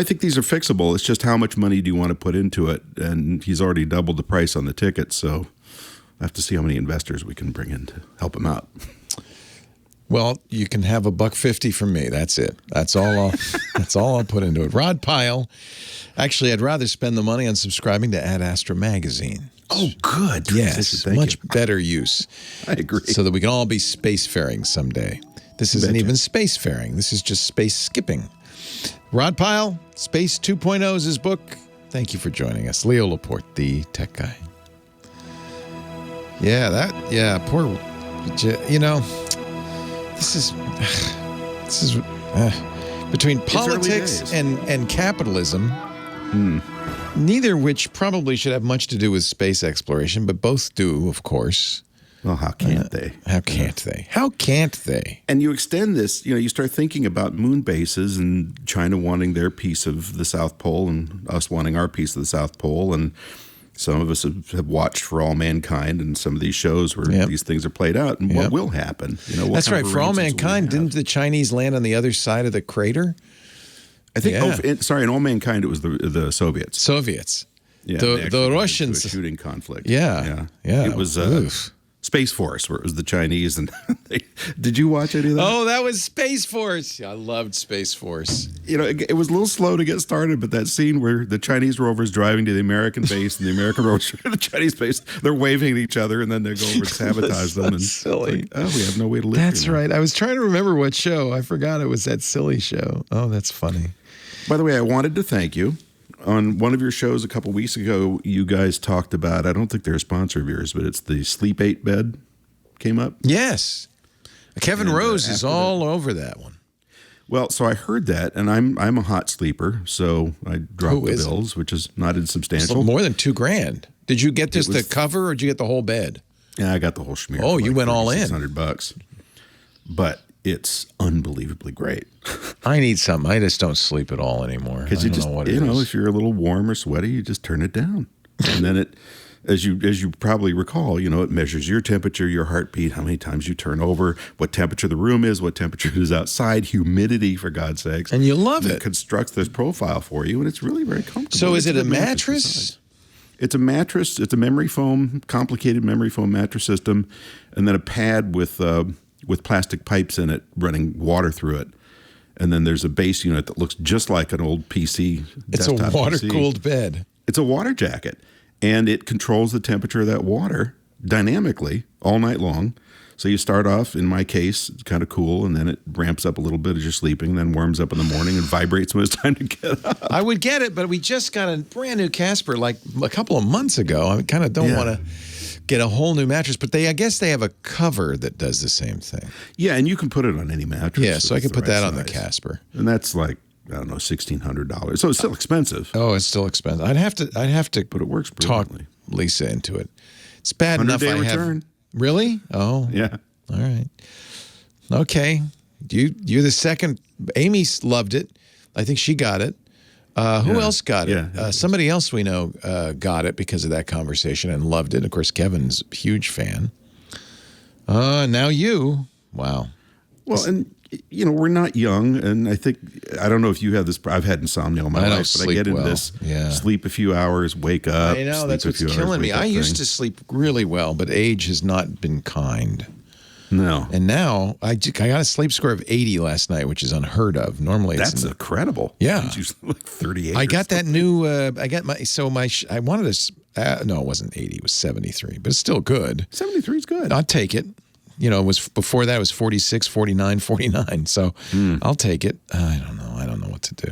S16: think these are fixable. It's just how much money do you want to put into it? And he's already doubled the price on the ticket. So I have to see how many investors we can bring in to help him out.
S3: Well, you can have $150 from me. That's it. That's all I'll put into it. Rod Pyle. Actually, I'd rather spend the money on subscribing to Ad Astra magazine.
S16: Oh, good.
S3: Yes, much better use.
S16: I agree.
S3: So that we can all be spacefaring someday. This isn't even spacefaring. This is just space skipping. Rod Pyle, Space 2.0 is his book. Thank you for joining us. Leo Laporte, the tech guy. Poor, this is between politics and capitalism, neither of which probably should have much to do with space exploration, but both do, of course.
S16: Well, how can't they?
S3: How can't they? How can't they?
S16: And you extend this, you start thinking about moon bases and China wanting their piece of the South Pole and us wanting our piece of the South Pole. And some of us have watched For All Mankind and some of these shows where these things are played out. And what will happen? What
S3: That's right. For All Mankind, didn't the Chinese land on the other side of the crater?
S16: I think, in All Mankind, it was the Soviets.
S3: Soviets.
S16: Yeah,
S3: the Russians.
S16: A shooting conflict.
S3: Yeah.
S16: It was Space Force, where it was the Chinese. And did you watch any of that?
S3: Oh, that was Space Force. I loved Space Force.
S16: You know, it was a little slow to get started, but that scene where the Chinese rover's driving to the American base and the American rover's to the Chinese base, they're waving at each other, and then they go over and sabotage them. And
S3: silly.
S16: Like, oh, we have no way to live.
S3: That's
S16: here now.
S3: right. I was trying to remember what show. I forgot it was that silly show. Oh, that's funny.
S16: By the way, I wanted to thank you. On one of your shows a couple weeks ago, you guys talked about, I don't think they're a sponsor of yours, but it's the Sleep 8 bed came up.
S3: Yes. Kevin Rose is all over that one.
S16: Well, so I heard that, and I'm a hot sleeper, so I dropped the bills, which is not insubstantial.
S3: It's more than $2,000. Did you get just the cover, or did you get the whole bed?
S16: Yeah, I got the whole schmear.
S3: Oh, you went all in.
S16: $600. But it's unbelievably great.
S3: I need something. I just don't sleep at all anymore.
S16: Because you just, if you're a little warm or sweaty, you just turn it down. And then it, as you probably recall, it measures your temperature, your heartbeat, how many times you turn over, what temperature the room is, what temperature is outside, humidity, for God's sakes.
S3: And you love it.
S16: It constructs this profile for you, and it's really very comfortable.
S3: So is it a mattress?
S16: It's a mattress. It's a memory foam, complicated memory foam mattress system, and then a pad with plastic pipes in it running water through it. And then there's a base unit that looks just like an old PC.
S3: It's a water-cooled bed.
S16: It's a water jacket. And it controls the temperature of that water dynamically all night long. So you start off, in my case, it's kind of cool, and then it ramps up a little bit as you're sleeping, then warms up in the morning and vibrates when it's time to get up.
S3: I would get it, but we just got a brand new Casper like a couple of months ago. I kind of don't want to get a whole new mattress, but I guess they have a cover that does the same thing.
S16: Yeah, and you can put it on any mattress.
S3: Yeah, so I could put that on the Casper.
S16: And that's like, I don't know, $1,600. So it's still expensive.
S3: Oh, it's still expensive. I'd have to
S16: but it works
S3: talk
S16: brilliantly.
S3: Lisa into it. It's bad enough I
S16: return.
S3: have. Really? Oh.
S16: Yeah.
S3: All right. Okay. You're the second. Amy loved it. I think she got it. Who else got it?
S16: Yeah.
S3: Somebody else we know got it because of that conversation and loved it. Of course, Kevin's a huge fan. Now you. Wow.
S16: Well, and we're not young, and I don't know if you have this. I've had insomnia all my life, but I get into this. Sleep a few hours, wake up.
S3: I know that's what's killing me. I used to sleep really well, but age has not been kind.
S16: No.
S3: And now I got a sleep score of 80 last night, which is unheard of. Normally,
S16: that's incredible.
S3: Yeah,
S16: it's usually like 38.
S3: I got that new. I got my. So my. I wanted to. No, it wasn't 80. It was 73, but it's still good.
S16: 73 is good.
S3: I'll take it. It was before that. It was 46, 49, 49. So I'll take it. I don't know. I don't know what to do.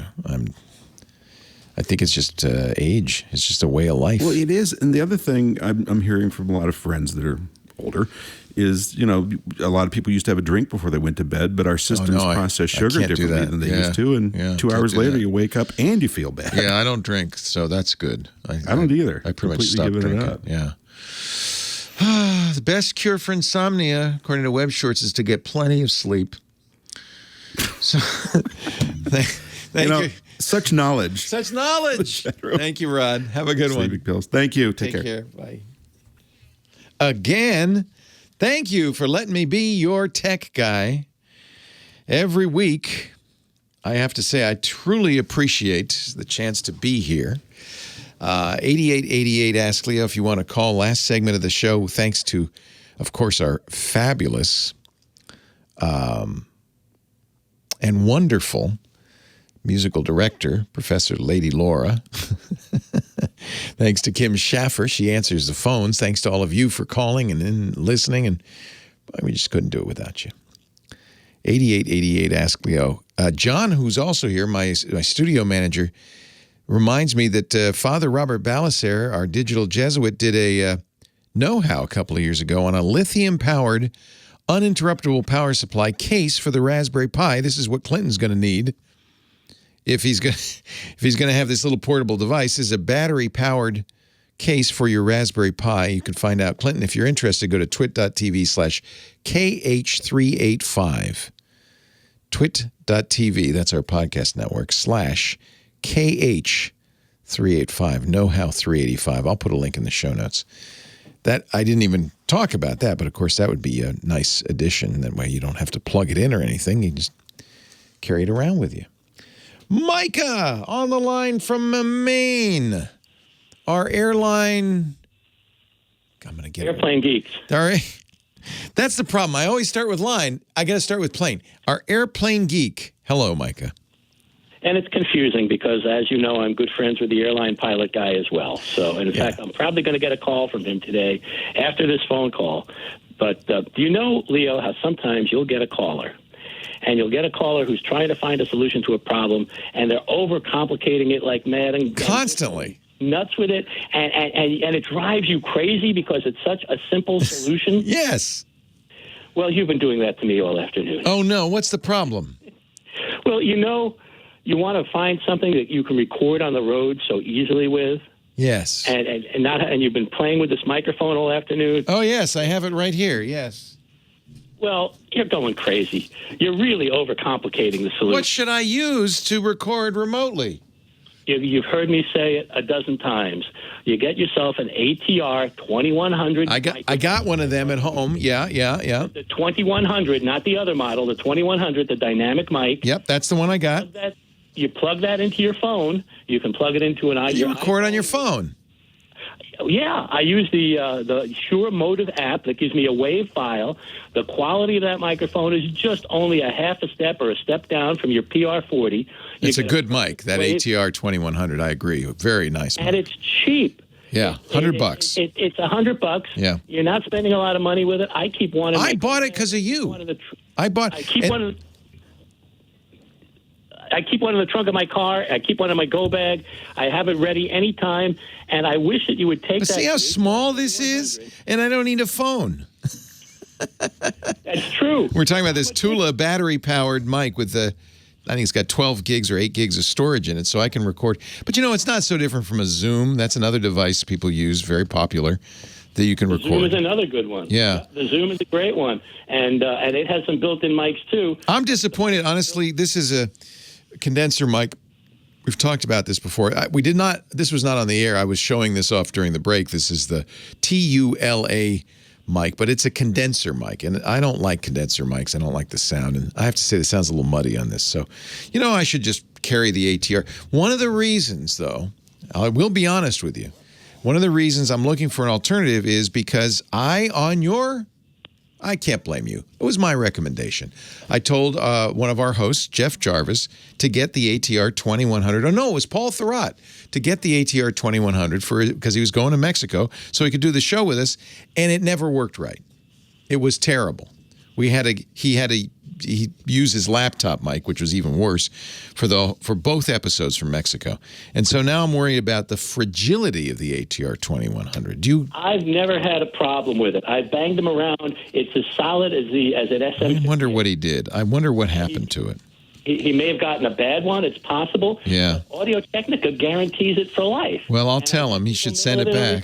S3: I think it's just age. It's just a way of life.
S16: Well, it is. And the other thing I'm hearing from a lot of friends that are older is, a lot of people used to have a drink before they went to bed, but our systems process sugar differently than they used to. And 2 hours later, you wake up and you feel bad.
S3: Yeah, I don't drink, so that's good.
S16: I don't either.
S3: I pretty much stopped drinking. It up. Yeah. The best cure for insomnia, according to Web Shorts, is to get plenty of sleep. So, thank you.
S16: Such knowledge.
S3: Such knowledge. Thank you, Rod. Have a good one.
S16: Sleeping pills. Thank you. Take
S3: care. Bye. Again, thank you for letting me be your tech guy. Every week, I have to say I truly appreciate the chance to be here. 8888 Ask Leo if you want to call. Last segment of the show, thanks to, of course, our fabulous and wonderful musical director, Professor Lady Laura. Thanks to Kim Schaffer. She answers the phones. Thanks to all of you for calling and listening. And we just couldn't do it without you. 8888 Ask Leo. John, who's also here, my studio manager, reminds me that Father Robert Balaser, our digital Jesuit, did a know-how a couple of years ago on a lithium-powered, uninterruptible power supply case for the Raspberry Pi. This is what Clinton's going to need if he's going to have this little portable device. This is a battery-powered case for your Raspberry Pi. You can find out, Clinton, if you're interested, go to twit.tv/KH385. Twit.tv, that's our podcast network, /KH385, Know-How 385. I'll put a link in the show notes. That I didn't even talk about that, but of course that would be a nice addition. That way you don't have to plug it in or anything. You just carry it around with you. Micah on the line from Maine. Our airline I'm going to get
S17: Airplane Geeks.
S3: All right. That's the problem. I always start with line. I got to start with plane. Our Airplane Geek. Hello, Micah.
S17: And it's confusing because, as you know, I'm good friends with the airline pilot guy as well. So, and in fact, I'm probably going to get a call from him today after this phone call. But do you know, Leo, how sometimes you'll get a caller, and you'll get a caller who's trying to find a solution to a problem, and they're overcomplicating it like mad and
S3: constantly
S17: nuts with it, and it drives you crazy because it's such a simple solution.
S3: Yes.
S17: Well, you've been doing that to me all afternoon.
S3: Oh, no. What's the problem?
S17: Well, you know, you want to find something that you can record on the road so easily with.
S3: Yes.
S17: And you've been playing with this microphone all afternoon.
S3: Oh, yes. I have it right here. Yes.
S17: Well, you're going crazy. You're really overcomplicating the solution.
S3: What should I use to record remotely?
S17: You've heard me say it a dozen times. You get yourself an ATR 2100.
S3: I got one of them at home. Yeah.
S17: The 2100, not the other model. The 2100, the dynamic mic.
S3: Yep, that's the one I got.
S17: You plug that into your phone. You can plug it into an
S3: You record on your phone.
S17: Yeah, I use the Shure Motive app that gives me a WAV file. The quality of that microphone is just only a half a step or a step down from your PR40.
S3: It's a good mic, that ATR 2100. I agree. Very nice mic.
S17: And it's cheap.
S3: Yeah, $100.
S17: It's $100.
S3: Yeah.
S17: You're not spending a lot of money with it. I keep one.
S3: I bought it because of you. I keep
S17: one. I keep one in the trunk of my car. I keep one in my go bag. I have it ready anytime. And I wish that you would take that.
S3: See how small this is? And I don't need a phone.
S17: That's true.
S3: We're talking about this Tula battery-powered mic with I think it's got 12 gigs or 8 gigs of storage in it, so I can record. But, you know, it's not so different from a Zoom. That's another device people use, very popular, that you can record.
S17: Zoom is another good one.
S3: Yeah.
S17: The Zoom is a great one. And it has some built-in mics, too.
S3: I'm disappointed. Honestly, this is a condenser mic. We've talked about this before. This was not on the air. I was showing this off during the break. This is the TULA mic, but it's a condenser mic, and I don't like condenser mics. I don't like the sound, and I have to say the sound's a little muddy on this. So, you know, I should just carry the ATR. One of the reasons, though, I will be honest with you, one of the reasons I'm looking for an alternative is because I can't blame you. It was my recommendation. I told one of our hosts, Jeff Jarvis, to get the ATR 2100. Oh, no, it was Paul Thurrott, to get the ATR 2100 because he was going to Mexico so he could do the show with us, and it never worked right. It was terrible. He used his laptop mic, which was even worse, for both episodes from Mexico. And so now I'm worried about the fragility of the ATR 2100.
S17: I've never had a problem with it. I banged them around. It's as solid as an SM.
S3: I wonder what he did. I wonder what happened to it.
S17: He may have gotten a bad one. It's possible.
S3: Yeah.
S17: Audio Technica guarantees it for life.
S3: Well, I'll tell him. He should send it back.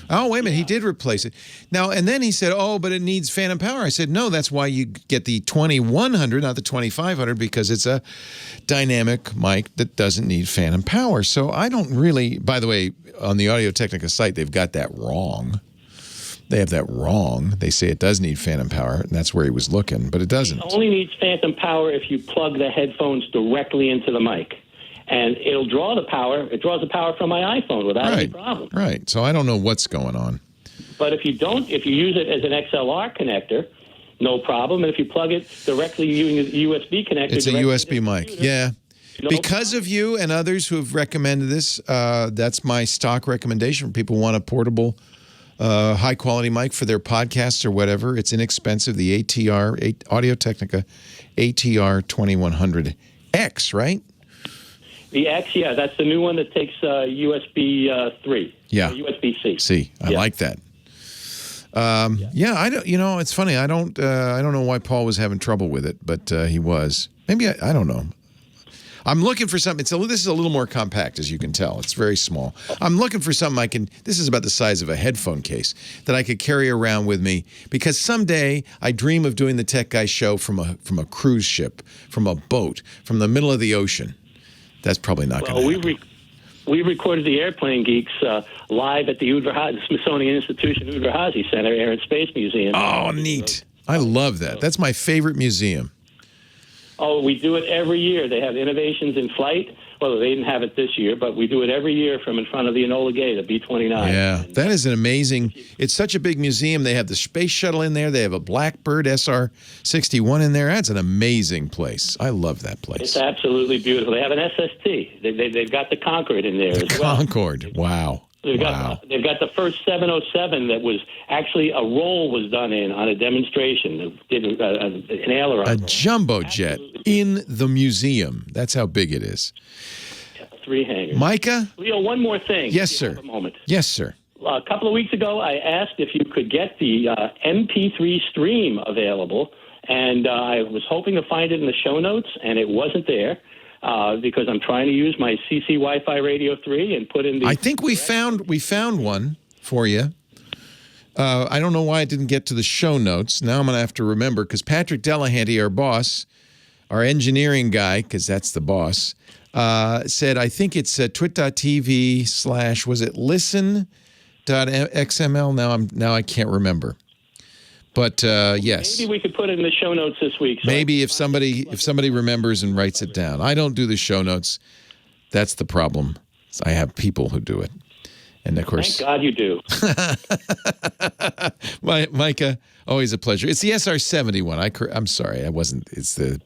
S3: Oh, wait a minute. He did replace it. Now, and then he said, oh, but it needs phantom power. I said, no, that's why you get the 2100, not the 2500, because it's a dynamic mic that doesn't need phantom power. So I don't really, by the way, on the Audio Technica site, they've got that wrong. They have that wrong. They say it does need phantom power, and that's where he was looking, but it doesn't.
S17: It only needs phantom power if you plug the headphones directly into the mic. And it'll draw the power. It draws the power from my iPhone without any problem.
S3: Right. So I don't know what's going on.
S17: But if you use it as an XLR connector, no problem. And if you plug it directly using a USB connector.
S3: It's a USB mic, yeah. Because of you and others who have recommended this, that's my stock recommendation for people who want a portable high-quality mic for their podcasts or whatever. It's inexpensive. The Audio Technica ATR 2100X, right?
S17: The X, yeah, that's the new one that takes USB 3.
S3: Yeah,
S17: USB-C.
S3: See, I like that. Yeah, I don't. You know, it's funny. I don't know why Paul was having trouble with it, but he was. Maybe I don't know. I'm looking for something. This is a little more compact, as you can tell. It's very small. I'm looking for something this is about the size of a headphone case that I could carry around with me, because someday I dream of doing the Tech Guy show from a cruise ship, from a boat, from the middle of the ocean. That's probably not going to happen.
S17: We recorded the Airplane Geeks live at the Smithsonian Institution Udvar-Hazy Center, Air and Space Museum.
S3: Oh, neat. I love that. That's my favorite museum.
S17: Oh, we do it every year. They have innovations in flight. Well, they didn't have it this year, but we do it every year from in front of the Enola Gay, the B-29.
S3: Yeah, that is an amazing. It's such a big museum. They have the space shuttle in there. They have a Blackbird SR-61 in there. That's an amazing place. I love that place.
S17: It's absolutely beautiful. They have an SST. They've got the Concorde in there as well.
S3: Concorde. Wow.
S17: They've got the first 707 that was actually a roll was done on a demonstration. They did an aileron.
S3: A jumbo jet in the museum. That's how big it is.
S17: 3 hangars.
S3: Micah?
S17: Leo, one more thing.
S3: Yes, sir.
S17: Have a moment.
S3: Yes, sir.
S17: A couple of weeks ago, I asked if you could get the MP3 stream available, and I was hoping to find it in the show notes, and it wasn't there. Because I'm trying to use my CC Wi-Fi Radio 3 and put in the...
S3: I think we found one for you. I don't know why it didn't get to the show notes. Now I'm going to have to remember, because Patrick Delahanty, our boss, our engineering guy, because that's the boss, said, I think it's twit.tv/ was it listen.xml? Now I can't remember. But yes,
S17: maybe we could put it in the show notes this week. So
S3: maybe if somebody remembers and writes it down. I don't do the show notes. That's the problem. I have people who do it, and of course,
S17: thank God you do.
S3: Micah, always a pleasure. It's the SR-71. I'm sorry, I wasn't. It's the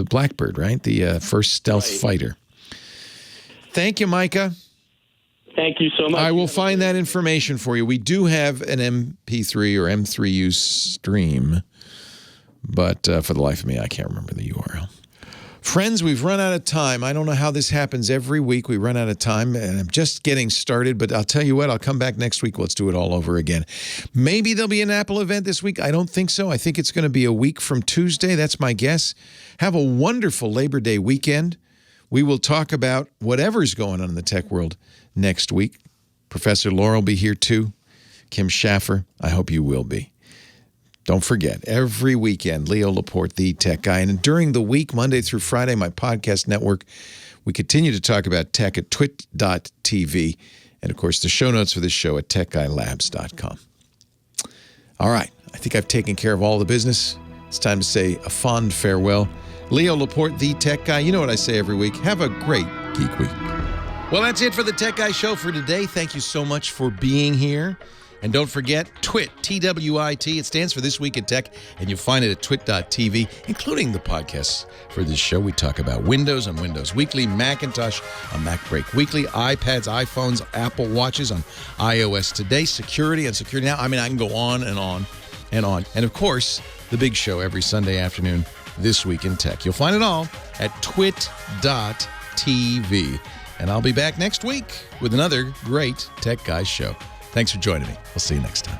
S3: Blackbird, right? The first stealth fighter. Thank you, Micah.
S17: Thank you so much.
S3: I will find that information for you. We do have an MP3 or M3U stream, but for the life of me, I can't remember the URL. Friends, we've run out of time. I don't know how this happens every week. We run out of time, and I'm just getting started, but I'll tell you what, I'll come back next week. Let's do it all over again. Maybe there'll be an Apple event this week. I don't think so. I think it's going to be a week from Tuesday. That's my guess. Have a wonderful Labor Day weekend. We will talk about whatever's going on in the tech world next week. Professor Laura will be here too. Kim Schaffer, I hope you will be. Don't forget, every weekend, Leo Laporte, the tech guy. And during the week, Monday through Friday, my podcast network, we continue to talk about tech at twit.tv. And, of course, the show notes for this show at techguylabs.com. All right. I think I've taken care of all the business. It's time to say a fond farewell. Leo Laporte, the tech guy. You know what I say every week. Have a great Geek Week. Well, that's it for the Tech Guy Show for today. Thank you so much for being here. And don't forget, TWiT, T-W-I-T. It stands for This Week in Tech, and you'll find it at twit.tv, including the podcasts for this show. We talk about Windows on Windows Weekly, Macintosh on MacBreak Weekly, iPads, iPhones, Apple Watches on iOS Today, security on Security Now. I mean, I can go on and on and on. And, of course, the big show every Sunday afternoon, This Week in Tech. You'll find it all at twit.tv. And I'll be back next week with another great Tech Guys show. Thanks for joining me. We'll see you next time.